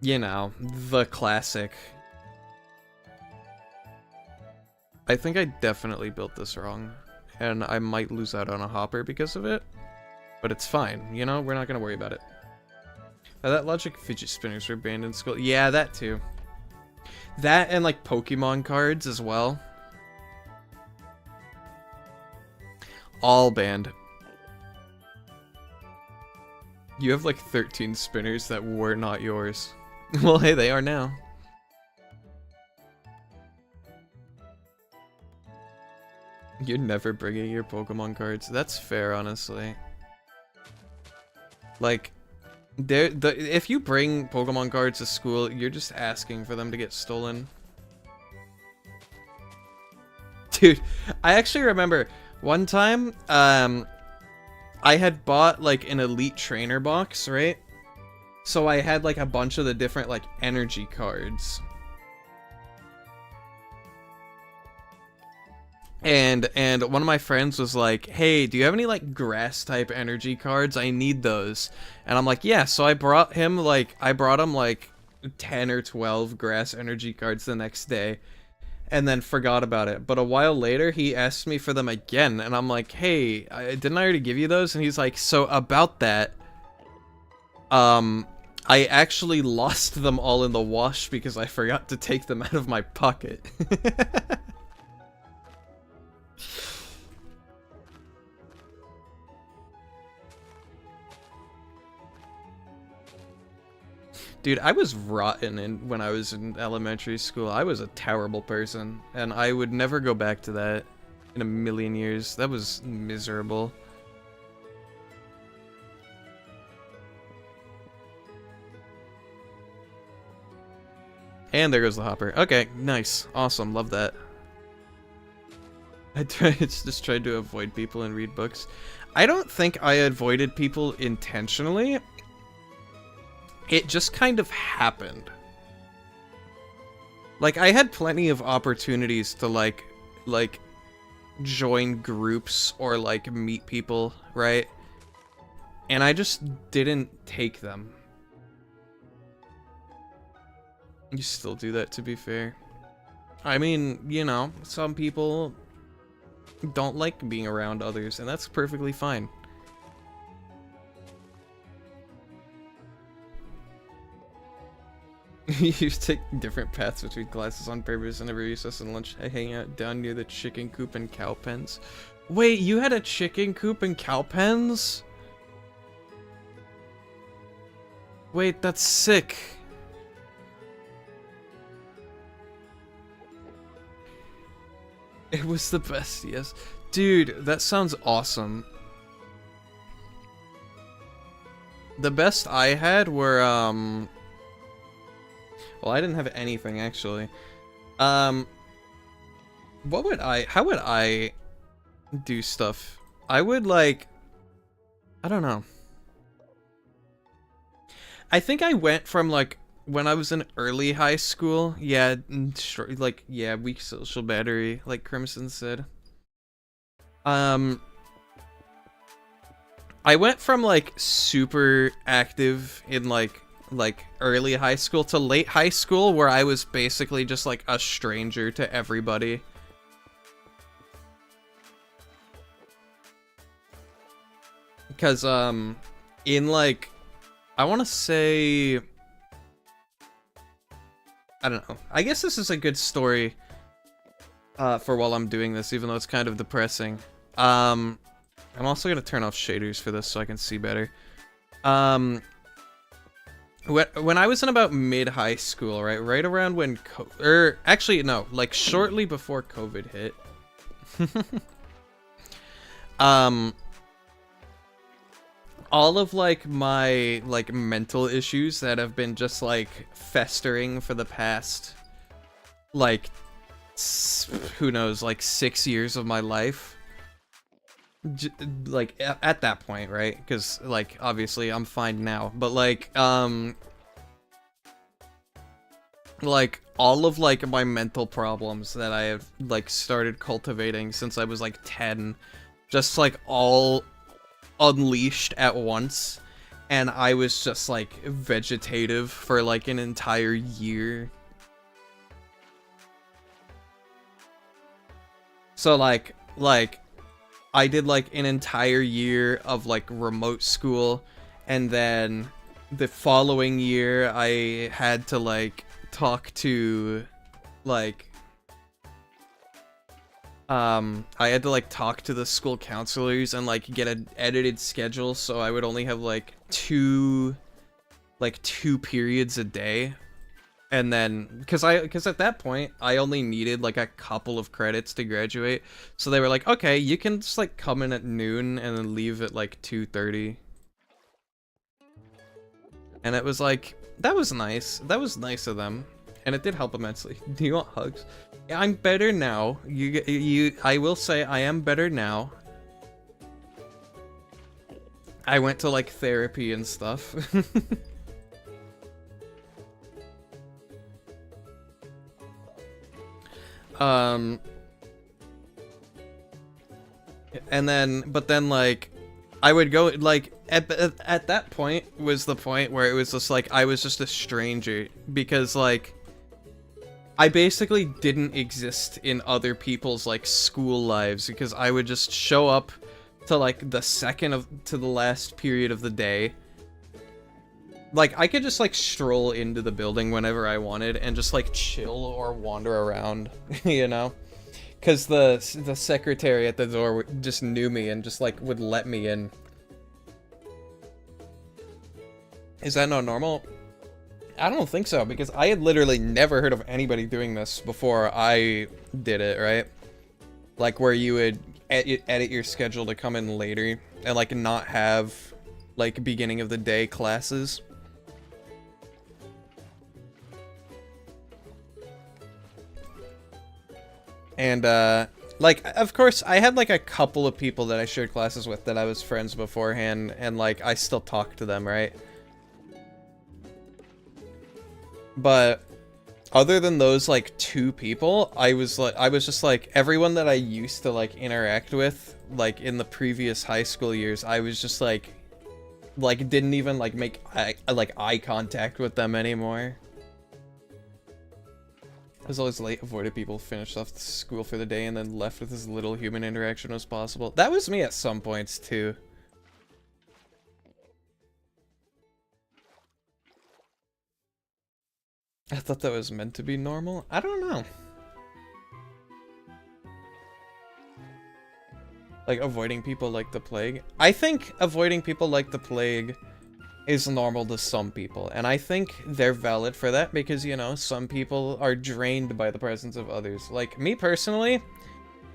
Speaker 1: you know, the classic. I think I definitely built this wrong, and I might lose out on a hopper because of it, but it's fine, you know, we're not gonna worry about it. That logic fidget spinners were banned in school. Yeah, that too. That and like Pokemon cards as well. All banned. You have like 13 spinners that were not yours. Well, hey, they are now. You're never bringing your Pokemon cards. That's fair, honestly. Like, if you bring Pokemon cards to school, you're just asking for them to get stolen. Dude, I actually remember one time, I had bought like an Elite Trainer box, right? So I had like a bunch of the different like energy cards. And one of my friends was like, "Hey, do you have any like grass type energy cards? I need those." And I'm like, "Yeah." So I brought him like 10 or 12 grass energy cards the next day, and then forgot about it. But a while later, he asked me for them again, and I'm like, "Hey, didn't I already give you those?" And he's like, "So about that, I actually lost them all in the wash because I forgot to take them out of my pocket." Dude, I was rotten when I was in elementary school. I was a terrible person, and I would never go back to that in a million years. That was miserable. And there goes the hopper. Okay, nice. Awesome. Love that. Just tried to avoid people and read books. I don't think I avoided people intentionally. It just kind of happened. Like, I had plenty of opportunities to, like, join groups or, like, meet people, right? And I just didn't take them. You still do that, to be fair. I mean, you know, some people don't like being around others, and that's perfectly fine. You take different paths between classes on purpose, and every recess and lunch I hang out down near the chicken coop and cow pens. Wait, you had a chicken coop and cow pens? Wait, that's sick. It was the best, yes. Dude, that sounds awesome. The best I had were, well, I didn't have anything, actually. How would I do stuff? I would, like, I don't know. I think I went from, like, when I was in early high school, yeah, like, yeah, weak social battery, like Crimson said. I went from, like, super active in, like early high school to late high school, where I was basically just, like, a stranger to everybody. Because, in, like, I want to say, I don't know. I guess this is a good story for while I'm doing this, even though it's kind of depressing. I'm also going to turn off shaders for this so I can see better. When I was in about mid-high school, right around when actually, no, like, shortly before COVID hit. All of, like, my, like, mental issues that have been just, like, festering for the past, like, who knows, like, 6 years of my life. Like, at that point, right? Because, like, obviously I'm fine now, but, like, all of, like, my mental problems that I have, like, started cultivating since I was, like, 10, just, like, all unleashed at once, and I was just, like, vegetative for, like, an entire year. So, like, I did, like, an entire year of, like, remote school, and then the following year I had to, like, talk to, like, I had to, like, talk to the school counselors and, like, get an edited schedule, so I would only have, like, two periods a day. And then, because at that point, I only needed, like, a couple of credits to graduate. So they were like, okay, you can just, like, come in at noon and then leave at, like, 2:30. And it was, like, that was nice. That was nice of them. And it did help immensely. Do you want hugs? Yeah, I'm better now. I will say I am better now. I went to, like, therapy and stuff. And then, but then, like, I would go, like, at that point was the point where it was just, like, I was just a stranger, because, like, I basically didn't exist in other people's, like, school lives, because I would just show up to, like, the second to the last period of the day. Like, I could just, like, stroll into the building whenever I wanted and just, like, chill or wander around, you know? Because the secretary at the door just knew me and just, like, would let me in. Is that not normal? I don't think so, because I had literally never heard of anybody doing this before I did it, right? Like, where you would edit your schedule to come in later and, like, not have, like, beginning of the day classes. And, like, of course, I had, like, a couple of people that I shared classes with that I was friends beforehand, and, like, I still talk to them, right? But other than those, like, 2 people, I was just, like, everyone that I used to, like, interact with, like, in the previous high school years, I was just, like, didn't even, like, make, eye contact with them anymore. I was always late, avoided people, finished off school for the day, and then left with as little human interaction as possible. That was me at some points, too. I thought that was meant to be normal. I don't know. Like, avoiding people like the plague. I think avoiding people like the plague is normal to some people, and I think they're valid for that because, you know, some people are drained by the presence of others. Like, me personally,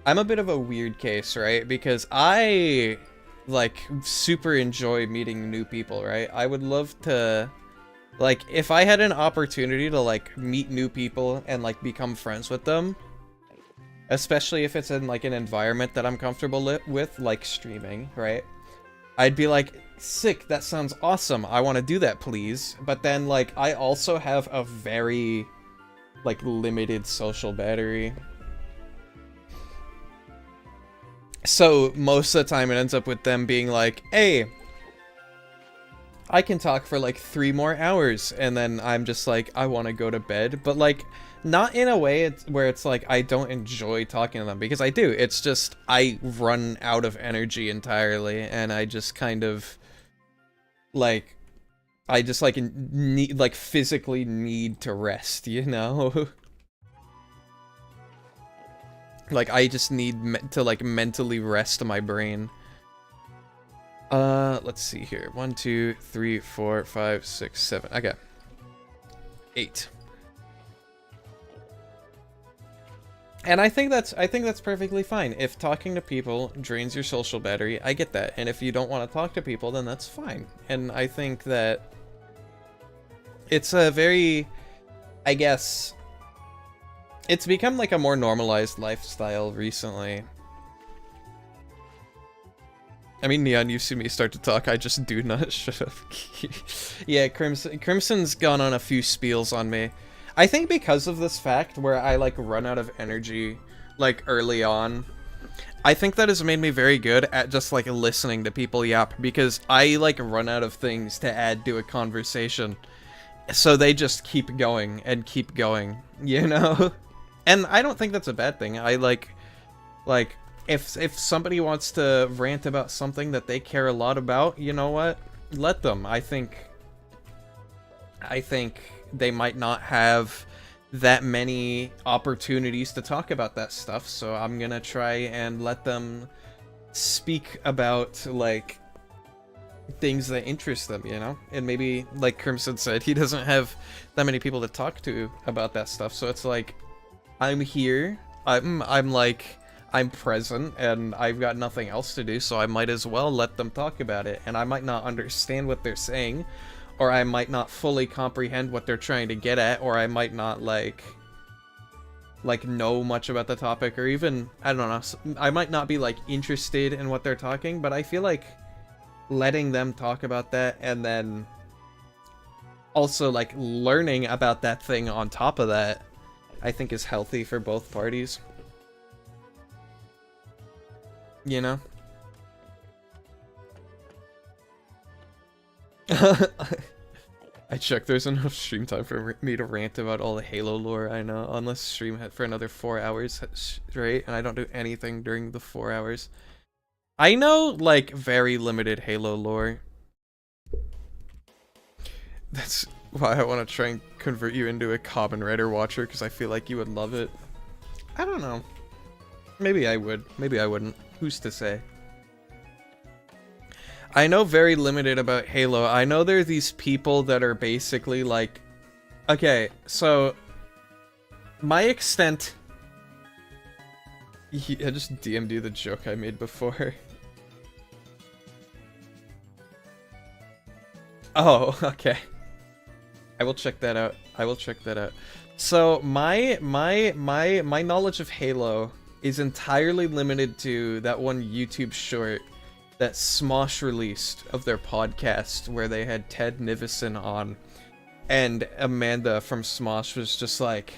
Speaker 1: I'm a bit of a weird case, right? Because I, like, super enjoy meeting new people, right? I would love to, like, if I had an opportunity to, like, meet new people and, like, become friends with them, especially if it's in, like, an environment that I'm comfortable with, like streaming, right? I'd be like, sick, that sounds awesome, I want to do that, please. But then, like, I also have a very, like, limited social battery. So, most of the time it ends up with them being like, hey, I can talk for, like, 3 more hours, and then I'm just like, I want to go to bed. But, like, not in a way where it's like I don't enjoy talking to them, because I do. It's just I run out of energy entirely, and I just kind of, like, I just, like, need, like, physically need to rest, you know? Like, I just need to, like, mentally rest my brain. Let's see here. 1, 2, 3, 4, 5, 6, 7. Okay. 8. And I think that's perfectly fine. If talking to people drains your social battery, I get that. And if you don't want to talk to people, then that's fine. And I think that it's a very, I guess, it's become like a more normalized lifestyle recently. I mean, Neon, you've seen me start to talk, I just do not shut up. Yeah, Crimson's gone on a few spiels on me. I think because of this fact, where I, like, run out of energy, like, early on, I think that has made me very good at just, like, listening to people yap, because I, like, run out of things to add to a conversation. So they just keep going, and keep going, you know? And I don't think that's a bad thing. I, like, if somebody wants to rant about something that they care a lot about, you know what? Let them. I think they might not have that many opportunities to talk about that stuff, so I'm gonna try and let them speak about, like, things that interest them, you know? And maybe, like Crimson said, he doesn't have that many people to talk to about that stuff, so it's like, I'm here, I'm present, and I've got nothing else to do, so I might as well let them talk about it. And I might not understand what they're saying, or I might not fully comprehend what they're trying to get at, or I might not, like know much about the topic, or even, I don't know, I might not be, like, interested in what they're talking, but I feel like letting them talk about that, and then also, like, learning about that thing on top of that, I think is healthy for both parties. You know? I checked, there's enough stream time for me to rant about all the Halo lore I know, unless stream for another 4 hours straight, and I don't do anything during the 4 hours. I know, like, very limited Halo lore. That's why I want to try and convert you into a Kamen Rider watcher, because I feel like you would love it. I don't know. Maybe I would. Maybe I wouldn't. Who's to say? I know very limited about Halo. I know there are these people that are basically like... Okay, so... My extent... I just DM'd you the joke I made before. Oh, okay. I will check that out. I will check that out. So, my knowledge of Halo is entirely limited to that one YouTube short that Smosh released of their podcast where they had Ted Nivison on, and Amanda from Smosh was just like,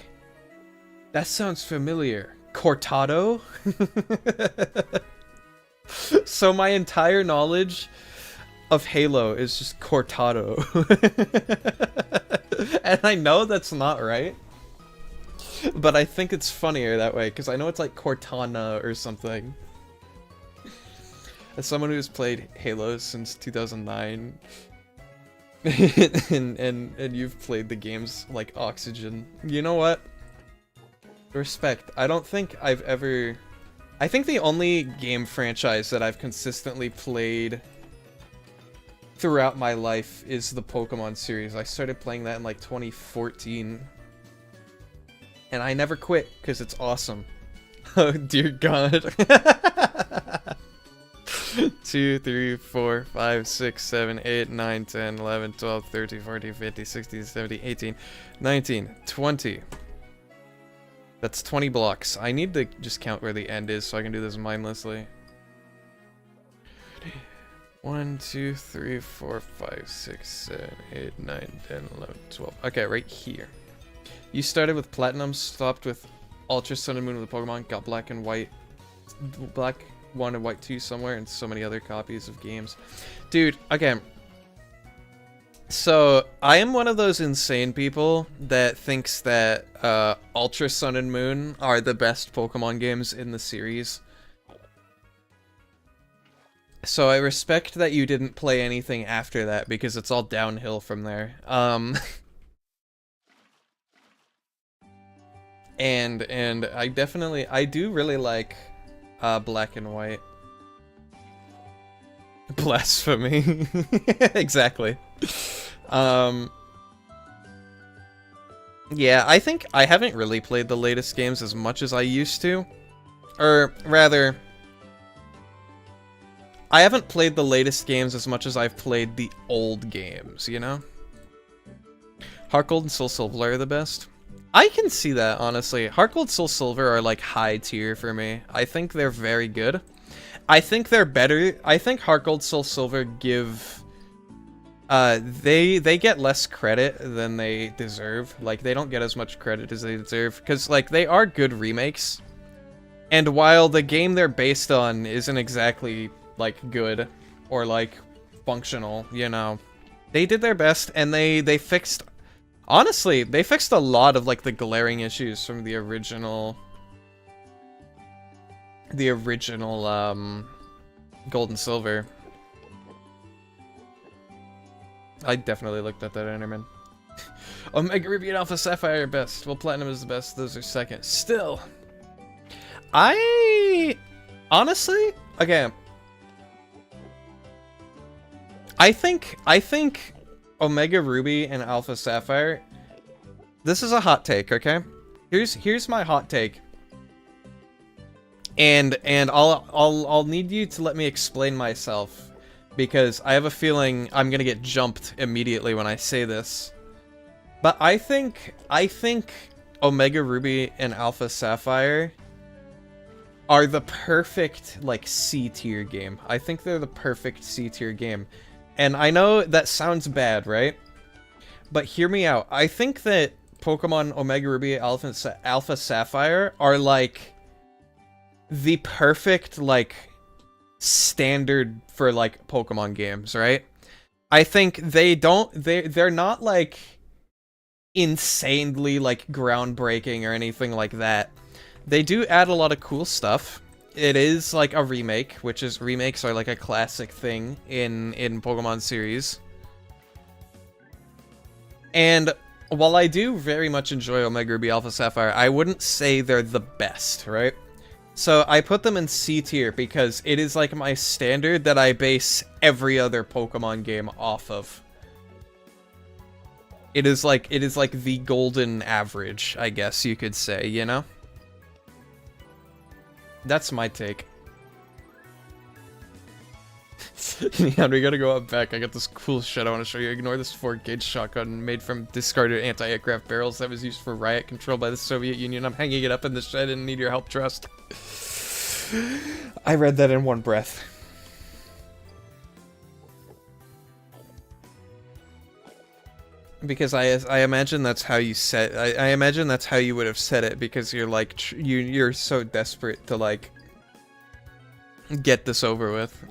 Speaker 1: that sounds familiar. Cortado? So my entire knowledge of Halo is just Cortado. And I know that's not right, but I think it's funnier that way, because I know it's like Cortana or something. As someone who's played Halo since 2009, and you've played the games like Oxygen, you know what? Respect. I don't think I've ever... I think the only game franchise that I've consistently played throughout my life is the Pokemon series. I started playing that in like 2014. And I never quit, because it's awesome. Oh dear God. 2, 3, 4, 5, 6, 7, 8, 9, 10, 11, 12, 13, 14, 15, 16, 17, 18, 19, 20. That's 20 blocks. I need to just count where the end is so I can do this mindlessly. 1, 2, 3, 4, 5, 6, 7, 8, 9, 10, 11, 12. Okay, right here. You started with Platinum, stopped with Ultra Sun and Moon of the Pokemon, got Black and White. Black 1 and White 2 somewhere, and so many other copies of games. Dude, okay. So, I am one of those insane people that thinks that Ultra Sun and Moon are the best Pokemon games in the series. So I respect that you didn't play anything after that, because it's all downhill from there. And I do really like Black and White. Blasphemy. Exactly. Yeah, I think I haven't really played the latest games as much as I used to. Or, rather, I haven't played the latest games as much as I've played the old games, you know? Heart Gold and Soul Silver are the best. I can see that, honestly. Heart Gold, Soul Silver are, like, high tier for me. I think they're very good. I think they're better. I think Heart Gold, Soul Silver give... they get less credit than they deserve. Like, they don't get as much credit as they deserve. Because, like, they are good remakes. And while the game they're based on isn't exactly, like, good or, like, functional, you know, they did their best, and they fixed... Honestly, they fixed a lot of, like, the glaring issues from the original... Gold and Silver. I definitely looked at that Enderman. Omega Ruby and Alpha Sapphire are best. Well, Platinum is the best. Those are second. Still. Honestly, okay. I think Omega Ruby and Alpha Sapphire, this is a hot take, okay? Here's my hot take. And I'll need you to let me explain myself, because I have a feeling I'm gonna get jumped immediately when I say this. But I think Omega Ruby and Alpha Sapphire are the perfect, like, C-tier game. I think they're the perfect C-tier game. And I know that sounds bad, right? But hear me out. I think that Pokemon Omega Ruby, Alpha Sapphire are like the perfect like standard for like Pokemon games, right? I think they're not like insanely like groundbreaking or anything like that. They do add a lot of cool stuff. It is like a remake, which is remakes are like a classic thing in Pokemon series. And while I do very much enjoy Omega Ruby Alpha Sapphire, I wouldn't say they're the best, right? So I put them in C tier because it is like my standard that I base every other Pokemon game off of. It is like the golden average, I guess you could say, you know? That's my take. Yeah, we gotta go up back. I got this cool shit I want to show you. Ignore this 4-gauge shotgun made from discarded anti-aircraft barrels that was used for riot control by the Soviet Union. I'm hanging it up in the shed and need your help, trust. I read that in one breath. Because I imagine that's how you said. I imagine that's how you would have said it because you're like you're so desperate to like get this over with.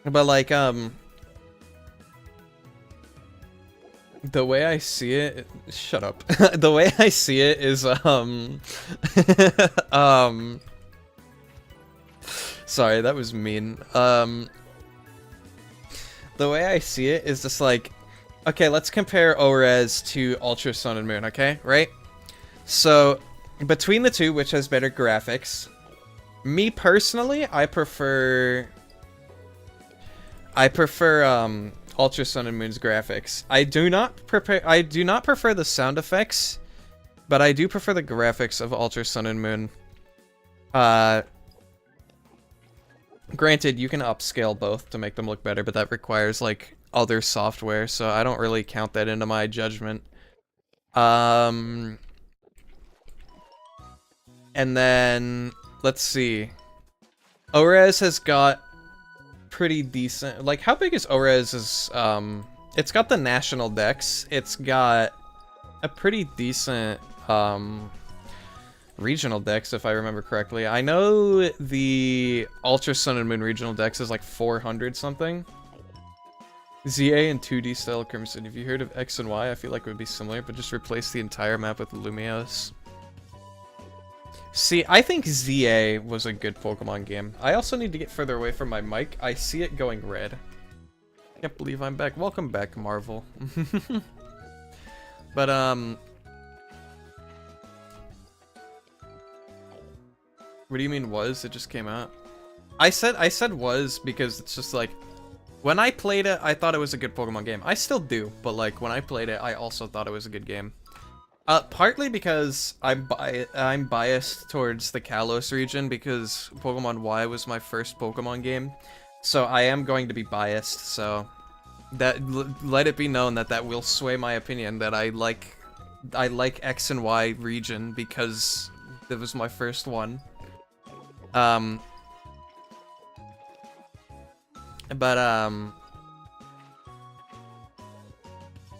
Speaker 1: But like the way I see it, shut up. The way I see it is sorry, that was mean. The way I see it is just like, okay, let's compare ORES to Ultra Sun and Moon, okay? Right? So, between the two, which has better graphics, me personally, I prefer Ultra Sun and Moon's graphics. I do not prefer the sound effects, but I do prefer the graphics of Ultra Sun and Moon. Granted, you can upscale both to make them look better, but that requires like other software, so I don't really count that into my judgment. And then let's see. ORES has got pretty decent, like, how big is ORES? It's got the national dex. It's got a pretty decent regional dex, if I remember correctly. I know the Ultra Sun and Moon regional dex is like 400 something. ZA and 2D style Crimson. Have you heard of X and Y? I feel like it would be similar, but just replace the entire map with Lumios. See, I think ZA was a good Pokemon game. I also need to get further away from my mic. I see it going red. Can't believe I'm back. Welcome back, Marvel. But, what do you mean was? It just came out. I said was because it's just like, when I played it, I thought it was a good Pokemon game. I still do, but like, when I played it, I also thought it was a good game. Partly because I'm biased towards the Kalos region because Pokemon Y was my first Pokemon game, so I am going to be biased. So that let it be known that will sway my opinion that I like X and Y region because it was my first one. But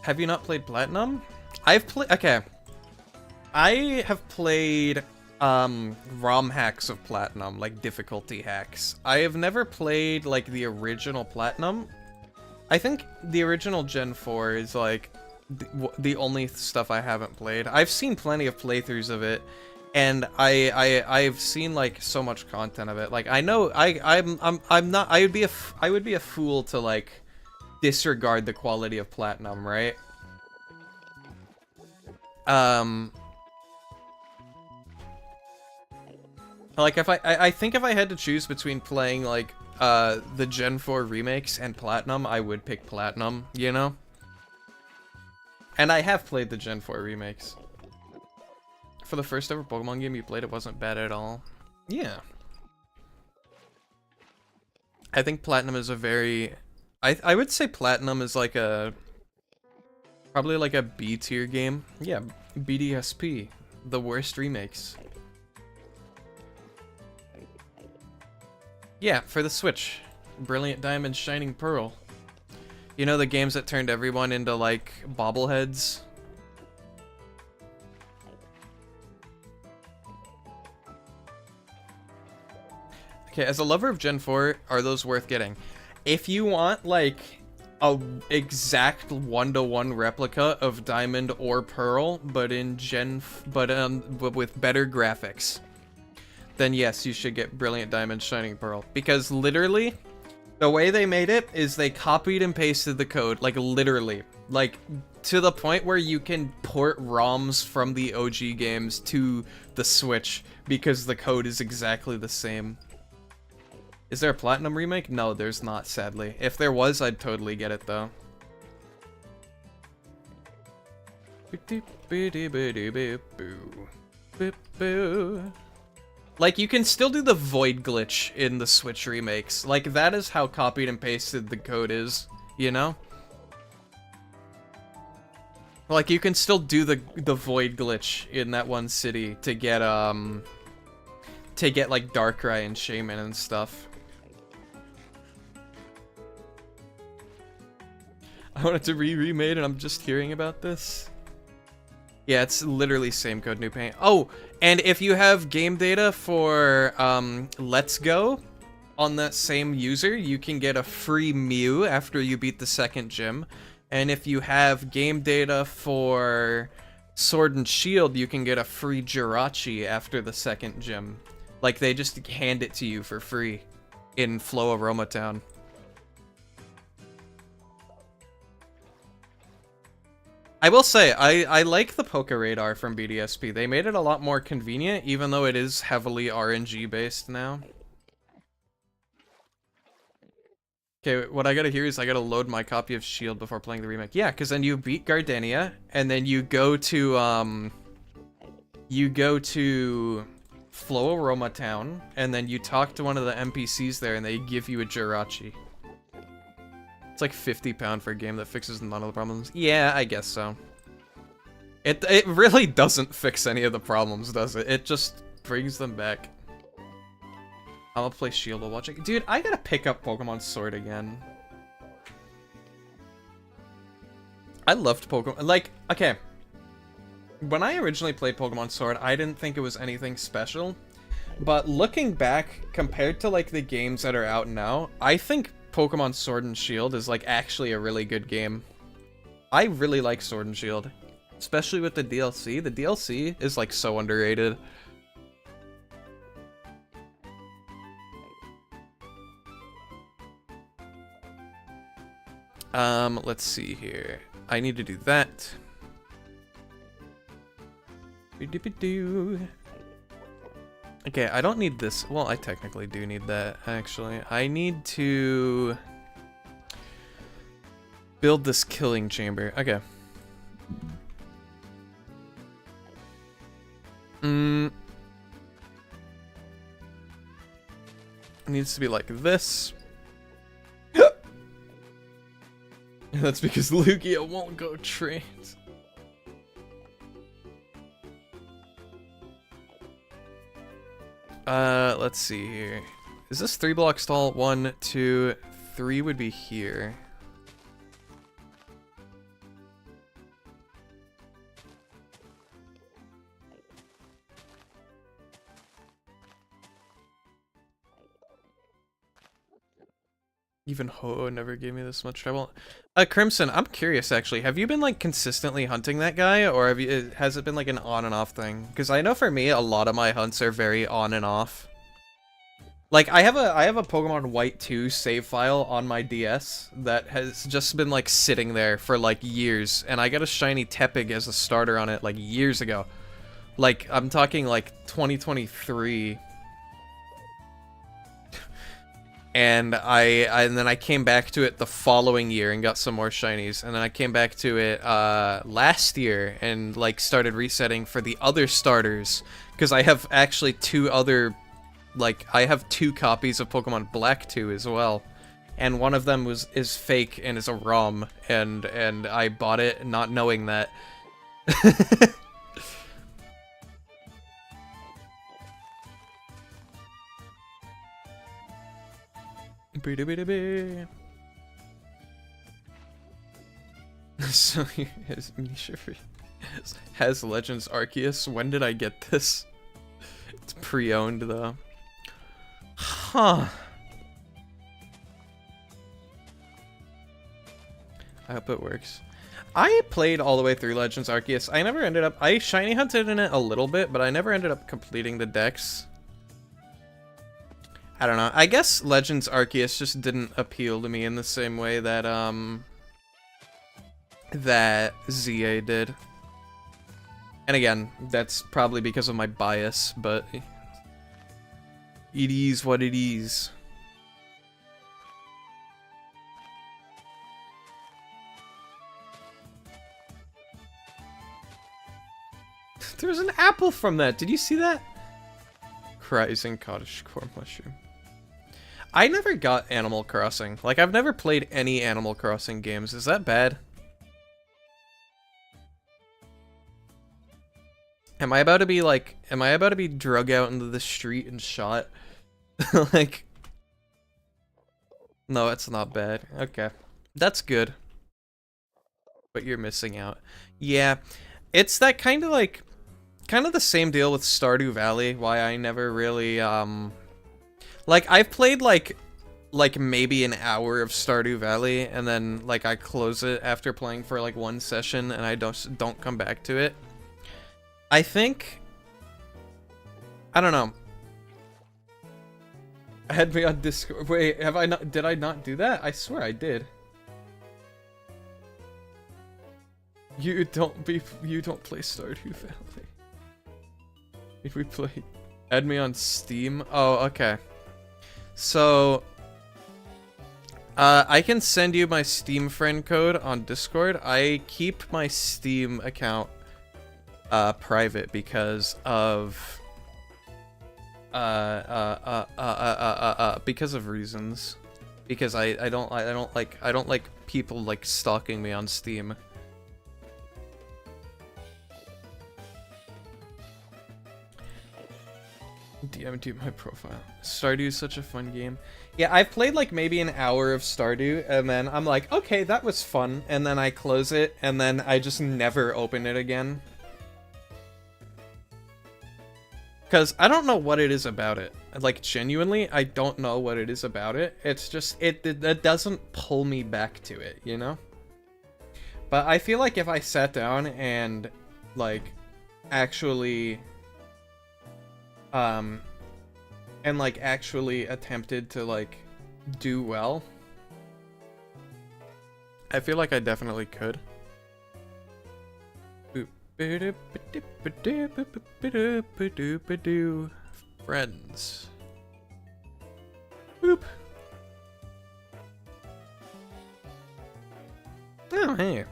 Speaker 1: have you not played Platinum? I've played. Okay. I have played ROM hacks of Platinum, like difficulty hacks. I have never played like the original Platinum. I think the original Gen 4 is like the only stuff I haven't played. I've seen plenty of playthroughs of it, and I've seen like so much content of it. Like I know I'm not. I would be a fool to like disregard the quality of Platinum, right? Like, if I think if I had to choose between playing, like, the Gen 4 remakes and Platinum, I would pick Platinum, you know? And I have played the Gen 4 remakes. For the first ever Pokemon game you played, it wasn't bad at all. Yeah. I think Platinum is a very... I would say Platinum is like a... Probably like a B tier game. Yeah, BDSP. The worst remakes. Yeah, for the Switch. Brilliant Diamond, Shining Pearl. You know the games that turned everyone into, like, bobbleheads? Okay, as a lover of Gen 4, are those worth getting? If you want, like, a exact one-to-one replica of Diamond or Pearl, but in but with better graphics, then yes, you should get Brilliant Diamond, Shining Pearl. Because literally, the way they made it is they copied and pasted the code, like literally, like to the point where you can port ROMs from the OG games to the Switch because the code is exactly the same. Is there a Platinum remake? No, there's not, sadly. If there was, I'd totally get it, though. Like, you can still do the void glitch in the Switch remakes. Like, that is how copied and pasted the code is, you know? Like, you can still do the void glitch in that one city to get, like, Darkrai and Shaman and stuff. I want it to be remade and I'm just hearing about this. Yeah, it's literally same code, new paint. Oh, and if you have game data for Let's Go on that same user, you can get a free Mew after you beat the second gym. And if you have game data for Sword and Shield, you can get a free Jirachi after the second gym. Like, they just hand it to you for free in Flow Aroma Town. I will say, I like the Poke Radar from BDSP. They made it a lot more convenient, even though it is heavily RNG based now. Okay, what I gotta hear is I gotta load my copy of Shield before playing the remake. Yeah, because then you beat Gardenia, and then you go to Flow Aroma Town, and then you talk to one of the NPCs there, and they give you a Jirachi. It's like £50 for a game that fixes none of the problems. Yeah, I guess so. It really doesn't fix any of the problems, does it? It just brings them back. I'll play Shield while watching. Dude, I gotta pick up Pokemon Sword again. I loved Pokemon. Like, okay. When I originally played Pokemon Sword, I didn't think it was anything special. But looking back, compared to, like, the games that are out now, I think Pokemon Sword and Shield is, like, actually a really good game. I really like Sword and Shield. Especially with the DLC. The DLC is, like, so underrated. Let's see here. I need to do that. Okay, I don't need this. Well, I technically do need that, actually. I need to build this killing chamber. Okay. It needs to be like this. That's because Lugia won't go trans. Let's see here. Is this 3 blocks tall? 1, 2, 3 would be here. Even Ho-Oh never gave me this much trouble. Crimson, I'm curious actually. Have you been like consistently hunting that guy, or has it been like an on and off thing? Because I know for me, a lot of my hunts are very on and off. Like I have a Pokemon White 2 save file on my DS that has just been like sitting there for like years, and I got a shiny Tepig as a starter on it like years ago. Like I'm talking like 2023. And then I came back to it the following year and got some more shinies. And then I came back to it last year and like started resetting for the other starters. Because I have actually I have 2 copies of Pokemon Black 2 as well. And one of them is fake and is a ROM. And I bought it not knowing that. So has Misha has Legends Arceus. When did I get this? It's pre-owned though. Huh. I hope it works. I played all the way through Legends Arceus. I never ended up... I shiny hunted in it a little bit, but I never ended up completing the dex. I don't know. I guess Legends Arceus just didn't appeal to me in the same way that, that ZA did. And again, that's probably because of my bias, but... it is what it is. There's an apple from that. Did you see that? Rising cottage core mushroom. I never got Animal Crossing. Like, I've never played any Animal Crossing games. Is that bad? Am I about to be like, am I about to be drug out into the street and shot? Like, no, it's not bad. Okay. That's good. But you're missing out. Yeah. It's that kind of like, kind of the same deal with Stardew Valley, why I never really, like, I've played, like maybe an hour of Stardew Valley, and then, like, I close it after playing for, like, one session, and I don't come back to it. I think, I don't know. Add me on Discord. Wait, have I not, did I not do that? I swear I did. You don't play Stardew Valley. If we play, add me on Steam. Oh, okay. So, I can send you my Steam friend code on Discord. I keep my Steam account private because of because of reasons. Because I don't like people like stalking me on Steam. DM to my profile. Stardew is such a fun game. Yeah, I've played like maybe an hour of Stardew, and then I'm like, okay, that was fun, and then I close it, and then I just never open it again. Because I don't know what it is about it. Like, genuinely, I don't know what it is about it. It's just, it doesn't pull me back to it, you know? But I feel like if I sat down and, like, actually... and like actually attempted to like do well, I feel like I definitely could. Friends. Boop. Oh, hey.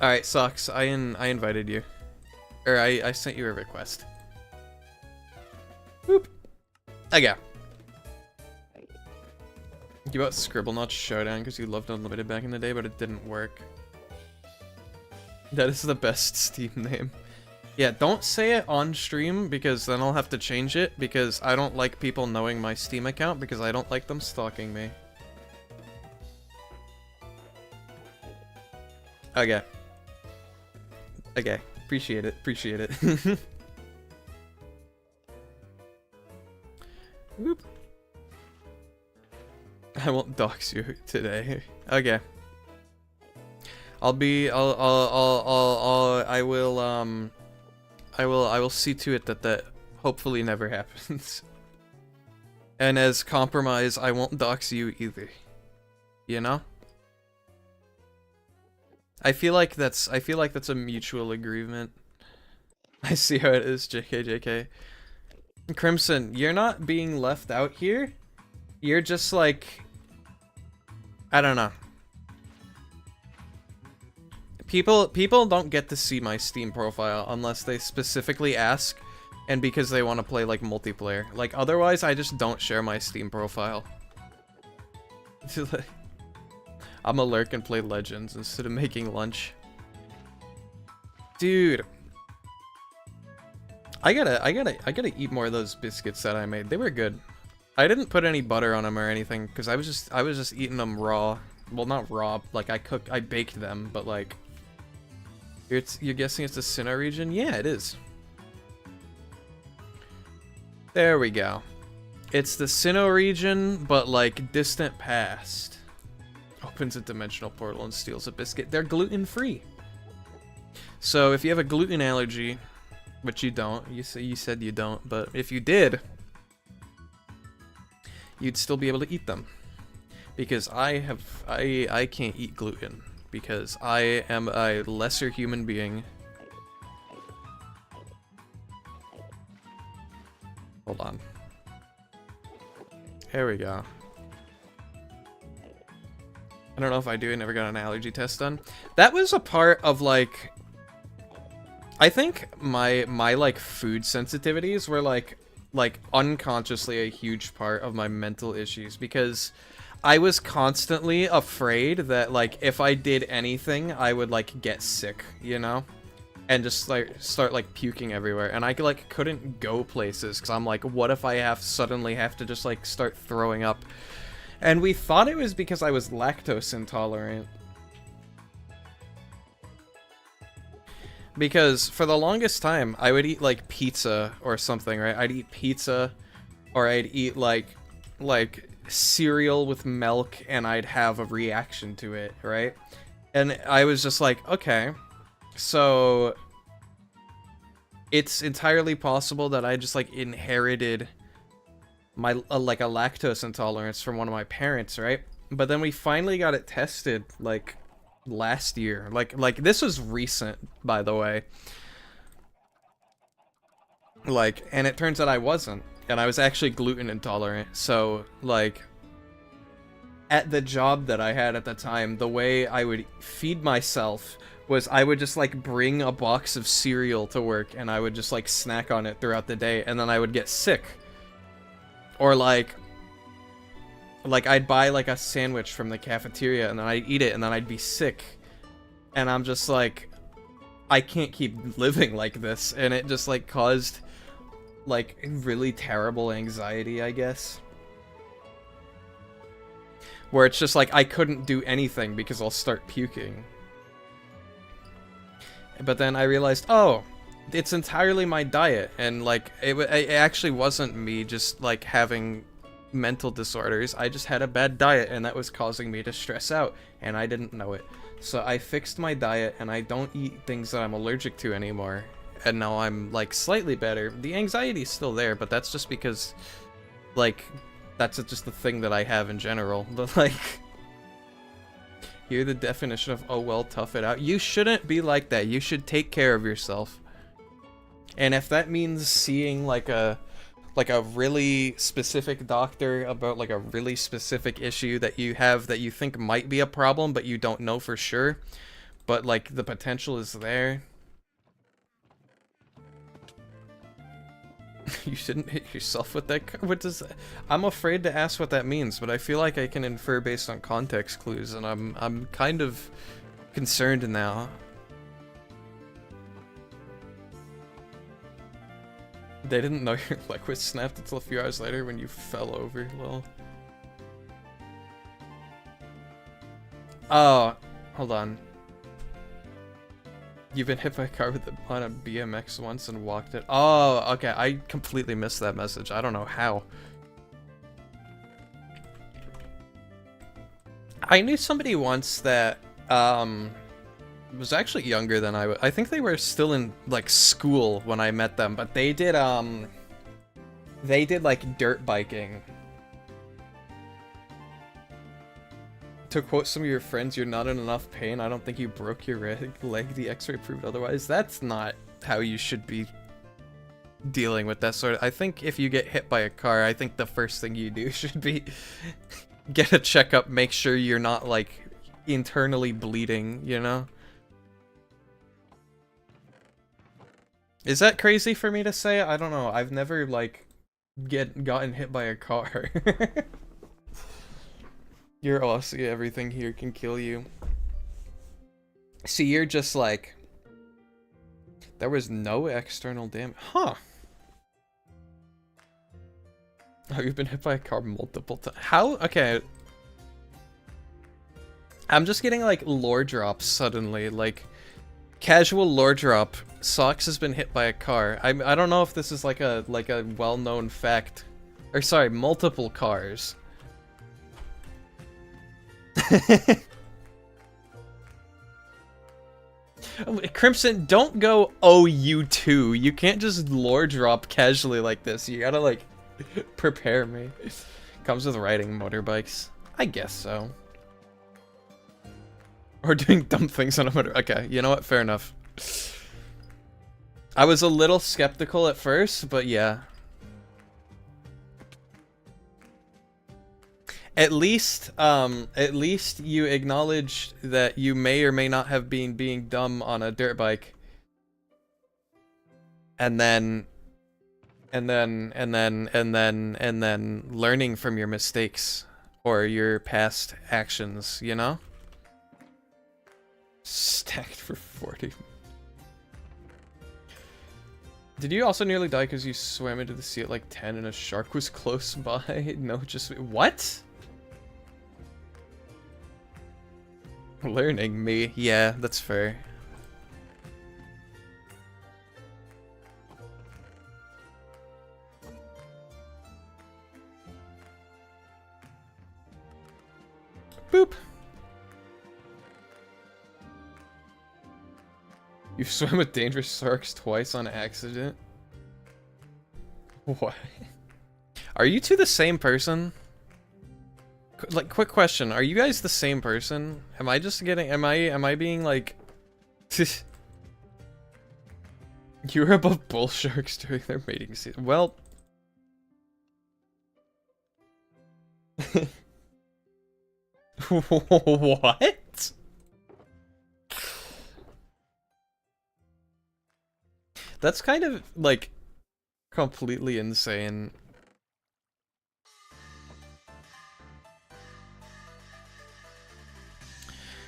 Speaker 1: Alright, Socks, I invited you. Or I sent you a request. Boop. Okay. You bought Scribblenauts Showdown because you loved Unlimited back in the day, but it didn't work. That is the best Steam name. Yeah, don't say it on stream, because then I'll have to change it, because I don't like people knowing my Steam account, because I don't like them stalking me. Okay. Okay. Appreciate it. Appreciate it. Whoop. I won't dox you today. Okay. I will see to it that hopefully never happens. And as compromise, I won't dox you either. You know? I feel like that's a mutual agreement. I see how it is, JK. Crimson, you're not being left out here. You're just like, I don't know. People don't get to see my Steam profile unless they specifically ask, and because they want to play like multiplayer. Like otherwise, I just don't share my Steam profile. I'm a lurk and play Legends instead of making lunch. Dude. I gotta eat more of those biscuits that I made. They were good. I didn't put any butter on them or anything because I was just eating them raw. Well, not raw. Like I baked them, but like. You're guessing it's the Sinnoh region? Yeah, it is. There we go. It's the Sinnoh region, but like distant past. Opens a dimensional portal and steals a biscuit. They're gluten-free. So if you have a gluten allergy, which you don't, you said you don't, but if you did, you'd still be able to eat them. Because I can't eat gluten because I am a lesser human being. Hold on. There we go. I don't know if I do. I never got an allergy test done. That was a part of like. I think my like food sensitivities were like unconsciously a huge part of my mental issues because I was constantly afraid that like if I did anything I would like get sick, you know? And just like start like puking everywhere, and I like couldn't go places because I'm like, what if I suddenly have to just like start throwing up? And we thought it was because I was lactose intolerant. Because for the longest time I would eat like pizza or something, right? I'd eat pizza or I'd eat like cereal with milk and I'd have a reaction to it, right? And I was just like, okay. So it's entirely possible that I just like inherited my like a lactose intolerance from one of my parents, right? But then we finally got it tested like last year. Like this was recent, by the way. Like, and it turns out I wasn't, and I was actually gluten intolerant. So like at the job that I had at the time, the way I would feed myself was I would just like bring a box of cereal to work and I would just like snack on it throughout the day, and then I would get sick. Or like I'd buy like a sandwich from the cafeteria and then I'd eat it and then I'd be sick. And I'm just like, I can't keep living like this. And it just like caused like really terrible anxiety, I guess. Where it's just like I couldn't do anything because I'll start puking. But then I realized, oh, it's entirely my diet, and like it actually wasn't me just like having mental disorders. I just had a bad diet, and that was causing me to stress out, and I didn't know it. So I fixed my diet, and I don't eat things that I'm allergic to anymore. And now I'm like slightly better. The anxiety's still there, but that's just because like that's just the thing that I have in general. But like, you're the definition of, oh well, tough it out. You shouldn't be like that. You should take care of yourself. And if that means seeing like a really specific doctor about like a really specific issue that you have that you think might be a problem but you don't know for sure, but like the potential is there, you shouldn't hit yourself with that. What does that? I'm afraid to ask what that means, but I feel like I can infer based on context clues, and I'm kind of concerned now. They didn't know your leg was snapped until a few hours later when you fell over, lol. Oh, hold on. You've been hit by a car on a BMX once and walked it. Oh, okay. I completely missed that message. I don't know how. I knew somebody once that was actually younger than I was. I think they were still in like school when I met them, but they did like dirt biking. To quote some of your friends, you're not in enough pain. I don't think you broke your leg. The x-ray proved otherwise. That's not how you should be dealing with that sort of... I think if you get hit by a car, I think the first thing you do should be get a checkup, make sure you're not like internally bleeding, you know? Is that crazy for me to say? I don't know. I've never like gotten hit by a car. You're Aussie, everything here can kill you. See, you're just like... There was no external damage. Huh. Oh, you've been hit by a car multiple times. How? Okay. I'm just getting like lore drops suddenly. Like casual lore drop. Socks has been hit by a car. I don't know if this is like a well-known fact. Or sorry, multiple cars. Crimson, don't go oh you too. You can't just lore drop casually like this. You gotta like prepare me. Comes with riding motorbikes. I guess so. Or doing dumb things on a motor. Okay, you know what? Fair enough. I was a little skeptical at first, but yeah. At least you acknowledged that you may or may not have been being dumb on a dirt bike. And then learning from your mistakes or your past actions, you know? Stacked for 40. Did you also nearly die because you swam into the sea at like 10 and a shark was close by? No, just... What? Learning me. Yeah, that's fair. Boop. You swam with dangerous sharks twice on accident? What? Are you two the same person? Like, quick question. Are you guys the same person? Am I just getting... Am I being like... You were above bull sharks during their mating season. Well... What? That's kind of, like, completely insane.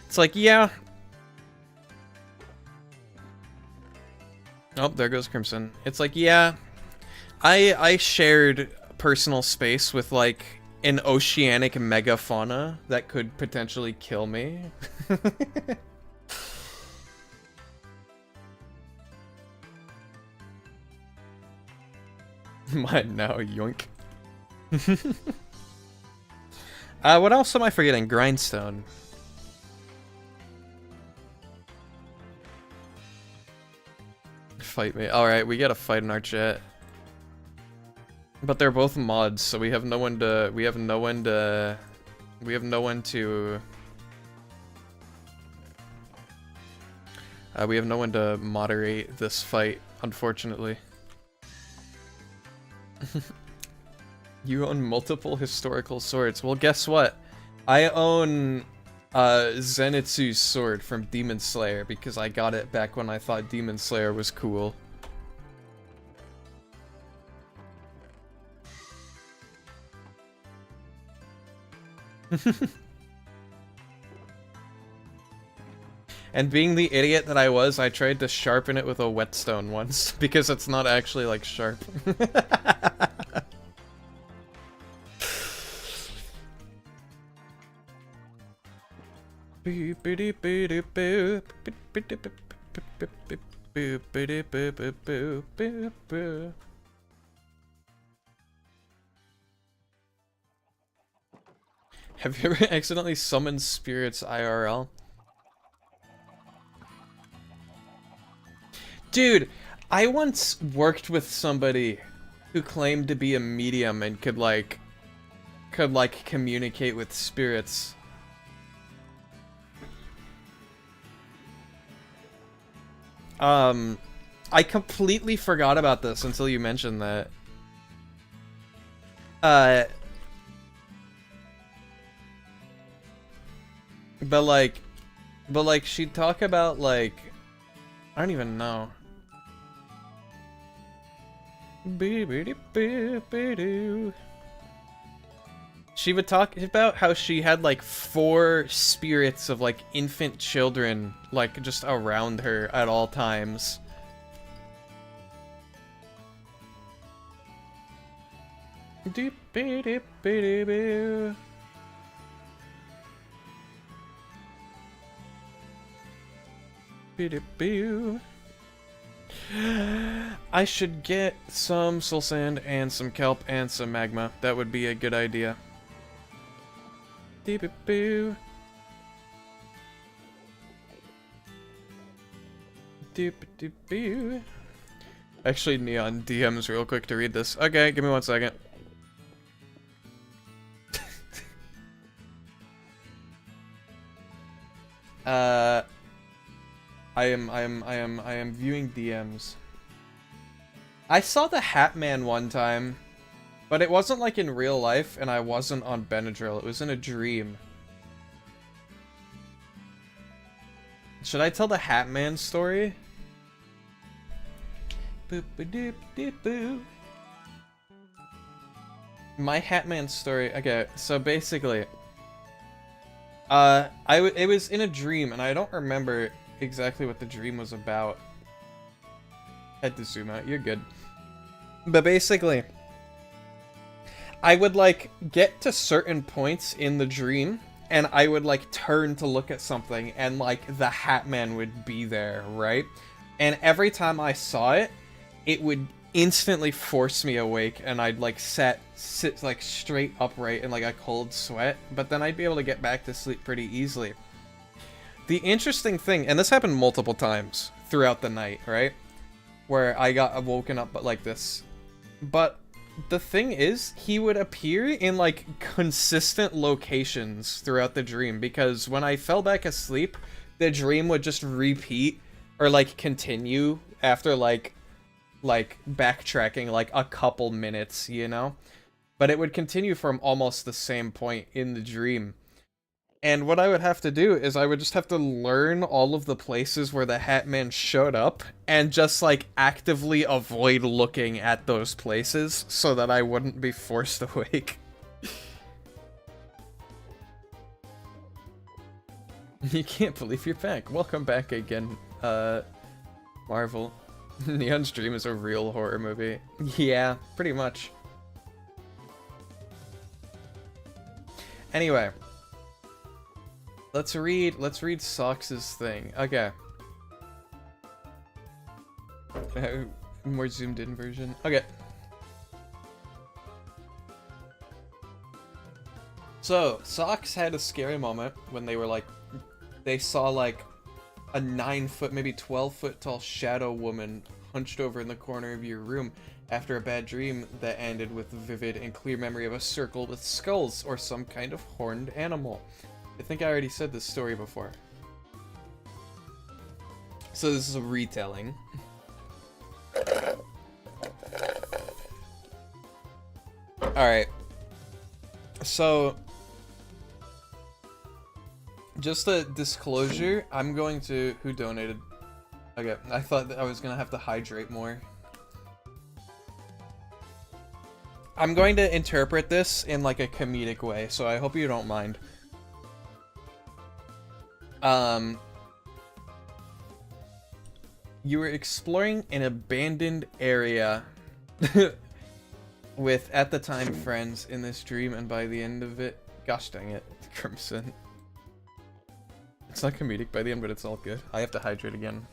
Speaker 1: It's like, yeah. Oh, there goes Crimson. It's like, yeah. I shared personal space with, like, an oceanic megafauna that could potentially kill me. Mine now, yoink. What else am I forgetting? Grindstone. Fight me. Alright, we gotta fight in our chat. But they're both mods, so we have no one to... We have no one to moderate this fight, unfortunately. You own multiple historical swords. Well, guess what? I own Zenitsu's sword from Demon Slayer because I got it back when I thought Demon Slayer was cool. And being the idiot that I was, I tried to sharpen it with a whetstone once because it's not actually like sharp. Have you ever accidentally summoned spirits IRL? Dude, I once worked with somebody who claimed to be a medium and could communicate with spirits. I completely forgot about this until you mentioned that. But like she'd talk about like, I don't even know. She would talk about how she had like 4 spirits of like infant children like just around her at all times. Doop bee doop bee doo boo. Bee doop boo. I should get some soul sand and some kelp and some magma. That would be a good idea. Doop boo. Doop doop boo. Actually, Neon DMs real quick to read this. Okay, give me 1 second. I am viewing DMs. I saw the Hat Man one time, but it wasn't like in real life, and I wasn't on Benadryl. It was in a dream. Should I tell the Hat Man story? Boop a doop doop boo. My Hat Man story. Okay, so basically, it was in a dream, and I don't remember exactly what the dream was about. Had to zoom out. You're good. But basically, I would like get to certain points in the dream, and I would like turn to look at something, and like the Hat Man would be there, right? And every time I saw it, it would instantly force me awake, and I'd like sit like straight upright in like a cold sweat, but then I'd be able to get back to sleep pretty easily. The interesting thing, and this happened multiple times throughout the night, right? Where I got woken up like this. But the thing is, he would appear in like consistent locations throughout the dream, because when I fell back asleep, the dream would just repeat or like continue after like backtracking like a couple minutes, you know? But it would continue from almost the same point in the dream. And what I would have to do is I would just have to learn all of the places where the Hat Man showed up and just like actively avoid looking at those places so that I wouldn't be forced awake. You can't believe you're back. Welcome back again, Marvel. Neon's Dream is a real horror movie. Yeah, pretty much. Anyway. Let's read Sox's thing. Okay. More zoomed in version. Okay. So, Sox had a scary moment when they saw like a 9-foot, maybe 12-foot tall shadow woman hunched over in the corner of your room after a bad dream that ended with a vivid and clear memory of a circle with skulls or some kind of horned animal. I think I already said this story before. So this is a retelling. Alright. So, just a disclosure, I'm going to... Who donated? Okay, I thought that I was gonna have to hydrate more. I'm going to interpret this in like a comedic way, so I hope you don't mind. You were exploring an abandoned area with, at the time, friends in this dream, and by the end of it... Gosh dang it, Crimson. It's not comedic by the end, but it's all good. I have to hydrate again.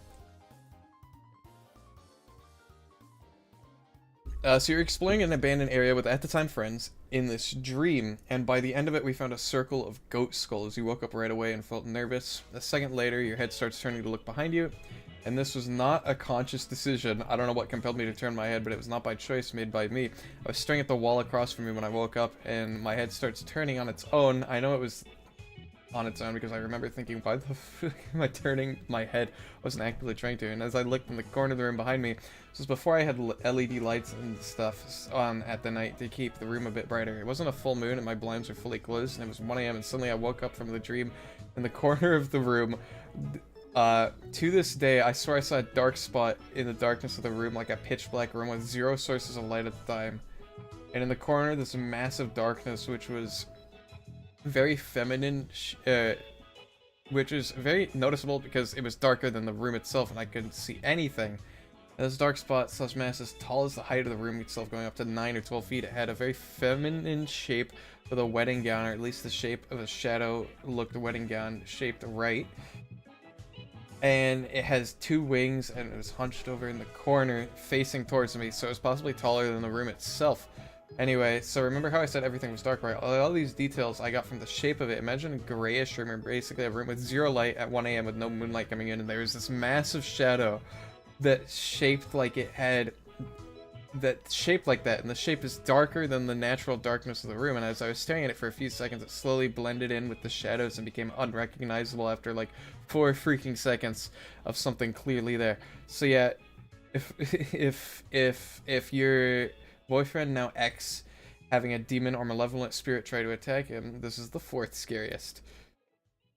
Speaker 1: So you're exploring an abandoned area with, at the time, friends in this dream, and by the end of it, we found a circle of goat skulls. You woke up right away and felt nervous. A second later, your head starts turning to look behind you, and this was not a conscious decision. I don't know what compelled me to turn my head, but it was not by choice, made by me. I was staring at the wall across from me when I woke up, and my head starts turning on its own. I know it was on its own because I remember thinking, why the fuck am I turning my head? I wasn't actively trying to, and as I looked in the corner of the room behind me, this was before I had LED lights and stuff on at the night to keep the room a bit brighter. It wasn't a full moon and my blinds were fully closed, and it was 1 AM, and suddenly I woke up from the dream in the corner of the room. To this day, I swear I saw a dark spot in the darkness of the room, like a pitch black room with zero sources of light at the time. And in the corner, this massive darkness, which was very feminine, which is very noticeable because it was darker than the room itself and I couldn't see anything. This dark spot slash mass as tall as the height of the room itself, going up to 9 or 12 feet. It had a very feminine shape with a wedding gown, or at least the shape of a shadow looked wedding gown shaped right. And it has 2 wings, and it was hunched over in the corner facing towards me, so it was possibly taller than the room itself. Anyway, so remember how I said everything was dark, right? All these details I got from the shape of it. Imagine a grayish room, or basically a room with 0 light at 1 a.m. with no moonlight coming in, and there was this massive shadow that shaped like it had shaped like that, and the shape is darker than the natural darkness of the room. And as I was staring at it for a few seconds, it slowly blended in with the shadows and became unrecognizable after like 4 freaking seconds of something clearly there. So yeah, if your boyfriend, now ex, having a demon or malevolent spirit try to attack him, this is the 4th scariest.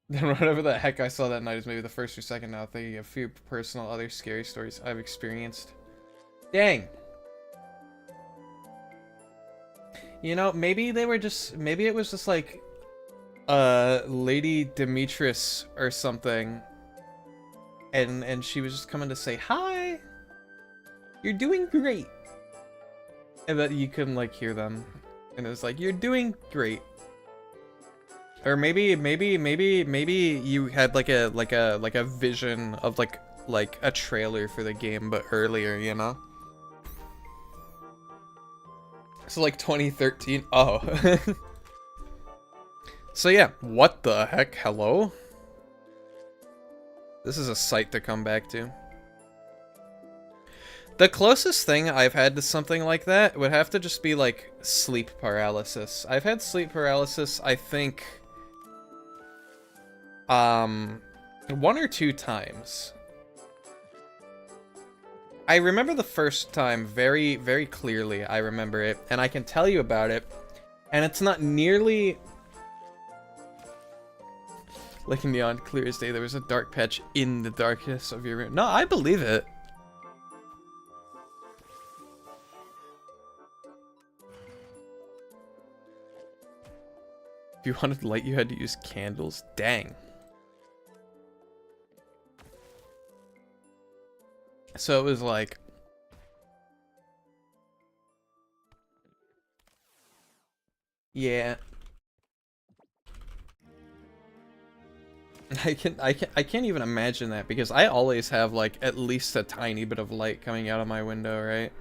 Speaker 1: Then whatever the heck I saw that night is maybe the 1st or 2nd now, thinking of a few personal other scary stories I've experienced. Dang! You know, maybe it was just like, Lady Demetrius or something. And she was just coming to say, hi! You're doing great! And that you couldn't, like, hear them. And it was like, you're doing great. Or maybe you had like a vision of like a trailer for the game, but earlier, you know? So like 2013. Oh. So yeah, what the heck? Hello? This is a sight to come back to. The closest thing I've had to something like that would have to just be like sleep paralysis. I've had sleep paralysis, I think, 1 or 2 times. I remember the first time very, very clearly. I remember it, and I can tell you about it, and it's not nearly like neon clear as day. There was a dark patch in the darkness of your room. No, I believe it. If you wanted light, you had to use candles. Dang. So it was like, yeah. I can't even imagine that, because I always have like at least a tiny bit of light coming out of my window, right?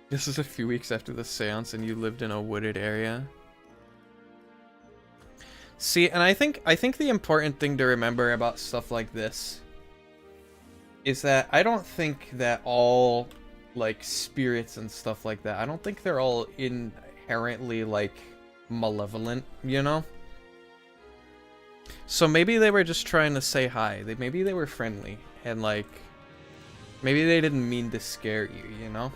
Speaker 1: This is a few weeks after the seance and you lived in a wooded area. See, and I think the important thing to remember about stuff like this is that I don't think that all, like, spirits and stuff like that, I don't think they're all inherently, like, malevolent, you know? So maybe they were just trying to say hi. Maybe they were friendly, and, like, maybe they didn't mean to scare you, you know?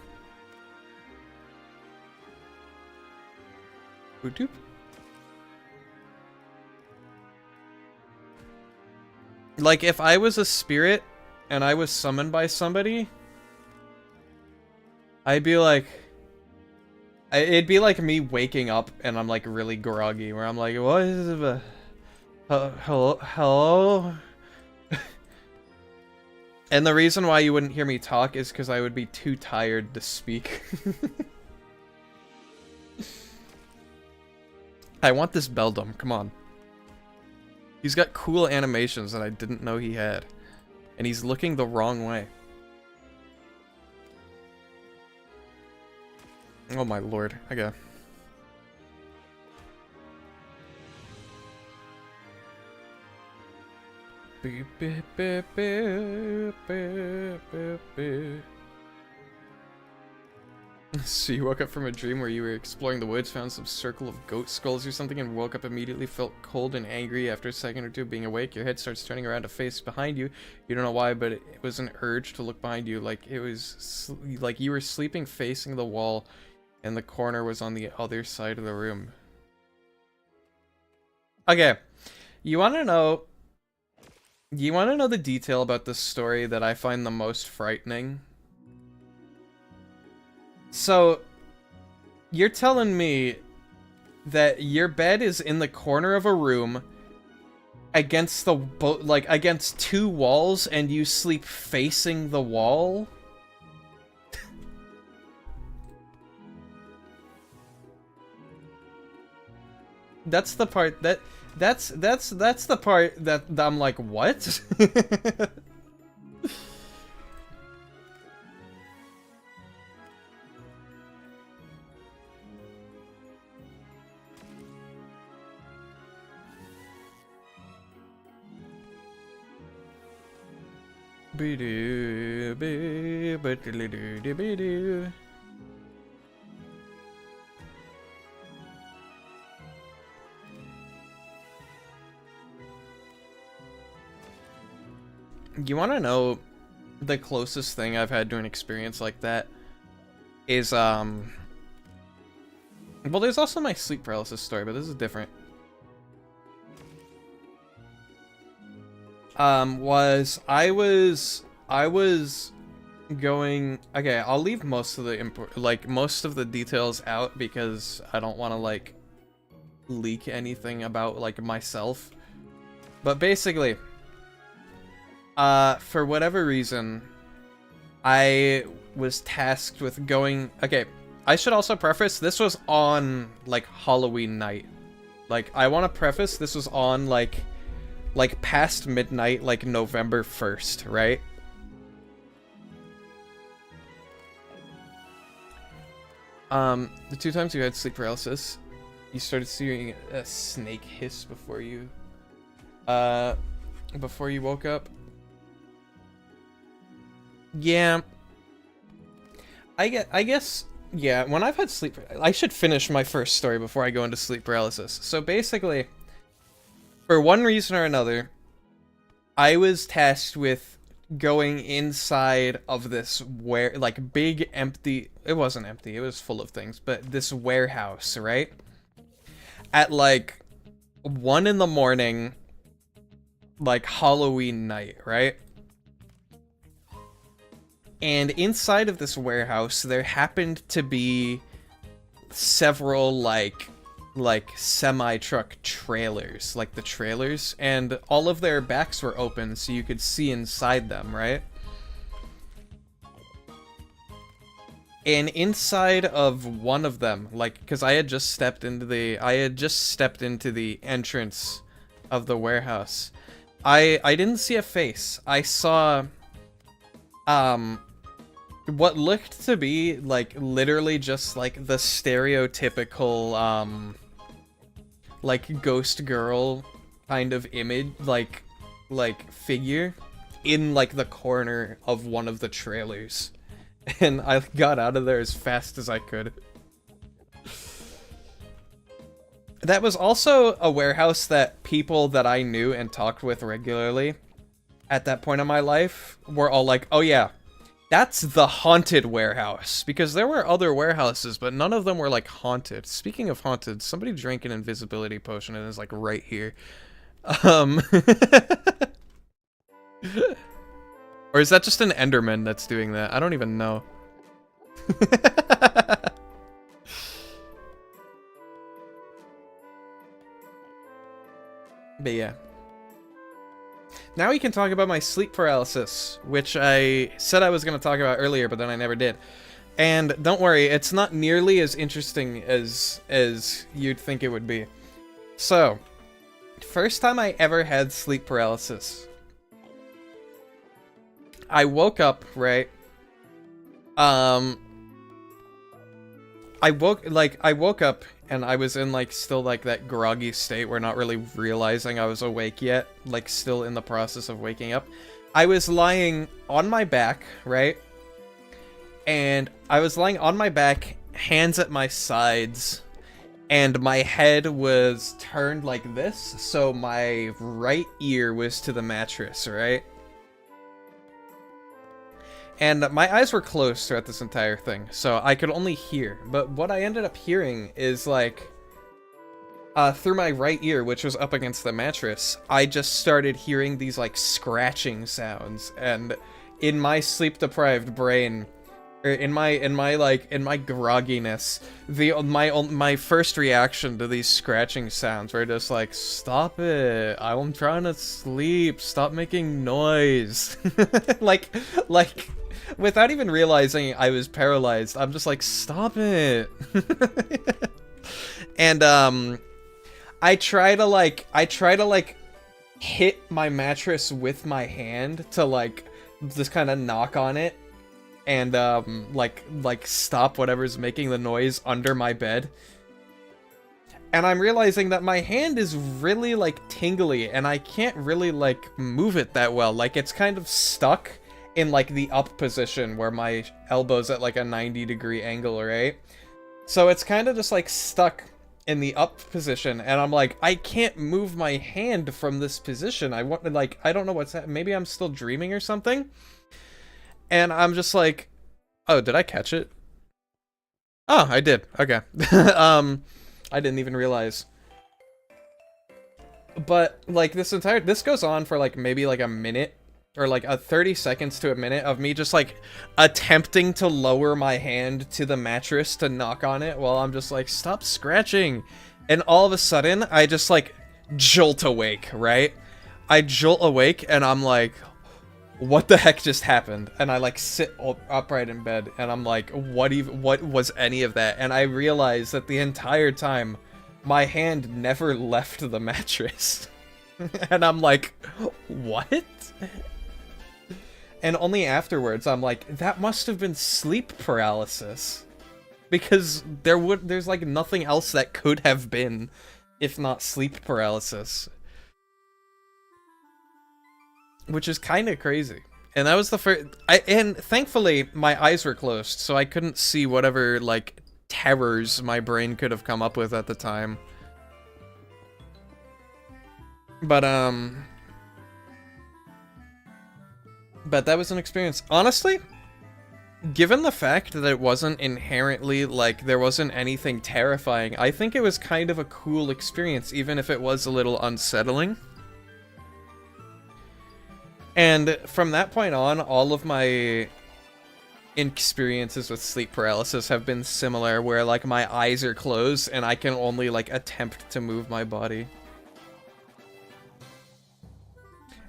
Speaker 1: Boop-doop. Like, if I was a spirit and I was summoned by somebody, I'd be like, it'd be like me waking up and I'm like really groggy, where I'm like, what is it? Hello? And the reason why you wouldn't hear me talk is because I would be too tired to speak. I want this Beldum, come on. He's got cool animations that I didn't know he had. And he's looking the wrong way. Oh my lord. Okay. Beep, beep, beep, beep, beep, beep, beep. So you woke up from a dream where you were exploring the woods, found some circle of goat skulls or something, and woke up immediately, felt cold and angry. After a second or two of being awake, your head starts turning around to face behind you. You don't know why, but it was an urge to look behind you, like it was like you were sleeping facing the wall and the corner was on the other side of the room. Okay, you want to know the detail about this story that I find the most frightening? So, you're telling me that your bed is in the corner of a room against the like against two walls and you sleep facing the wall. That's the part that's the part that I'm like, what? You want to know the closest thing I've had to an experience like that is, well, there's also my sleep paralysis story, but this is different. I was going, okay, I'll leave most of the details out because I don't want to, like, leak anything about, like, myself. But basically, for whatever reason, I was tasked with going... Okay, I should also preface, this was on, like, Halloween night. Like, I want to preface, this was on, like, past midnight, like, November 1st, right? The 2 times you had sleep paralysis, you started seeing a snake hiss before you woke up. Yeah. I guess, yeah, when I've had sleep... I should finish my first story before I go into sleep paralysis. So basically, for one reason or another, I was tasked with going inside of this big empty... It wasn't empty, it was full of things, but this warehouse, right? At, like, 1 in the morning, like, Halloween night, right? And inside of this warehouse, there happened to be several, like semi-truck trailers, like the trailers, and all of their backs were open so you could see inside them, right? And inside of one of them, like, because I had just stepped into the entrance of the warehouse, I didn't see a face. I saw what looked to be, like, literally just, like, the stereotypical, like, ghost girl kind of image, like, figure in, like, the corner of one of the trailers. And I got out of there as fast as I could. That was also a warehouse that people that I knew and talked with regularly at that point in my life were all like, oh yeah, that's the haunted warehouse. Because there were other warehouses, but none of them were, like, haunted. Speaking of haunted, somebody drank an invisibility potion and is, like, right here. Or is that just an Enderman that's doing that? I don't even know. But yeah. Now we can talk about my sleep paralysis, which I said I was going to talk about earlier, but then I never did. And don't worry, it's not nearly as interesting as you'd think it would be. So, first time I ever had sleep paralysis. I woke up, right? I woke up and I was in, like, still, like, that groggy state where not really realizing I was awake yet, like, still in the process of waking up. I was lying on my back, right? And I was lying on my back, hands at my sides, and my head was turned like this, so my right ear was to the mattress, right? And my eyes were closed throughout this entire thing, so I could only hear. But what I ended up hearing is, like, through my right ear, which was up against the mattress, I just started hearing these, like, scratching sounds. And in my sleep-deprived brain, Or in my grogginess, my first reaction to these scratching sounds were just like, stop it, I'm trying to sleep, stop making noise. like without even realizing I was paralyzed, I'm just like, stop it. And I try to like hit my mattress with my hand to like just kind of knock on it and like stop whatever's making the noise under my bed. And I'm realizing that my hand is really like tingly and I can't really like move it that well. Like it's kind of stuck in like the up position where my elbow's at like a 90-degree angle, right? So it's kind of just like stuck in the up position, and I'm like, I can't move my hand from this position. I want to like, I don't know what's that. Maybe I'm still dreaming or something. And I'm just like, oh, did I catch it? Oh, I did. Okay. I didn't even realize. But like this goes on for like maybe like a minute or like a 30 seconds to a minute of me just like attempting to lower my hand to the mattress to knock on it while I'm just like, stop scratching. And all of a sudden I just like jolt awake, right? I jolt awake and I'm like, what the heck just happened? And I like sit upright in bed and I'm like, what was any of that? And I realized that the entire time my hand never left the mattress. And I'm like, what? And only afterwards I'm like, that must have been sleep paralysis. Because there's like nothing else that could have been if not sleep paralysis. Which is kind of crazy. And that was the first... and thankfully, my eyes were closed, so I couldn't see whatever, like, terrors my brain could have come up with at the time. But that was an experience. Honestly, given the fact that it wasn't inherently, like, there wasn't anything terrifying, I think it was kind of a cool experience, even if it was a little unsettling. And from that point on, all of my experiences with sleep paralysis have been similar, where like my eyes are closed and I can only like attempt to move my body.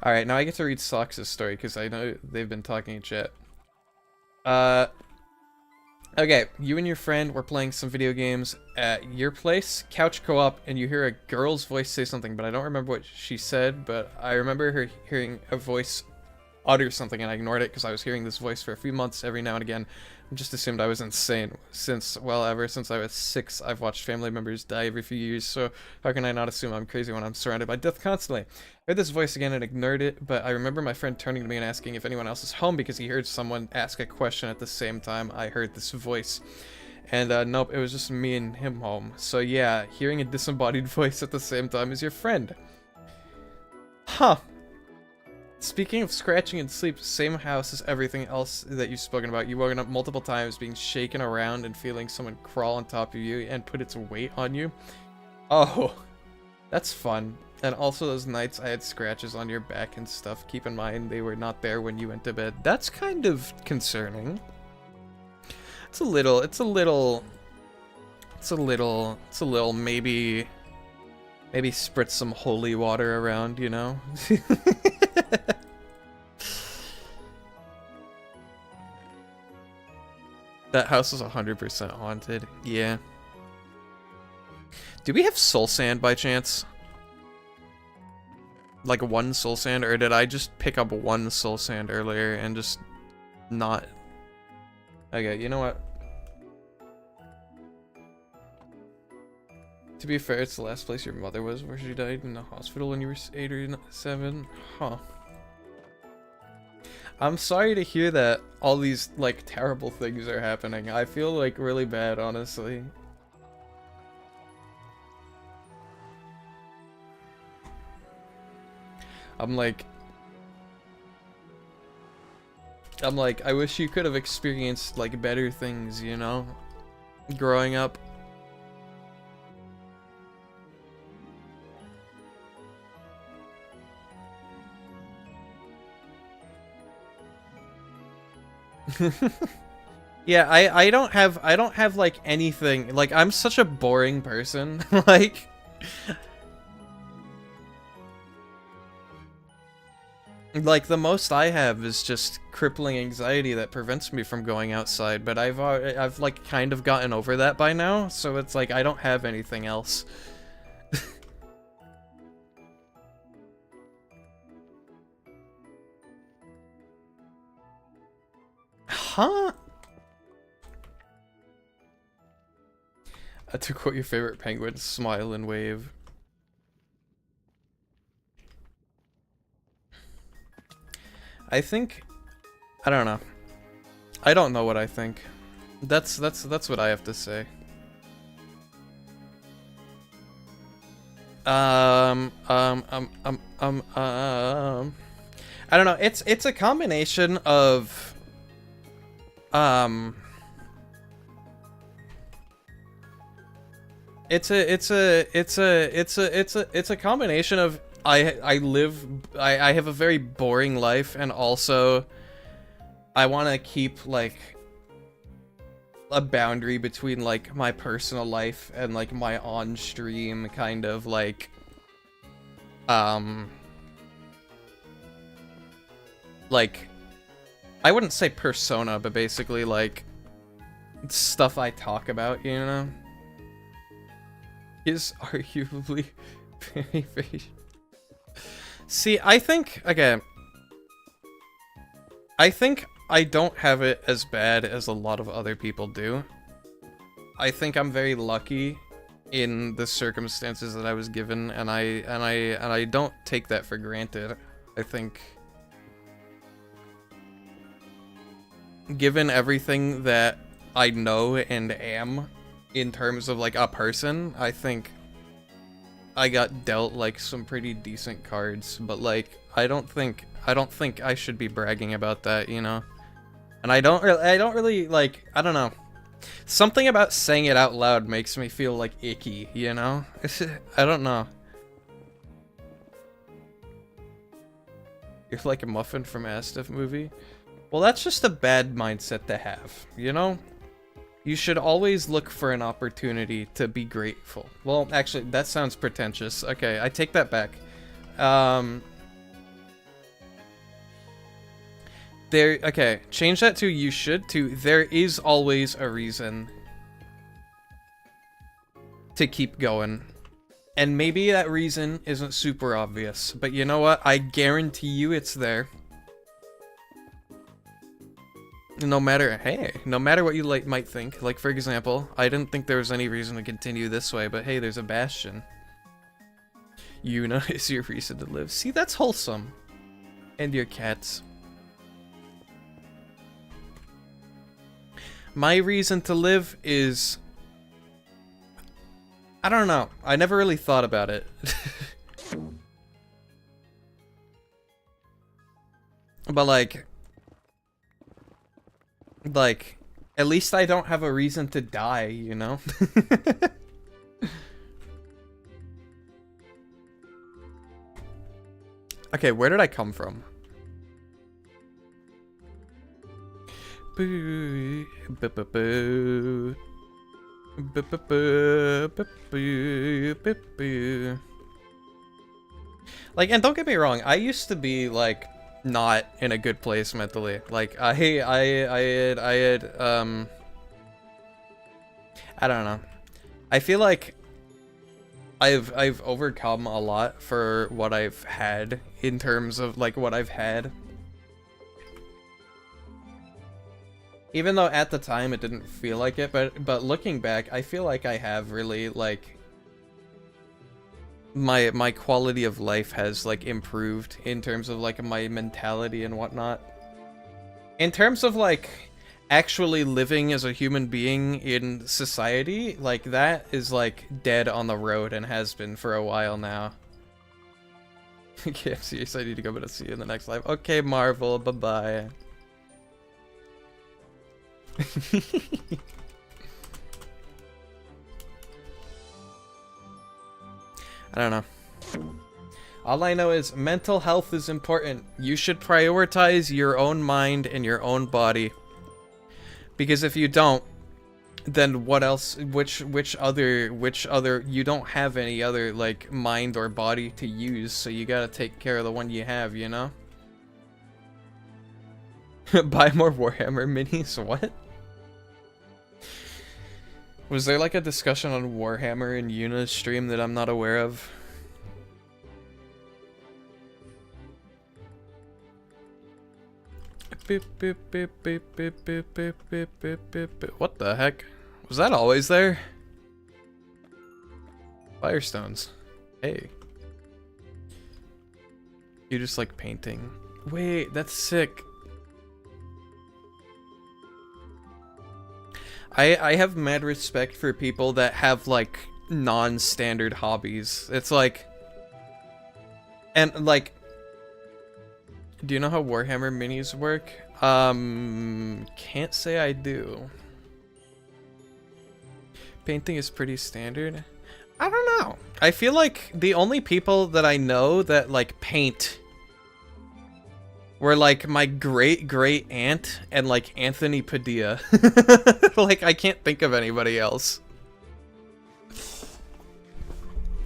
Speaker 1: Alright, now I get to read Sox' story because I know they've been talking in chat. Okay, you and your friend were playing some video games at your place, couch co-op, and you hear a girl's voice say something, but I don't remember what she said, but I remember her hearing a voice utter something, and I ignored it because I was hearing this voice for a few months every now and again. I just assumed I was insane since, well, ever since I was 6, I've watched family members die every few years, so how can I not assume I'm crazy when I'm surrounded by death constantly? I heard this voice again and ignored it, but I remember my friend turning to me and asking if anyone else is home because he heard someone ask a question at the same time I heard this voice. And nope, it was just me and him home. So yeah, hearing a disembodied voice at the same time as your friend. Huh. Speaking of scratching and sleep, same house as everything else that you've spoken about. You've woken up multiple times being shaken around and feeling someone crawl on top of you and put its weight on you. Oh, that's fun. And also those nights I had scratches on your back and stuff. Keep in mind they were not there when you went to bed. That's kind of concerning. It's a little maybe spritz some holy water around, you know? That house is 100% haunted. Yeah. Do we have soul sand by chance? Like one soul sand, or did I just pick up one soul sand earlier and just not... Okay, you know what? To be fair, it's the last place your mother was where she died in the hospital when you were 8 or 7. Huh. I'm sorry to hear that all these, like, terrible things are happening. I feel, like, really bad, honestly. I'm like, I wish you could have experienced, like, better things, you know? Growing up. Yeah, I don't have like anything. Like, I'm such a boring person. Like, the most I have is just crippling anxiety that prevents me from going outside, but I've like kind of gotten over that by now, so it's like I don't have anything else. Huh? To quote your favorite penguin, smile and wave. I think, I don't know. I don't know what I think. That's what I have to say. I don't know. It's a combination of it's a combination of I have a very boring life, and also I want to keep like a boundary between like my personal life and like my on-stream kind of like like I wouldn't say persona, but basically like stuff I talk about, you know, is arguably very. See, I think, okay, I think I don't have it as bad as a lot of other people do. I think I'm very lucky in the circumstances that I was given, and I don't take that for granted. I think given everything that I know and am in terms of like a person, I think I got dealt like some pretty decent cards, but like I don't think I should be bragging about that, you know. And I don't really like, I don't know. Something about saying it out loud makes me feel like icky, you know? I don't know. You're like a muffin from Astiff movie? Well, that's just a bad mindset to have, you know? You should always look for an opportunity to be grateful. Well, actually, that sounds pretentious. Okay, I take that back. Okay, change that to you should to there is always a reason to keep going. And maybe that reason isn't super obvious, but you know what? I guarantee you it's there. No matter what you like might think. Like, for example, I didn't think there was any reason to continue this way, but hey, there's a bastion. Yuna is your reason to live. See, that's wholesome. And your cats. My reason to live is... I don't know. I never really thought about it. But like, at least I don't have a reason to die, you know? Okay, where did I come from? Boo, boo, boo, boo. Boo, boo, boo, boo, boo, boo, boo. Like, and don't get me wrong, I used to be like not in a good place mentally. Like, I had I don't know. I feel like I've overcome a lot for what I've had in terms of like what I've had. Even though at the time it didn't feel like it, but looking back, I feel like I have really like my quality of life has like improved in terms of like my mentality and whatnot. In terms of like actually living as a human being in society, like that is like dead on the road and has been for a while now. KFC, so I need to go, but I'll see you in the next live. Okay, Marvel, bye-bye. I don't know. All I know is mental health is important. You should prioritize your own mind and your own body. Because if you don't, then what else, which other, you don't have any other, like, mind or body to use, so you gotta take care of the one you have, you know? Buy more Warhammer minis? What? Was there, like, a discussion on Warhammer in Yuna's stream that I'm not aware of? What the heck? Was that always there? Firestones. Hey. You just like painting. Wait, that's sick. I have mad respect for people that have like non-standard hobbies. It's like, and like, do you know how Warhammer minis work? Can't say I do. Painting is pretty standard. I don't know. I feel like the only people that I know that like paint were like my great aunt and like Anthony Padilla. Like I can't think of anybody else.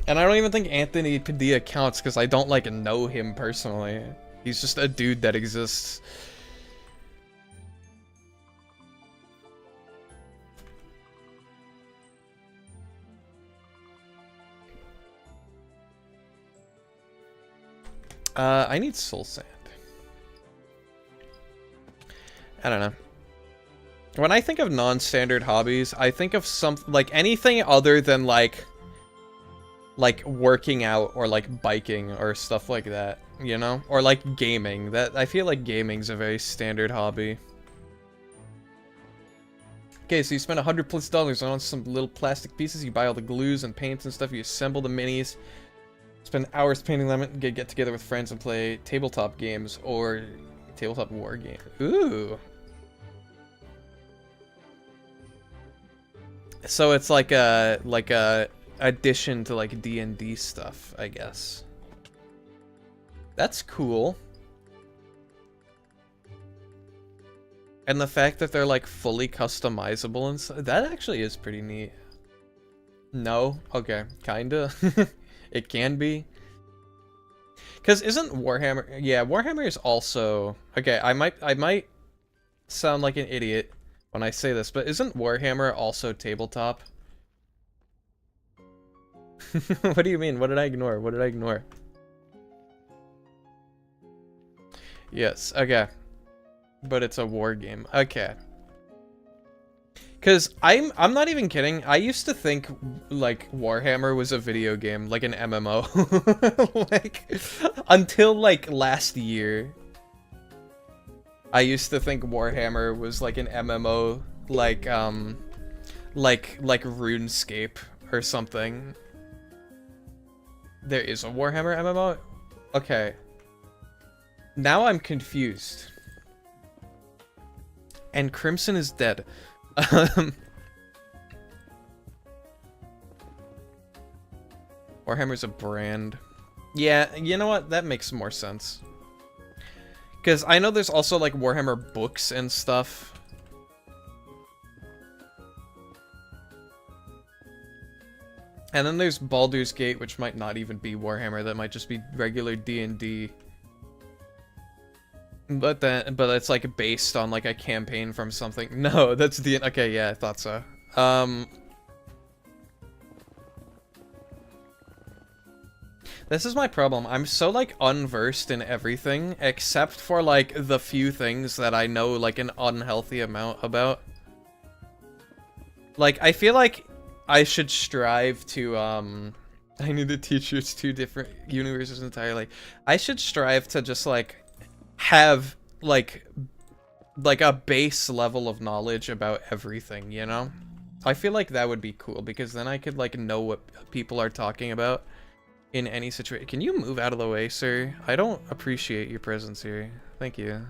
Speaker 1: And I don't even think Anthony Padilla counts because I don't like know him personally. He's just a dude that exists. I need soul sand. I don't know. When I think of non-standard hobbies, I think of like anything other than like working out or like biking or stuff like that, you know? Or like gaming. That I feel like gaming's a very standard hobby. Okay, so you spend $100+ on some little plastic pieces, you buy all the glues and paints and stuff, you assemble the minis, spend hours painting them, and get together with friends and play tabletop games or tabletop war game. Ooh. So it's like a addition to like D&D stuff, I guess. That's cool. And the fact that they're like fully customizable and stuff, that actually is pretty neat. No? Okay, kinda. It can be. Cause isn't Warhammer, yeah, Warhammer is also, okay, I might sound like an idiot when I say this, but isn't Warhammer also tabletop? What do you mean? What did I ignore? What did I ignore? Yes, okay. But it's a war game. Okay. Cause I'm not even kidding. I used to think like Warhammer was a video game, like an MMO. Like until like last year. I used to think Warhammer was like an MMO, like RuneScape or something. There is a Warhammer MMO? Okay. Now I'm confused. And Crimson is dead. Warhammer's a brand. Yeah, you know what? That makes more sense. Because I know there's also like Warhammer books and stuff. And then there's Baldur's Gate, which might not even be Warhammer. That might just be regular D&D. But it's like based on like a campaign from something. No, that's the okay. Yeah, I thought so. This is my problem. I'm so like unversed in everything except for like the few things that I know like an unhealthy amount about. Like I feel like I should strive to I need to teach you two different universes entirely. I should strive to just like have like a base level of knowledge about everything, you know? I feel like that would be cool because then I could like know what people are talking about in any situation. Can you move out of the way, sir? I don't appreciate your presence here. Thank you.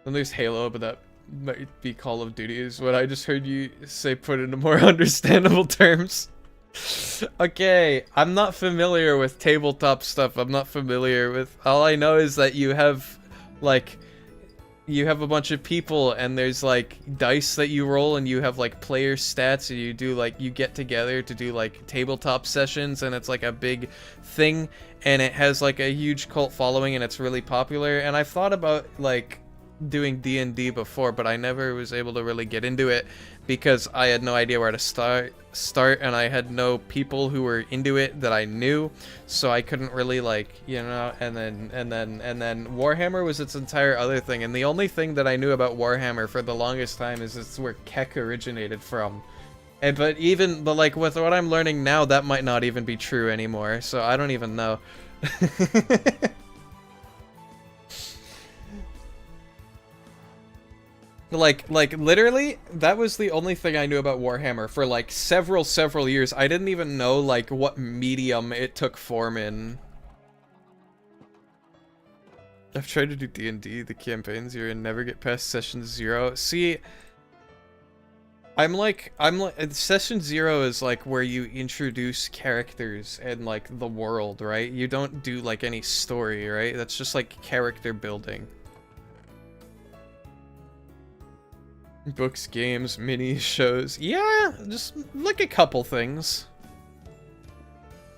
Speaker 1: Then there's Halo, but that might be Call of Duty is what I just heard you say, put into more understandable terms. Okay, I'm not familiar with tabletop stuff. I'm not familiar with... All I know is that you have Like, you have a bunch of people and there's like dice that you roll and you have like player stats and you do like, you get together to do like tabletop sessions and it's like a big thing and it has like a huge cult following and it's really popular. And I've thought about like doing D&D before, but I never was able to really get into it because I had no idea where to start and I had no people who were into it that I knew, so I couldn't really like, you know, and then Warhammer was its entire other thing, and the only thing that I knew about Warhammer for the longest time is it's where Keck originated from. But like with what I'm learning now, that might not even be true anymore, so I don't even know. Like literally, that was the only thing I knew about Warhammer for like several years. I didn't even know like what medium it took form in. I've tried to do D&D, the campaigns you're in, never get past session 0. See, I'm like, session 0 is like where you introduce characters and like the world, right? You don't do like any story, right? That's just like character building. Books, games, mini shows. Yeah, just like a couple things.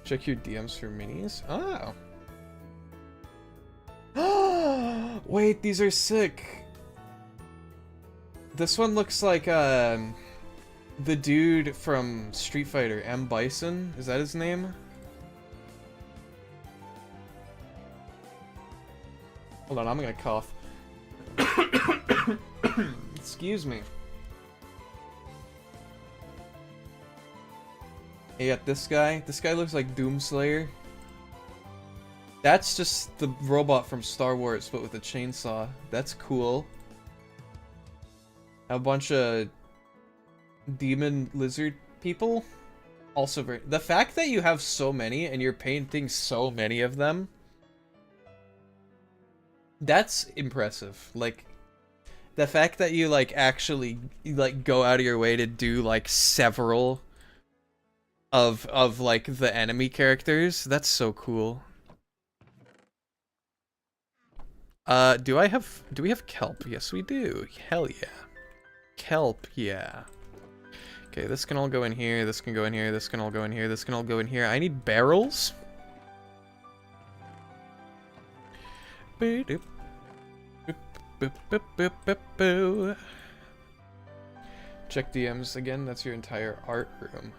Speaker 1: Check your DMs for minis. Oh. Wait, these are sick. This one looks like the dude from Street Fighter, M. Bison. Is that his name? Hold on, I'm gonna cough. Excuse me. You got this guy. This guy looks like Doomslayer. That's just the robot from Star Wars, but with a chainsaw. That's cool. A bunch of demon lizard people. Also very... The fact that you have so many and you're painting so many of them, that's impressive. Like, the fact that you like actually like go out of your way to do like several of like the enemy characters, that's so cool. Do we have kelp? Yes, we do. Hell yeah. Kelp, yeah. Okay, this can all go in here, this can go in here, this can all go in here, this can all go in here. I need barrels. Boop. Check DMs again, that's your entire art room.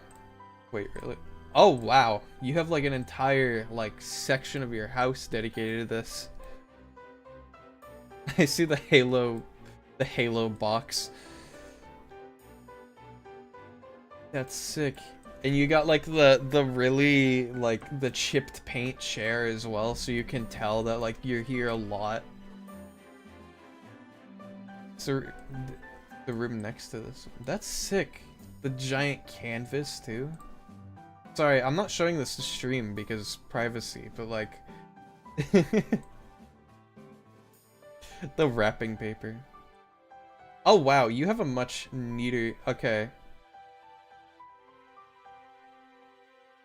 Speaker 1: Wait, really? Oh, wow. You have like an entire like section of your house dedicated to this. I see the Halo box. That's sick. And you got like the really like the chipped paint chair as well, so you can tell that like you're here a lot. So the room next to this, that's sick. The giant canvas too. Sorry, I'm not showing this to stream because privacy, but like the wrapping paper. Oh wow, you have a much neater. Okay,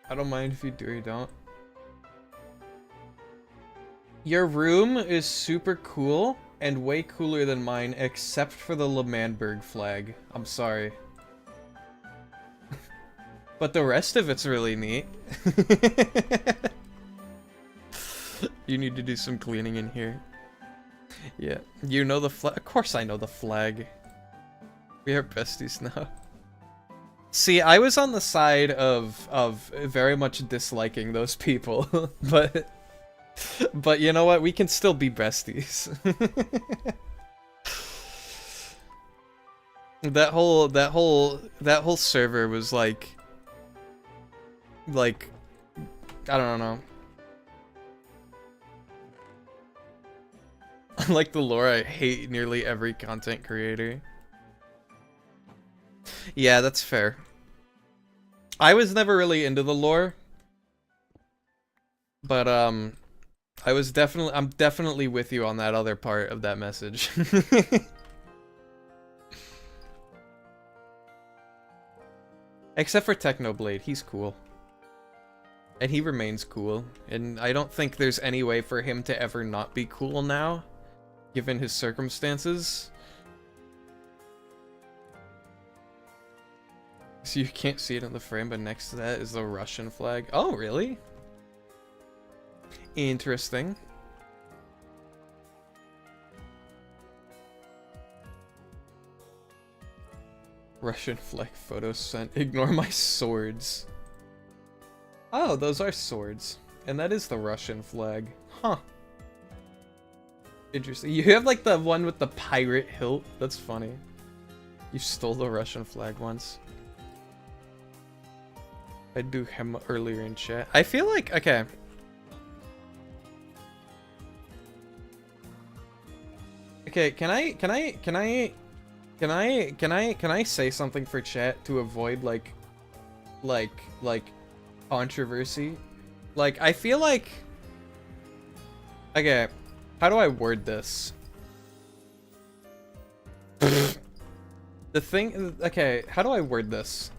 Speaker 1: I don't mind if you do or don't. Your room is super cool and way cooler than mine, except for the L'Manberg flag. I'm sorry. But the rest of it's really neat. You need to do some cleaning in here. Yeah, you know the flag? Of course I know the flag. We are besties now. See, I was on the side of very much disliking those people, but you know what? We can still be besties. That whole server was like I don't know. Unlike the lore, I hate nearly every content creator. Yeah, that's fair. I was never really into the lore, but I'm definitely with you on that other part of that message. Except for Technoblade, he's cool. And he remains cool, and I don't think there's any way for him to ever not be cool now. given his circumstances. So you can't see it in the frame, but next to that is the Russian flag. Oh, really? Interesting. Russian flag photo sent. Ignore my swords. Oh, those are swords. And that is the Russian flag. Huh. Interesting. You have like the one with the pirate hilt. That's funny. You stole the Russian flag once. I do him earlier in chat. I feel like, okay. Okay, can I say something for chat to avoid like controversy? Like, I feel like, okay, how do I word this? The thing, okay, how do I word this?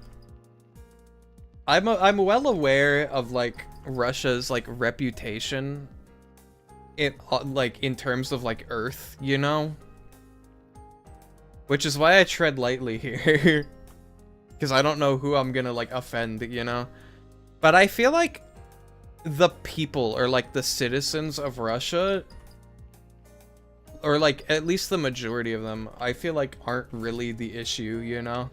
Speaker 1: I'm well aware of like Russia's like reputation in terms of like Earth, you know? Which is why I tread lightly here. Because I don't know who I'm gonna like offend, you know? But I feel like the people, or like the citizens of Russia, or like at least the majority of them, I feel like aren't really the issue, you know?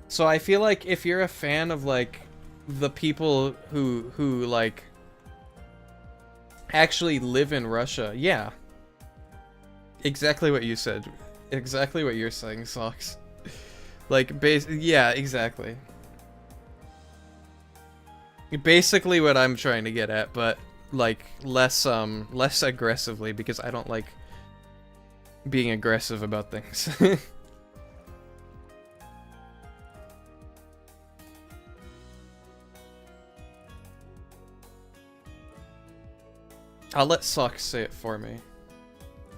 Speaker 1: So I feel like if you're a fan of like the people who like actually live in Russia, yeah. Exactly what you said. Exactly what you're saying, Socks. Like, yeah, exactly. Basically what I'm trying to get at, but like less aggressively, because I don't like being aggressive about things. I'll let Socks say it for me.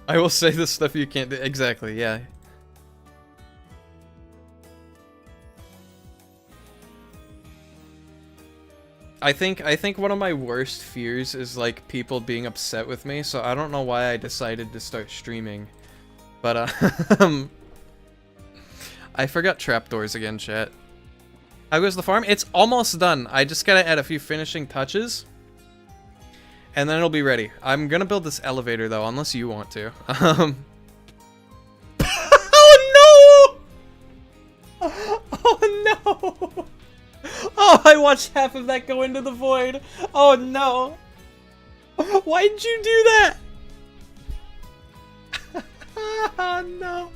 Speaker 1: I will say the stuff you can't do. Exactly, yeah. I think one of my worst fears is like people being upset with me, so I don't know why I decided to start streaming. But I forgot trapdoors again, chat. How goes the farm? It's almost done. I just gotta add a few finishing touches. And then it'll be ready. I'm gonna build this elevator though, unless you want to. Oh no! Oh no! Oh, I watched half of that go into the void. Oh no! Why'd you do that? Oh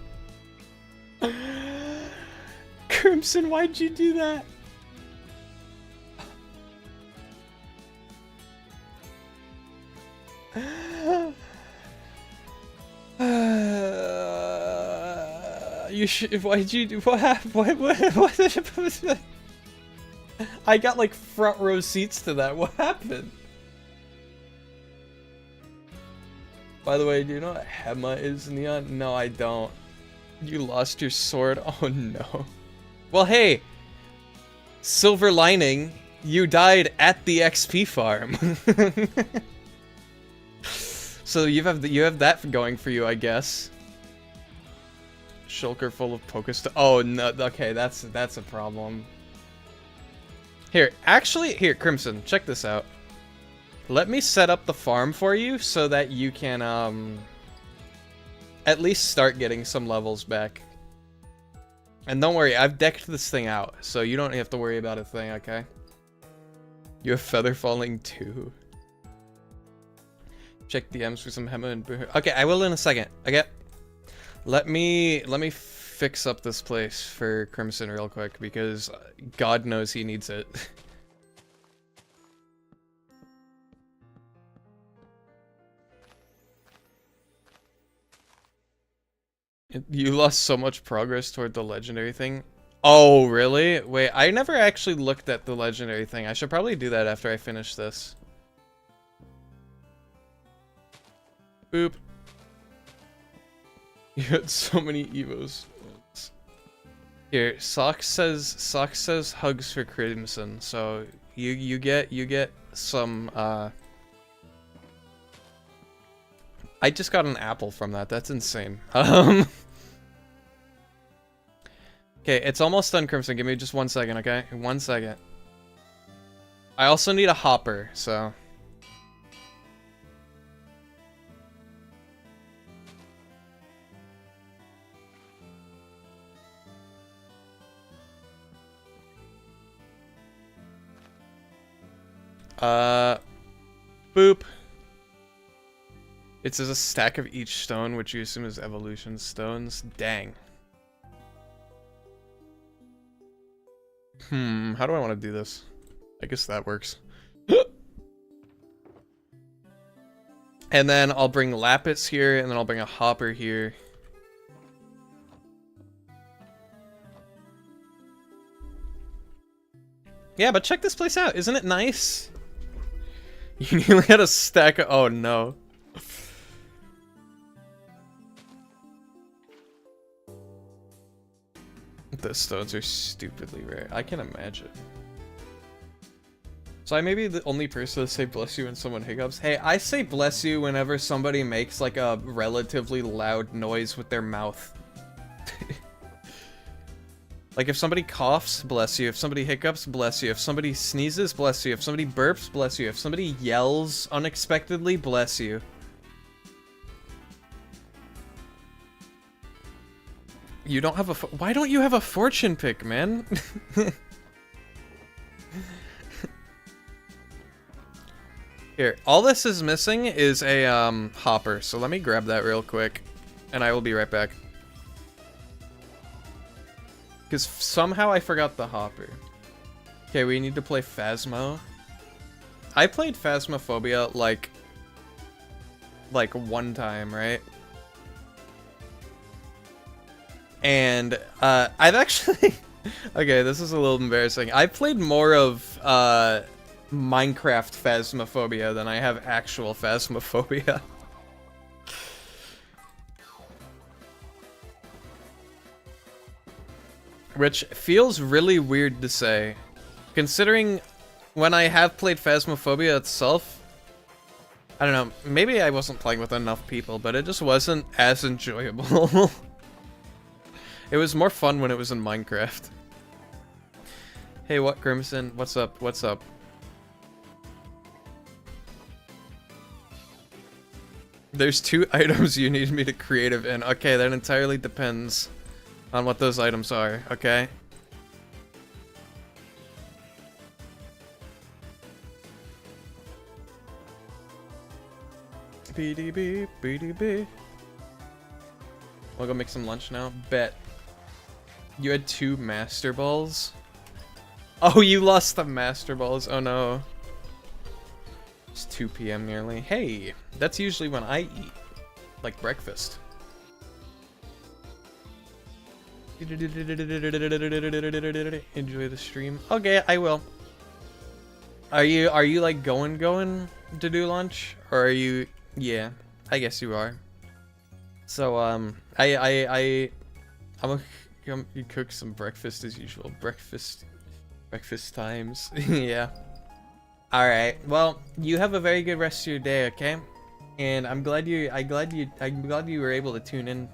Speaker 1: no! Crimson, why'd you do that? You should. Why'd you do? What happened? What? I got like front row seats to that. What happened? By the way, do you know what Hema is, Neon? No, I don't. You lost your sword? Oh no. Well, hey, silver lining, you died at the XP farm. So you have that going for you, I guess. Shulker full of Pokestone. Oh no, okay, that's a problem. Here, actually, here, Crimson, check this out. Let me set up the farm for you so that you can at least start getting some levels back. And don't worry, I've decked this thing out, so you don't have to worry about a thing, okay? You have feather falling too. Check DMs for some Hema and Boo. Okay, I will in a second. Okay. Let me fix up this place for Crimson real quick, because God knows he needs it. You lost so much progress toward the legendary thing. Oh, really? Wait, I never actually looked at the legendary thing. I should probably do that after I finish this. Boop. You had so many Evos. Here, Socks says hugs for Crimson, so you get some I just got an apple from that. That's insane. Okay, it's almost done, Crimson. Give me just 1 second, okay? 1 second. I also need a hopper, so... Boop. It says a stack of each stone, which you assume is evolution stones. Dang. How do I want to do this? I guess that works. And then I'll bring lapis here, and then I'll bring a hopper here. Yeah, but check this place out. Isn't it nice? You nearly had a stack of... Oh, no. The stones are stupidly rare. I can imagine. So I may be the only person to say bless you when someone hiccups. Hey, I say bless you whenever somebody makes like a relatively loud noise with their mouth. Like if somebody coughs, bless you. If somebody hiccups, bless you. If somebody sneezes, bless you. If somebody burps, bless you. If somebody yells unexpectedly, bless you. You don't have a... Why don't you have a fortune pick, man? Here, all this is missing is a hopper. So let me grab that real quick, and I will be right back. Because somehow I forgot the hopper. Okay, we need to play Phasmo. I played Phasmophobia like 1 time, right? And I've actually okay, this is a little embarrassing. I played more of Minecraft Phasmophobia than I have actual Phasmophobia. Which feels really weird to say, considering when I have played Phasmophobia itself, I don't know, maybe I wasn't playing with enough people, but it just wasn't as enjoyable. It was more fun when it was in Minecraft. Hey, what, Crimson? What's up? What's up? There's 2 items you need me to creative in. Okay, that entirely depends on what those items are, okay? BDB, BDB. I'll go make some lunch now. Bet. You had 2 master balls? Oh, you lost the master balls. Oh no. It's 2 p.m. nearly. Hey, that's usually when I eat. Like breakfast. Enjoy the stream. Okay, I will. Are you like going to do lunch? Or are you... Yeah, I guess you are. So, I'm gonna cook some breakfast as usual. Breakfast times. Yeah. Alright, well, you have a very good rest of your day, okay? And I'm glad you were able to tune in.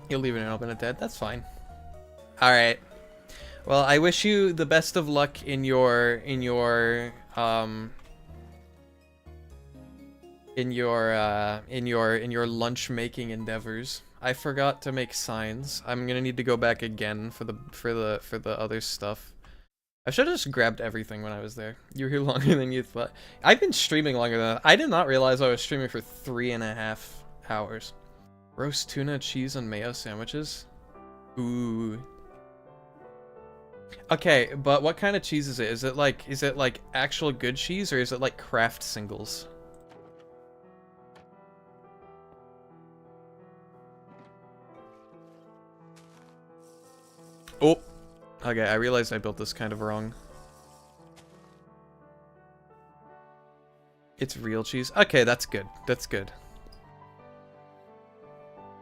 Speaker 1: You're leaving it open at that. That's fine. Alright. Well, I wish you the best of luck in your lunch making endeavors. I forgot to make signs. I'm gonna need to go back again for the other stuff. I should have just grabbed everything when I was there. You were here longer than you thought. I've been streaming longer than that. I did not realize I was streaming for 3.5 hours. Roast tuna, cheese, and mayo sandwiches. Ooh. Okay, but what kind of cheese is it? Is it like actual good cheese, or is it like Kraft singles? Oh. Okay, I realized I built this kind of wrong. It's real cheese. Okay, that's good. That's good.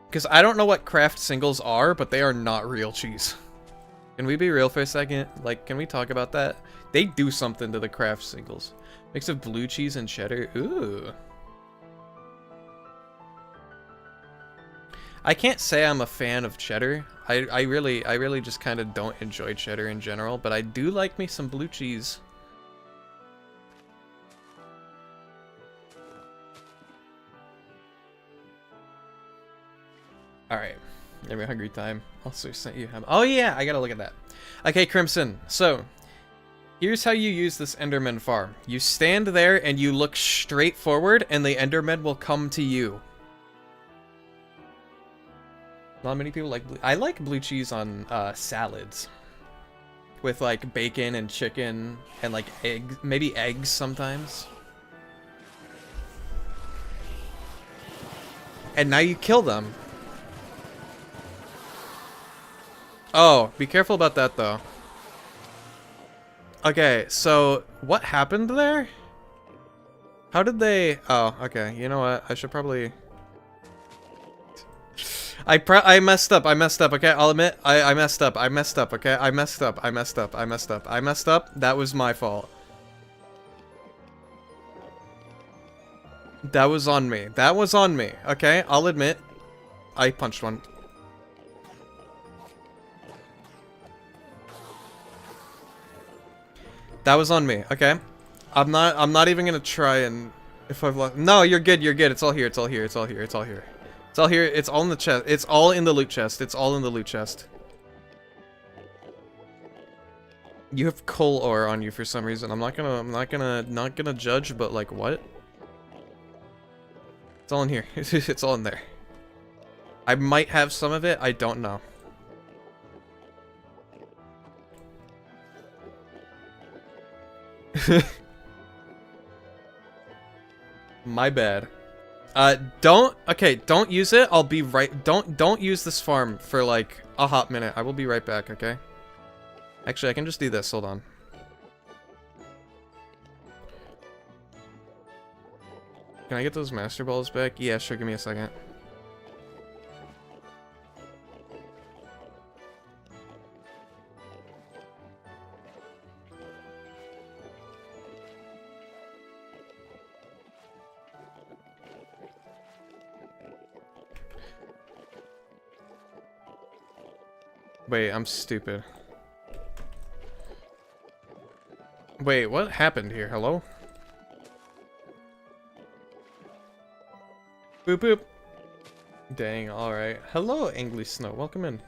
Speaker 1: Because I don't know what Kraft singles are, but they are not real cheese. Can we be real for a second? Like, can we talk about that? They do something to the craft singles. Mix of blue cheese and cheddar. Ooh. I can't say I'm a fan of cheddar. I really just kind of don't enjoy cheddar in general, but I do like me some blue cheese. Alright. Maybe hungry time. Also sent you ham. Oh yeah, I gotta look at that. Okay, Crimson. So, here's how you use this Enderman farm. You stand there and you look straight forward, and the Enderman will come to you. Not many people like blue. I like blue cheese on salads. With like bacon and chicken and like eggs, maybe eggs sometimes. And now you kill them. Oh, be careful about that though. Okay, so what happened there? How did they... Oh, okay. You know what? I should probably... I messed up, okay? I'll admit, I messed up, okay? I messed up. That was my fault. That was on me, okay? I'll admit, I punched one. That was on me, okay? I'm not even gonna try and... If I've lost... No, you're good, it's all here, it's all here. It's all in the chest. It's all in the loot chest. You have coal ore on you for some reason. I'm not gonna judge, but like what? It's all in here. It's all in there. I might have some of it, I don't know. My bad. Don't use it. I'll be right. Don't use this farm for like a hot minute. I will be right back, okay? Actually, I can just do this. Hold on. Can I get those master balls back? Yeah, sure. Give me a second. Wait, I'm stupid. Wait, what happened here? Hello? Boop boop. Dang, alright. Hello, Angly Snow. Welcome in.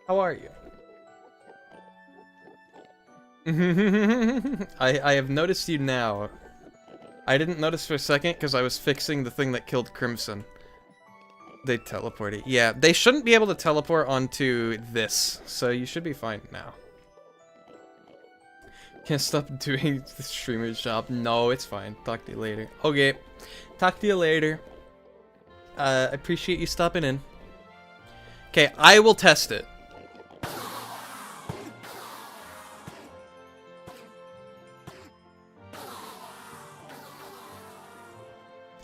Speaker 1: How are you? I have noticed you now. I didn't notice for a second because I was fixing the thing that killed Crimson. They teleported. Yeah, they shouldn't be able to teleport onto this, so you should be fine now. Can't stop doing the streamer's job. No, it's fine. Talk to you later. Okay, talk to you later. I appreciate you stopping in. Okay, I will test it.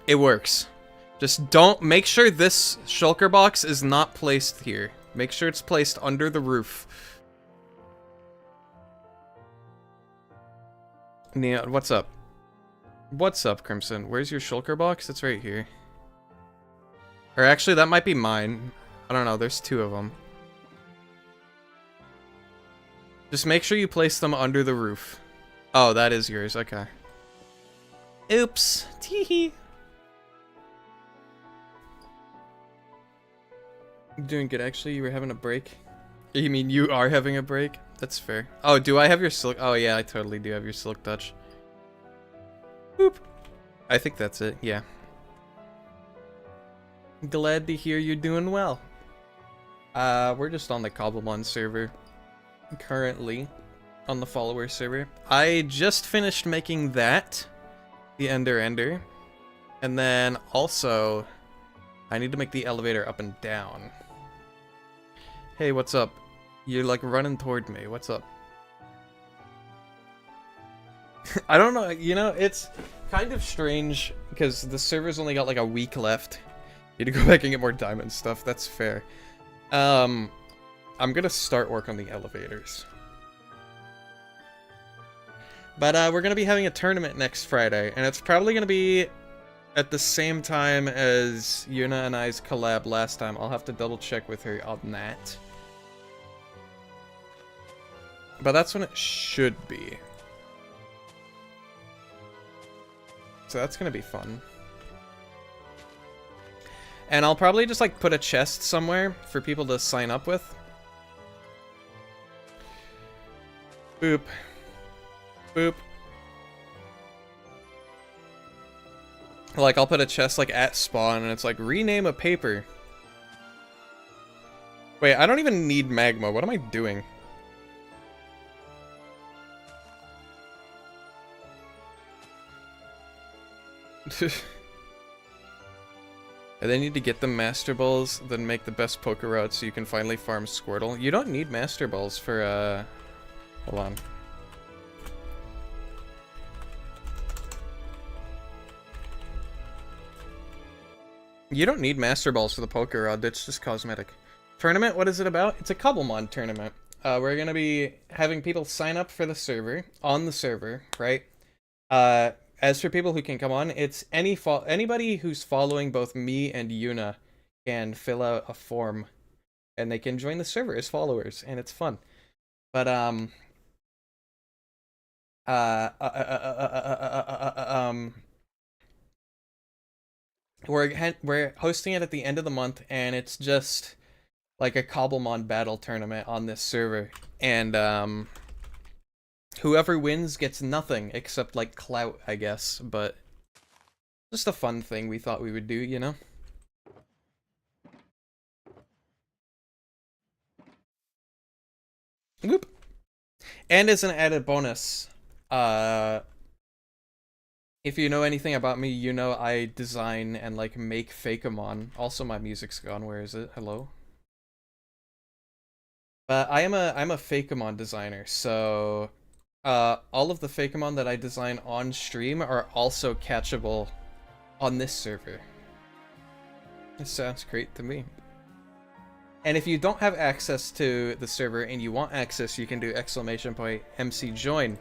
Speaker 1: It works. Just don't... Make sure this shulker box is not placed here. Make sure it's placed under the roof. Neon, what's up? What's up, Crimson? Where's your shulker box? It's right here. Or actually, that might be mine. I don't know. There's two of them. Just make sure you place them under the roof. Oh, that is yours. Okay. Oops. Teehee. Doing good, actually. You were having a break. You mean you are having a break? That's fair. Oh, do I have your silk? Oh, yeah, I totally do have your silk touch. Boop. I think that's it, yeah. Glad to hear you're doing well. We're just on the Cobblemon server. Currently. On the follower server. I just finished making that. The Ender. And then also... I need to make the elevator up and down. Hey, what's up? You're like running toward me. What's up? I don't know. You know, it's kind of strange because the server's only got like a week left. You need to go back and get more diamond stuff. That's fair. I'm gonna start work on the elevators. But we're gonna be having a tournament next Friday, and it's probably gonna be at the same time as Yuna and I's collab last time. I'll have to double check with her on that. But that's when it should be. So that's gonna be fun. And I'll probably just like put a chest somewhere for people to sign up with. Boop. Boop. Like, I'll put a chest, like, at spawn, and it's like, rename a paper. Wait, I don't even need magma. What am I doing? And they need to get the Master Balls, then make the best poker route so you can finally farm Squirtle. You don't need Master Balls for, hold on. You don't need Master Balls for the poker rod, that's just cosmetic. Tournament, what is it about? It's a Cobblemon tournament. We're gonna be having people sign up for the server, on the server, right? As for people who can come on, it's anybody who's following both me and Yuna can fill out a form, and they can join the server as followers, and it's fun. But, we're hosting it at the end of the month, and it's just like a Cobblemon battle tournament on this server, and whoever wins gets nothing except like clout, I guess, but just a fun thing we thought we would do, you know? Whoop. And as an added bonus, if you know anything about me, you know I design and like make Fakeamon. Also, my music's gone. Where is it? Hello. I'm a Fakeamon designer, so all of the Fakeamon that I design on stream are also catchable on this server. This sounds great to me. And if you don't have access to the server and you want access, you can do !mcjoin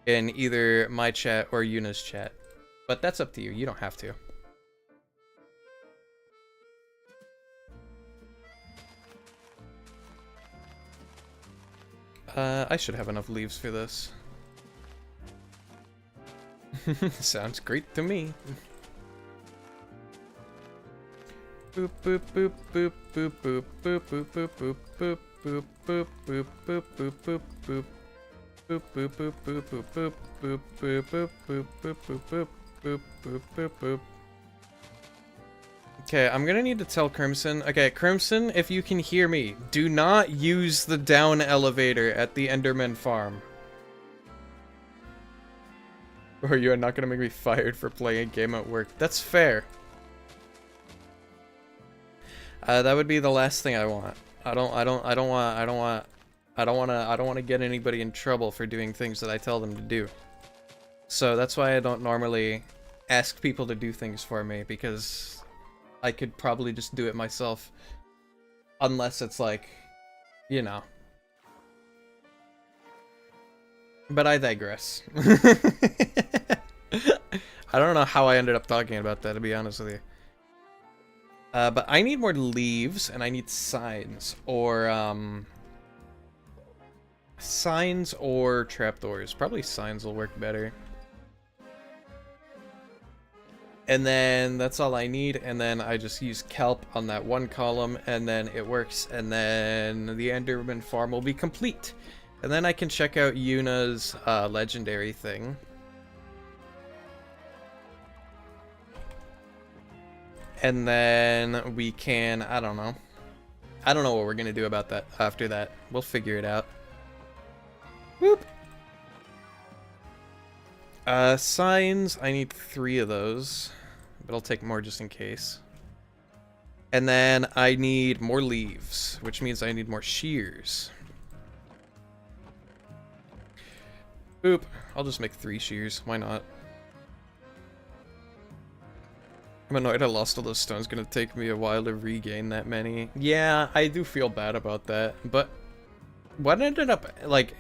Speaker 1: in either my chat or Yuna's chat. But that's up to you. You don't have to. I should have enough leaves for this. Sounds great to me. Boop boop boop boop boop boop boop boop boop boop boop boop boop boop boop boop boop boop. Boop boop boop boop boop boop boop boop boop boop boop boop boop boop boop boop. Okay, I'm gonna need to tell Crimson. Okay, Crimson, if you can hear me, do not use the down elevator at the Enderman farm. Or you are not gonna make me fired for playing a game at work. That's fair. That would be the last thing I want. I don't want to get anybody in trouble for doing things that I tell them to do. So that's why I don't normally ask people to do things for me, because I could probably just do it myself. Unless it's like, you know. But I digress. I don't know how I ended up talking about that, to be honest with you. But I need more leaves, and I need signs, or, signs or trapdoors. Probably signs will work better. And then that's all I need, and then I just use kelp on that one column, and then it works, and then the Enderman farm will be complete. And then I can check out Yuna's legendary thing. And then we can, I don't know. I don't know what we're gonna do about that after that. We'll figure it out. Whoop! Signs, I need 3 of those. But I'll take more just in case. And then I need more leaves, which means I need more shears. Boop. I'll just make 3 shears. Why not? I'm annoyed I lost all those stones. Gonna take me a while to regain that many. Yeah, I do feel bad about that. But what ended up, like,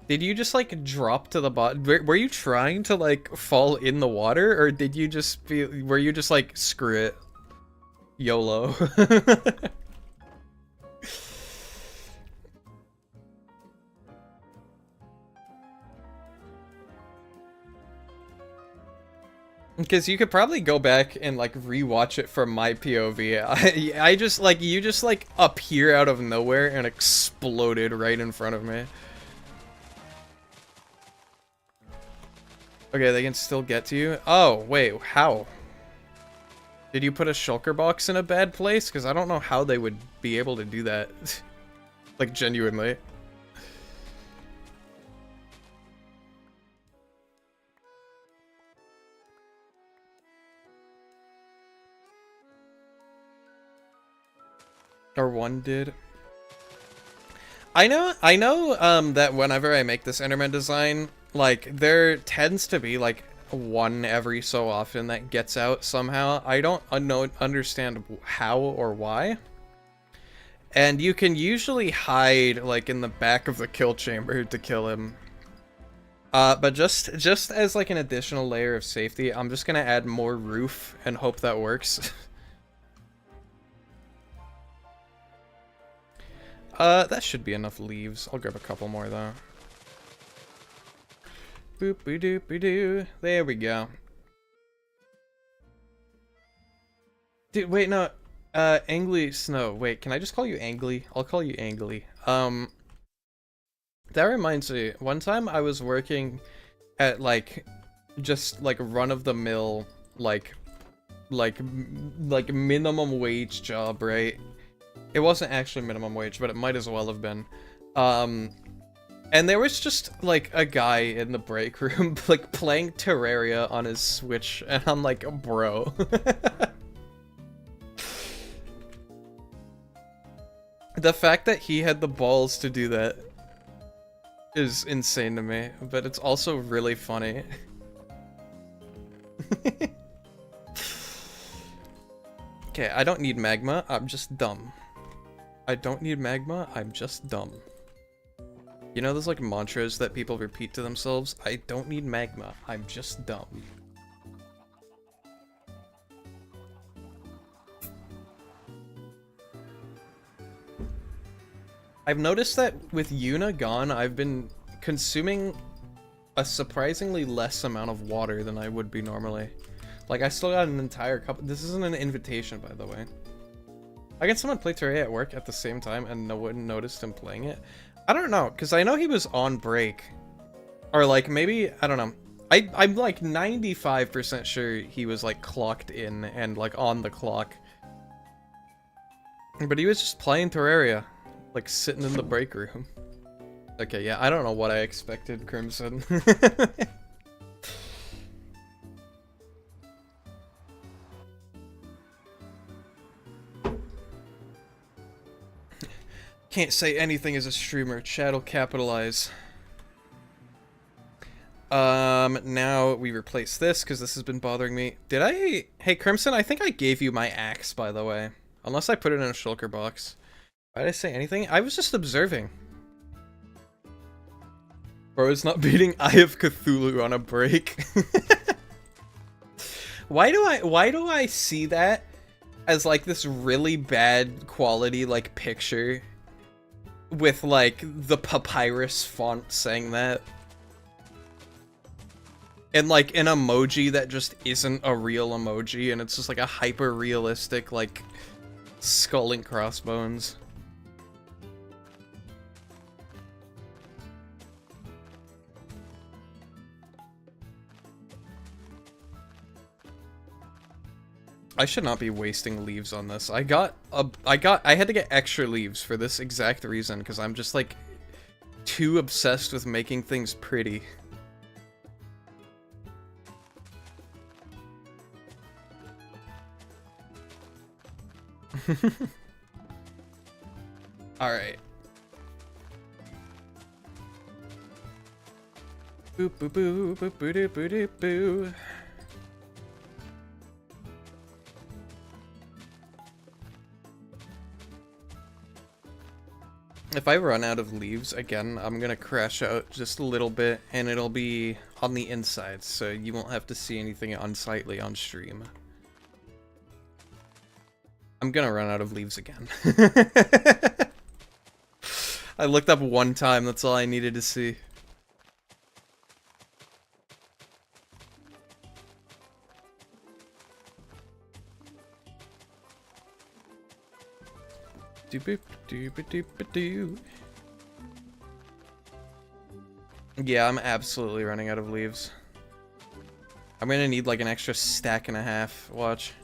Speaker 1: did you just, like, drop to the bottom? Were you trying to, like, fall in the water? Or did you just feel, were you just like, screw it? YOLO. Because you could probably go back and, like, rewatch it from my POV. I just, like, you just, like, appear out of nowhere and exploded right in front of me. Okay, they can still get to you? Oh, wait, how? Did you put a shulker box in a bad place? Because I don't know how they would be able to do that. Like, genuinely. Or one did. I know, that whenever I make this Enderman design, like, there tends to be, like, one every so often that gets out somehow. I don't understand how or why. And you can usually hide, like, in the back of the kill chamber to kill him. But just as, like, an additional layer of safety, I'm just gonna add more roof and hope that works. That should be enough leaves. I'll grab a couple more, though. Boop-a-doop-a-doo. There we go. Dude, wait, no. Angly Snow. Wait, can I just call you Angly? I'll call you Angly. That reminds me. One time I was working at, like, just, like, run-of-the-mill, like minimum wage job, right? It wasn't actually minimum wage, but it might as well have been. And there was just, like, a guy in the break room, like, playing Terraria on his Switch, and I'm like, bro. The fact that he had the balls to do that is insane to me, but it's also really funny. Okay, I don't need magma, I'm just dumb. I don't need magma, I'm just dumb. You know those, like, mantras that people repeat to themselves? I don't need magma, I'm just dumb. I've noticed that with Yuna gone, I've been consuming a surprisingly less amount of water than I would be normally. Like, I still got an entire cup. This isn't an invitation, by the way. I guess someone play Terraria at work at the same time and no one noticed him playing it. I don't know, because I know he was on break. Or, like, maybe, I don't know. I'm, like, 95% sure he was, like, clocked in and, like, on the clock. But he was just playing Terraria. Like, sitting in the break room. Okay, yeah, I don't know what I expected, Crimson. Can't say anything as a streamer. Chat'll capitalize. Now we replace this, because this has been bothering me. Did I... Hey, Crimson, I think I gave you my axe, by the way. Unless I put it in a shulker box. Why did I say anything? I was just observing. Bro is not beating Eye of Cthulhu on a break. Why do I see that as, like, this really bad quality, like, picture with, like, the papyrus font saying that? And, like, an emoji that just isn't a real emoji, and it's just, like, a hyper-realistic, like, skull and crossbones. I should not be wasting leaves on this. I had to get extra leaves for this exact reason, because I'm just, like, too obsessed with making things pretty. Alright. Boop boop boop boop boop boop boop boop. If I run out of leaves again, I'm gonna crash out just a little bit, and it'll be on the inside, so you won't have to see anything unsightly on stream. I'm gonna run out of leaves again. I looked up one time, that's all I needed to see. Yeah, I'm absolutely running out of leaves. I'm gonna need like an extra stack and a half. Watch.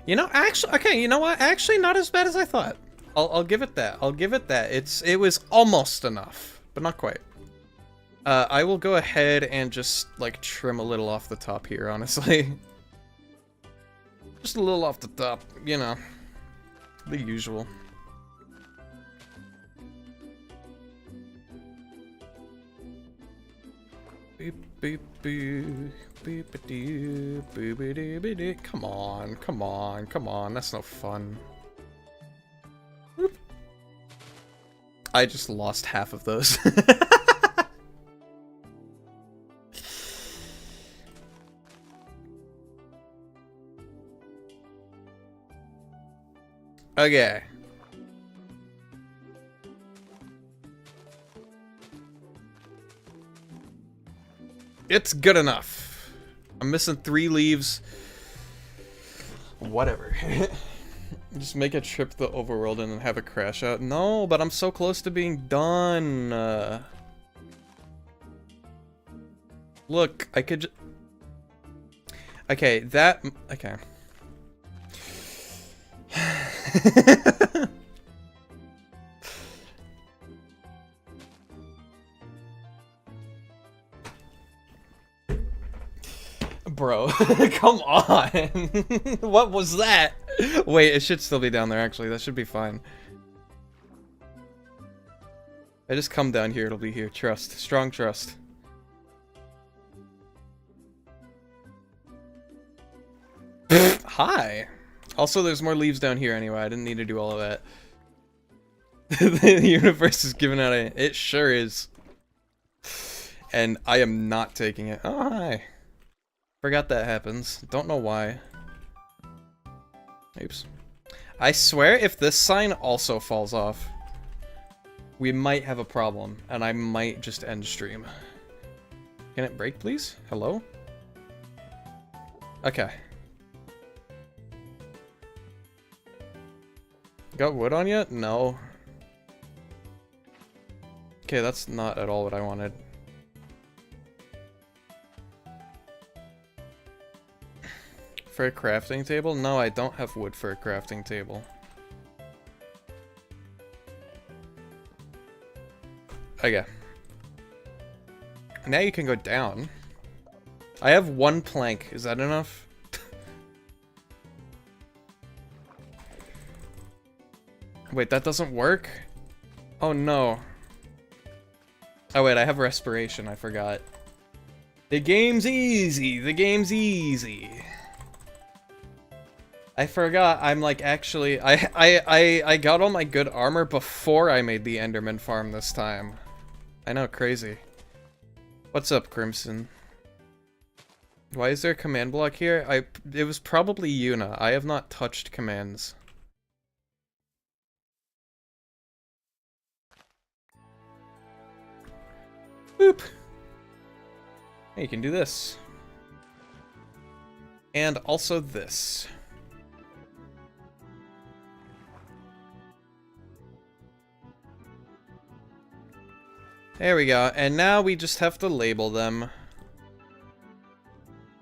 Speaker 1: You know, actually, okay, you know what? Actually, not as bad as I thought. I'll give it that. I'll give it that. It was almost enough, but not quite. I will go ahead and just, like, trim a little off the top here, honestly. Just a little off the top, you know. The usual. Beep, beep, beep, beep, beep, beep, beep, beep, beep. Come on, come on, come on. That's no fun. Whoop. I just lost half of those. Okay. It's good enough. I'm missing 3 leaves. Whatever. Just make a trip to the overworld and then have a crash out. No, but I'm so close to being done. Look, I could okay, that... Okay. Bro, come on. What was that? Wait, it should still be down there, actually. That should be fine. I just come down here, it'll be here. Trust. Strong trust. Hi. Also, there's more leaves down here anyway. I didn't need to do all of that. The universe is giving out a... It sure is. And I am not taking it. Oh, hi. Forgot that happens. Don't know why. Oops. I swear if this sign also falls off, we might have a problem, and I might just end stream. Can it break, please? Hello? Okay. Got wood on yet? No. Okay, that's not at all what I wanted. For a crafting table? No, I don't have wood for a crafting table. Okay. Now you can go down. I have 1 plank. Is that enough? Wait, that doesn't work? Oh no. Oh wait, I have respiration, I forgot. The game's easy, the game's easy. I forgot, I'm like actually, I got all my good armor before I made the Enderman farm this time. I know, crazy. What's up, Crimson? Why is there a command block here? It was probably Yuna. I have not touched commands. Boop. Hey, you can do this. And also this. There we go. And now we just have to label them.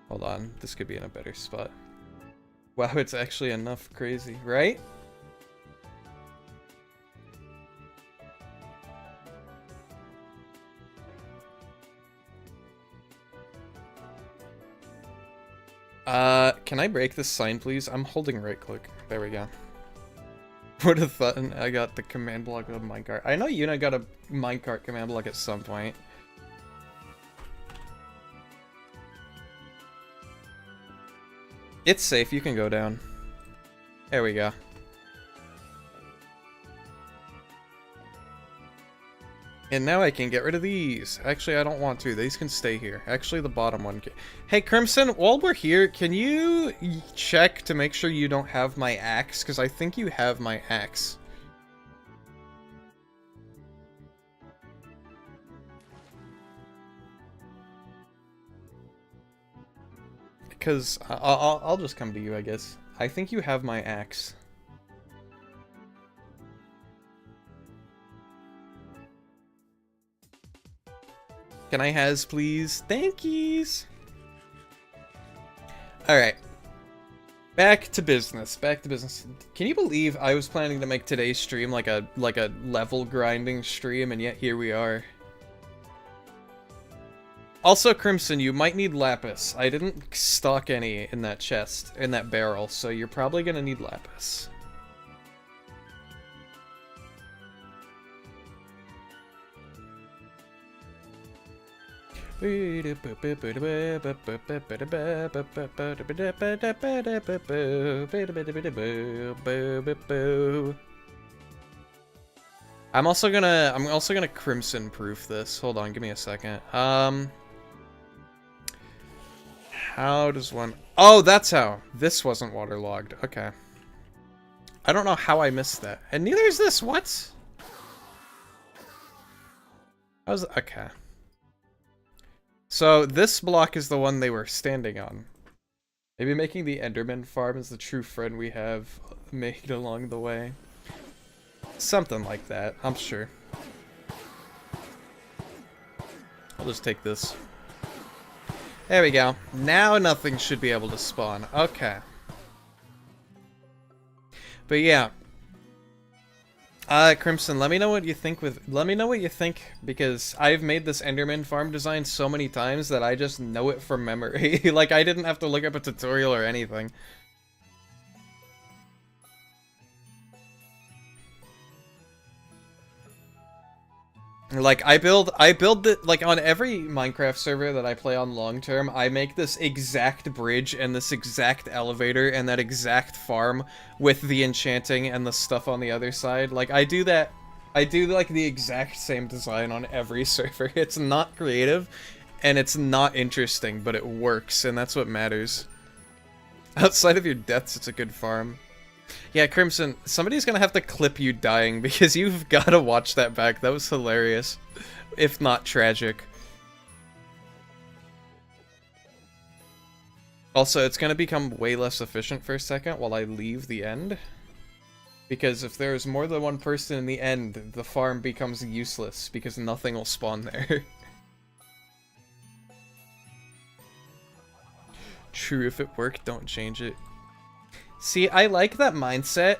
Speaker 1: Hold on. This could be in a better spot. Wow, it's actually enough. Crazy, right? Can I break this sign, please? I'm holding right click. There we go. Would have thought I got the command block of a minecart. I know Yuna got a minecart command block at some point. It's safe, you can go down. There we go. And now I can get rid of these. Actually, I don't want to. These can stay here. Actually, the bottom one can... Hey, Crimson, while we're here, can you check to make sure you don't have my axe? Because I think you have my axe. Because I'll just come to you, I guess. I think you have my axe. Can I has, please? Thank yous. Alright. Back to business. Back to business. Can you believe I was planning to make today's stream like a level grinding stream, and yet here we are. Also, Crimson, you might need lapis. I didn't stock any in that chest, in that barrel, so you're probably gonna need lapis. I'm also gonna crimson proof this. Hold on, give me a second. How does one... Oh, that's how. This wasn't waterlogged. Okay. I don't know how I missed that. And neither is this. What? Okay. So this block is the one they were standing on. Maybe making the Enderman farm is the true friend we have made along the way. Something like that, I'm sure. I'll just take this. There we go. Now nothing should be able to spawn. Okay. But yeah. Crimson, let me know what you think because I've made this Enderman farm design so many times that I just know it from memory. Like, I didn't have to look up a tutorial or anything. Like, I build it, like, on every Minecraft server that I play on long term, I make this exact bridge and this exact elevator and that exact farm with the enchanting and the stuff on the other side. Like, I do, like, the exact same design on every server. It's not creative, and it's not interesting, but it works, and that's what matters. Outside of your deaths, it's a good farm. Yeah, Crimson, somebody's gonna have to clip you dying because you've gotta watch that back. That was hilarious, if not tragic. Also, it's gonna become way less efficient for a second while I leave the end. Because if there's more than one person in the end, the farm becomes useless because nothing will spawn there. True, if it worked, don't change it. See, I like that mindset,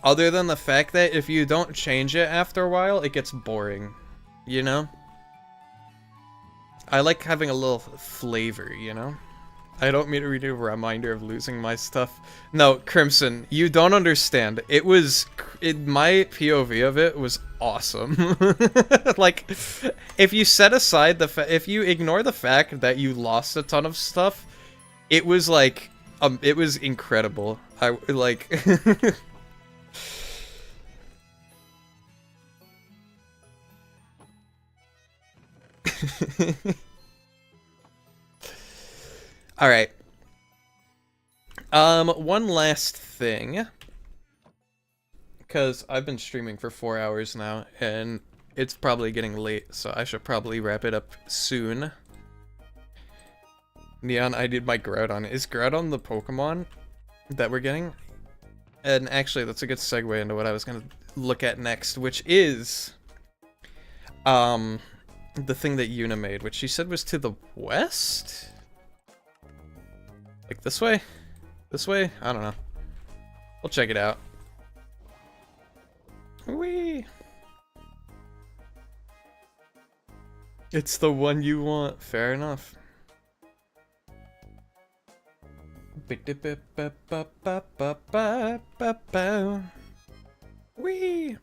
Speaker 1: other than the fact that if you don't change it after a while, it gets boring, you know? I like having a little flavor, you know? I don't mean to be a reminder of losing my stuff. No, Crimson, you don't understand. It was... my POV of it was awesome. Like, if you set aside if you ignore the fact that you lost a ton of stuff, it was like... it was incredible. I, like... Alright. One last thing. Because I've been streaming for 4 hours now, and it's probably getting late, so I should probably wrap it up soon. Neon, I did my Groudon. Is Groudon the Pokemon that we're getting? And actually, that's a good segue into what I was gonna look at next, which is... the thing that Yuna made, which she said was to the west? Like this way? This way? I don't know. We'll check it out. Whee! It's the one you want. Fair enough. Whee!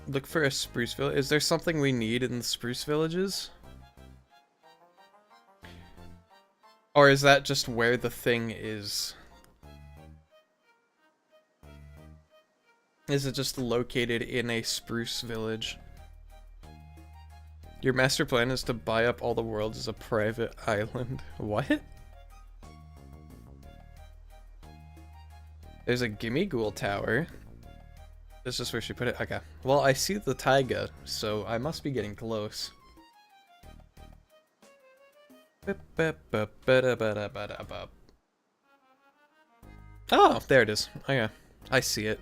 Speaker 1: Look for a spruce village. Is there something we need in the spruce villages? Or is that just where the thing is? Is it just located in a spruce village? Your master plan is to buy up all the worlds as a private island. What? There's a Gimme Ghoul tower. This is where she put it. Okay. Well, I see the taiga, so I must be getting close. Oh, there it is. Okay. I see it.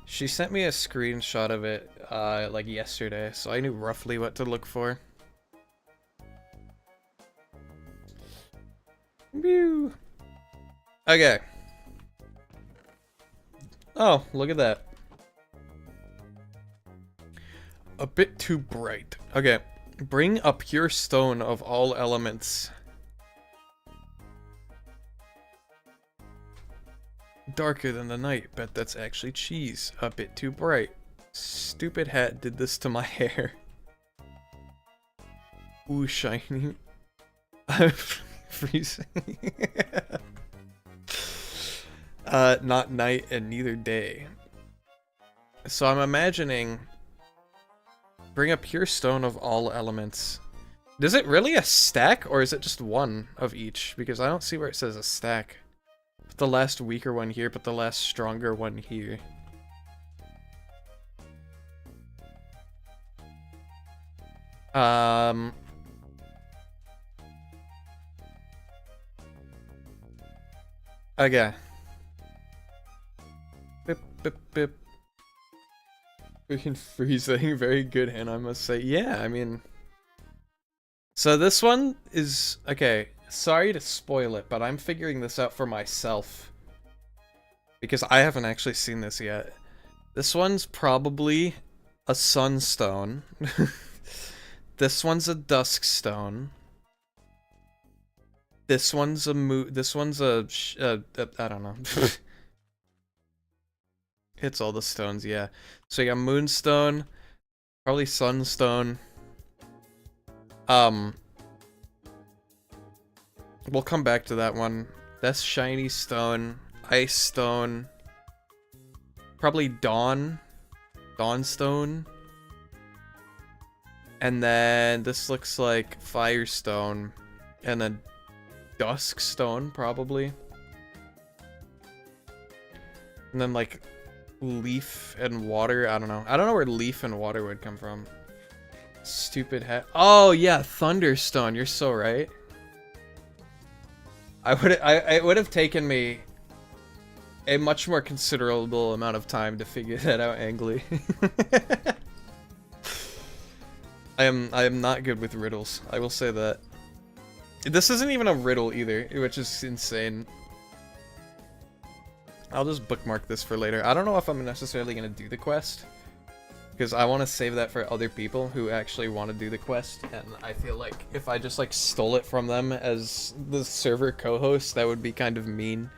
Speaker 1: She sent me a screenshot of it, like yesterday, so I knew roughly what to look for. Whew. Okay. Oh, look at that. A bit too bright. Okay. Bring a pure stone of all elements. Darker than the night. Bet that's actually cheese. A bit too bright. Stupid hat did this to my hair. Ooh, shiny. I'm freezing. Not night and neither day. So I'm imagining... Bring a pure stone of all elements. Is it really a stack, or is it just one of each? Because I don't see where it says a stack. Put the last weaker one here, put the last stronger one here. Okay. Bip, bip, bip. Freaking freezing. Very good hand, I must say. Yeah, I mean... So this one is... Okay, sorry to spoil it, but I'm figuring this out for myself. Because I haven't actually seen this yet. This one's probably a sunstone. This one's a dusk stone. This one's a I don't know. Hits all the stones, yeah. So you got moonstone, probably sunstone. We'll come back to that one. That's shiny stone, ice stone, probably dawnstone. And then this looks like firestone, and then dusk stone probably. And then like leaf and water. I don't know where leaf and water would come from. Stupid hat. Oh yeah, thunderstone. You're so right. It would have taken me a much more considerable amount of time to figure that out, Angly. I am not good with riddles. I will say that. This isn't even a riddle either, which is insane. I'll just bookmark this for later. I don't know if I'm necessarily going to do the quest, because I want to save that for other people who actually want to do the quest, and I feel like if I just like stole it from them as the server co-host, that would be kind of mean.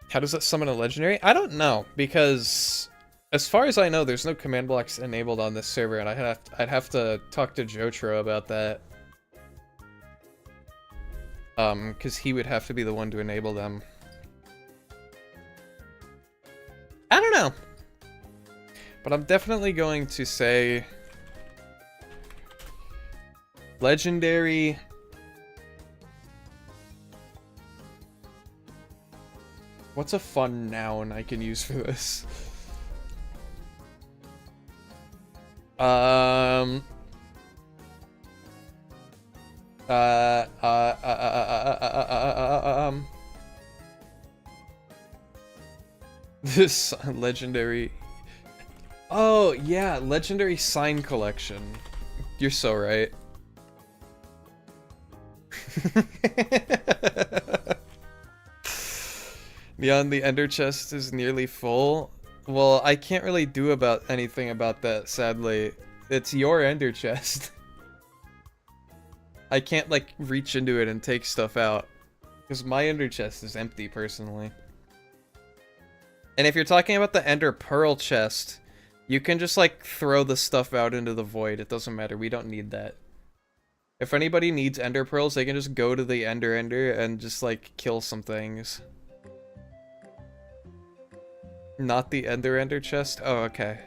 Speaker 1: How does that summon a legendary? I don't know, because as far as I know, there's no command blocks enabled on this server, and I'd have to talk to Jotro about that. Because he would have to be the one to enable them. I don't know. But I'm definitely going to say... legendary... What's a fun noun I can use for this? This legendary... Oh, yeah, legendary sign collection. You're so right. Neon, the ender chest is nearly full. Well, I can't really do anything about that, sadly. It's your ender chest. I can't, like, reach into it and take stuff out. Because my ender chest is empty, personally. And if you're talking about the ender pearl chest, you can just, like, throw the stuff out into the void. It doesn't matter. We don't need that. If anybody needs ender pearls, they can just go to the ender and just like kill some things. Not the ender chest? Oh, okay.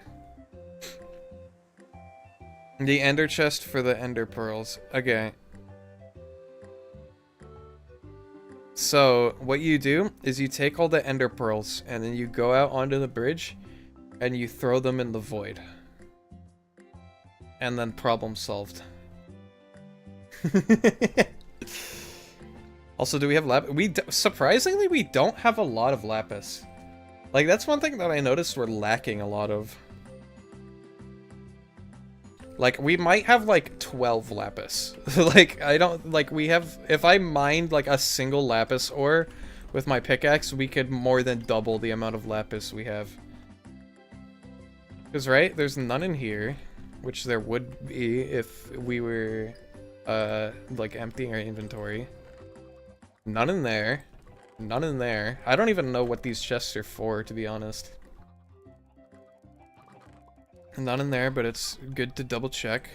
Speaker 1: The ender chest for the ender pearls. Okay. So, what you do is you take all the ender pearls and then you go out onto the bridge and you throw them in the void. And then problem solved. Also, do we have lapis? Surprisingly, we don't have a lot of lapis. Like, that's one thing that I noticed we're lacking a lot of. Like, we might have, like, 12 lapis. Like, I don't, like, we have, if I mined, like, a single lapis ore with my pickaxe, we could more than double the amount of lapis we have. Because, right, there's none in here, which there would be if we were, like, emptying our inventory. None in there. None in there. I don't even know what these chests are for, to be honest. None in there, but it's good to double check.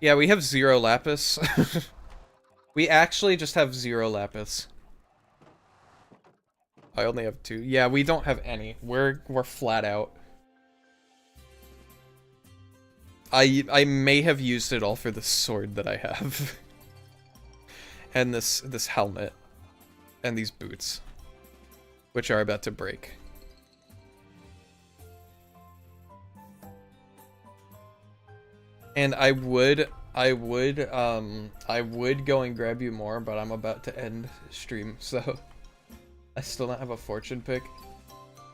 Speaker 1: Yeah, we have 0 lapis. We actually just have 0 lapis. I only have 2. Yeah, we don't have any. We're flat out. I may have used it all for the sword that I have. And this helmet. And these boots. Which are about to break. And I would go and grab you more, but I'm about to end stream, so I still don't have a fortune pick.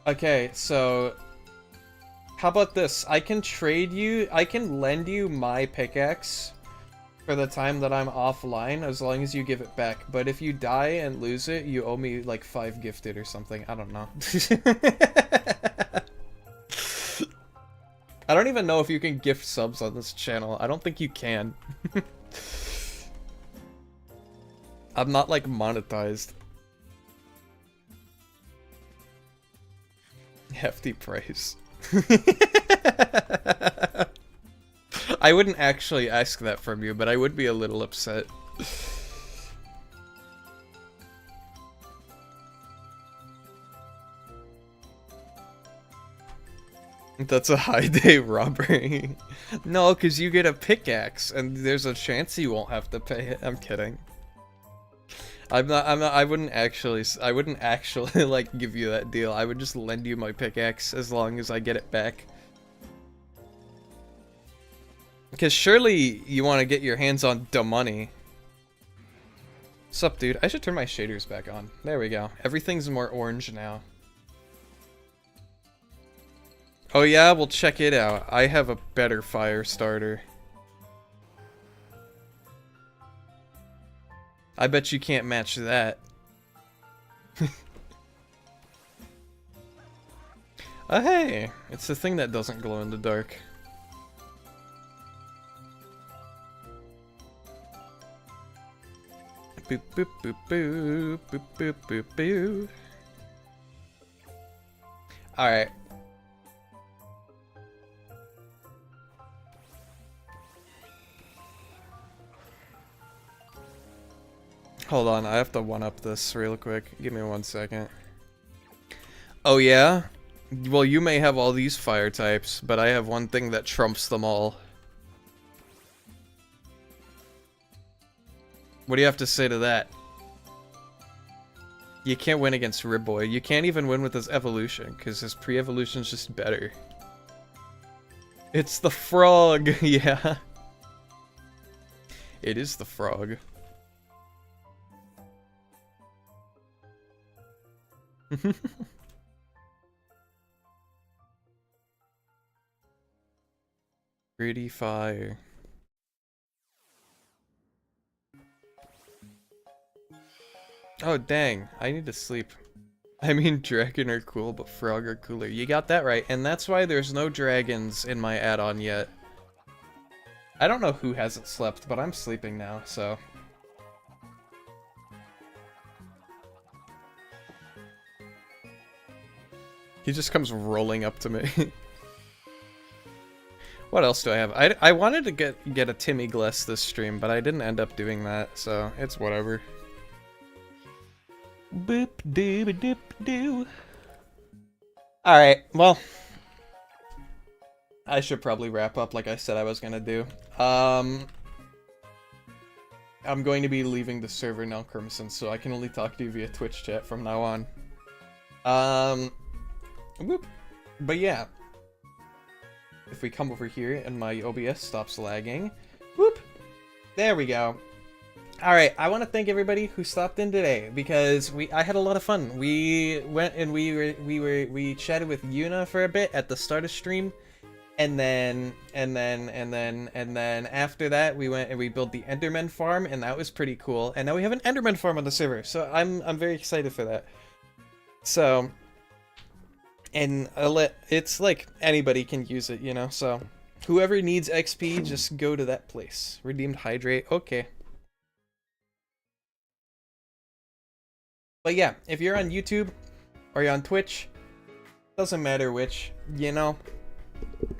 Speaker 1: Okay, so how about this? I can lend you my pickaxe for the time that I'm offline, as long as you give it back. But if you die and lose it, you owe me like 5 gifted or something. I don't know. I don't even know if you can gift subs on this channel. I don't think you can. I'm not, like, monetized. Hefty price. I wouldn't actually ask that from you, but I would be a little upset. That's a high day robbery. No, because you get a pickaxe, and there's a chance you won't have to pay it. I'm kidding. I wouldn't actually, like, give you that deal. I would just lend you my pickaxe as long as I get it back. Because surely you want to get your hands on the money. Sup, dude? I should turn my shaders back on. There we go. Everything's more orange now. Oh yeah? Well, check it out. I have a better fire starter. I bet you can't match that. Oh hey! It's the thing that doesn't glow in the dark. Boop boop boop boop boop boop boop boop. Alright. Hold on, I have to one-up this real quick. Give me 1 second. Oh yeah? Well, you may have all these fire types, but I have one thing that trumps them all. What do you have to say to that? You can't win against Ribboy. You can't even win with his evolution, because his pre-evolution's just better. It's the frog! Yeah. It is the frog. Pretty fire. Oh dang, I need to sleep. I mean, dragon are cool, but frog are cooler. You got that right, and that's why there's no dragons in my add-on yet. I don't know who hasn't slept, but I'm sleeping now, so... He just comes rolling up to me. What else do I have? I wanted to get a Timmy Gliss this stream, but I didn't end up doing that, so it's whatever. Boop doo doop doo. Alright, well, I should probably wrap up like I said I was gonna do. I'm going to be leaving the server now, Crimson, so I can only talk to you via Twitch chat from now on. Whoop. But yeah. If we come over here and my OBS stops lagging. Whoop! There we go. Alright, I want to thank everybody who stopped in today, because I had a lot of fun. We went and we chatted with Yuna for a bit at the start of stream. And then after that, we went and we built the Enderman farm, and that was pretty cool. And now we have an Enderman farm on the server, so I'm very excited for that. So, and it's like anybody can use it, you know. So, whoever needs XP, just go to that place. Redeemed hydrate, okay. But yeah, if you're on YouTube or you're on Twitch, doesn't matter which, you know.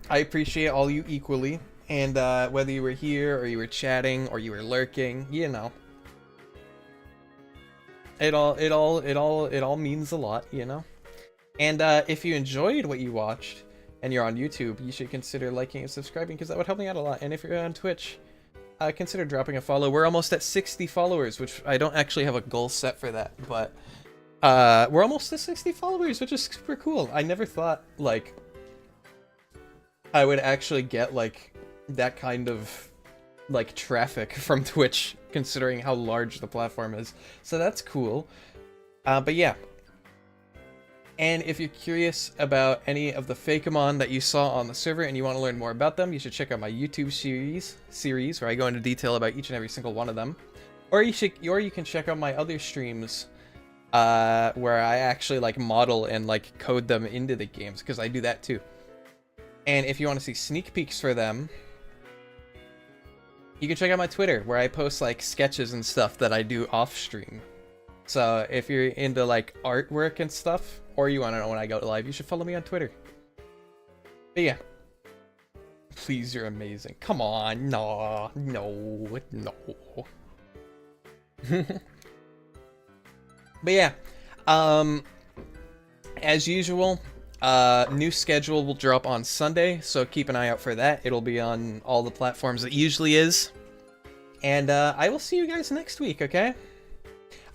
Speaker 1: I appreciate all you equally, and whether you were here or you were chatting or you were lurking, you know, it all means a lot, you know. And if you enjoyed what you watched and you're on YouTube, you should consider liking and subscribing, because that would help me out a lot. And if you're on Twitch, consider dropping a follow. We're almost at 60 followers, which I don't actually have a goal set for that, but we're almost at 60 followers, which is super cool. I never thought like I would actually get like that kind of like traffic from Twitch, considering how large the platform is. So that's cool. But yeah. And if you're curious about any of the Fakeamon that you saw on the server and you want to learn more about them, you should check out my YouTube series where I go into detail about each and every single one of them. Or you can check out my other streams where I actually like model and like code them into the games, because I do that too. And if you want to see sneak peeks for them, you can check out my Twitter, where I post like sketches and stuff that I do off stream. So if you're into like artwork and stuff, or you want to know when I go live, you should follow me on Twitter. But yeah. Please, you're amazing. Come on. No. But yeah. As usual, new schedule will drop on Sunday, so keep an eye out for that. It'll be on all the platforms it usually is. And I will see you guys next week, okay?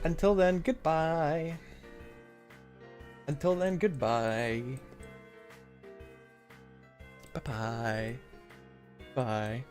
Speaker 1: Until then, goodbye. Until then, goodbye. Bye-bye. Bye.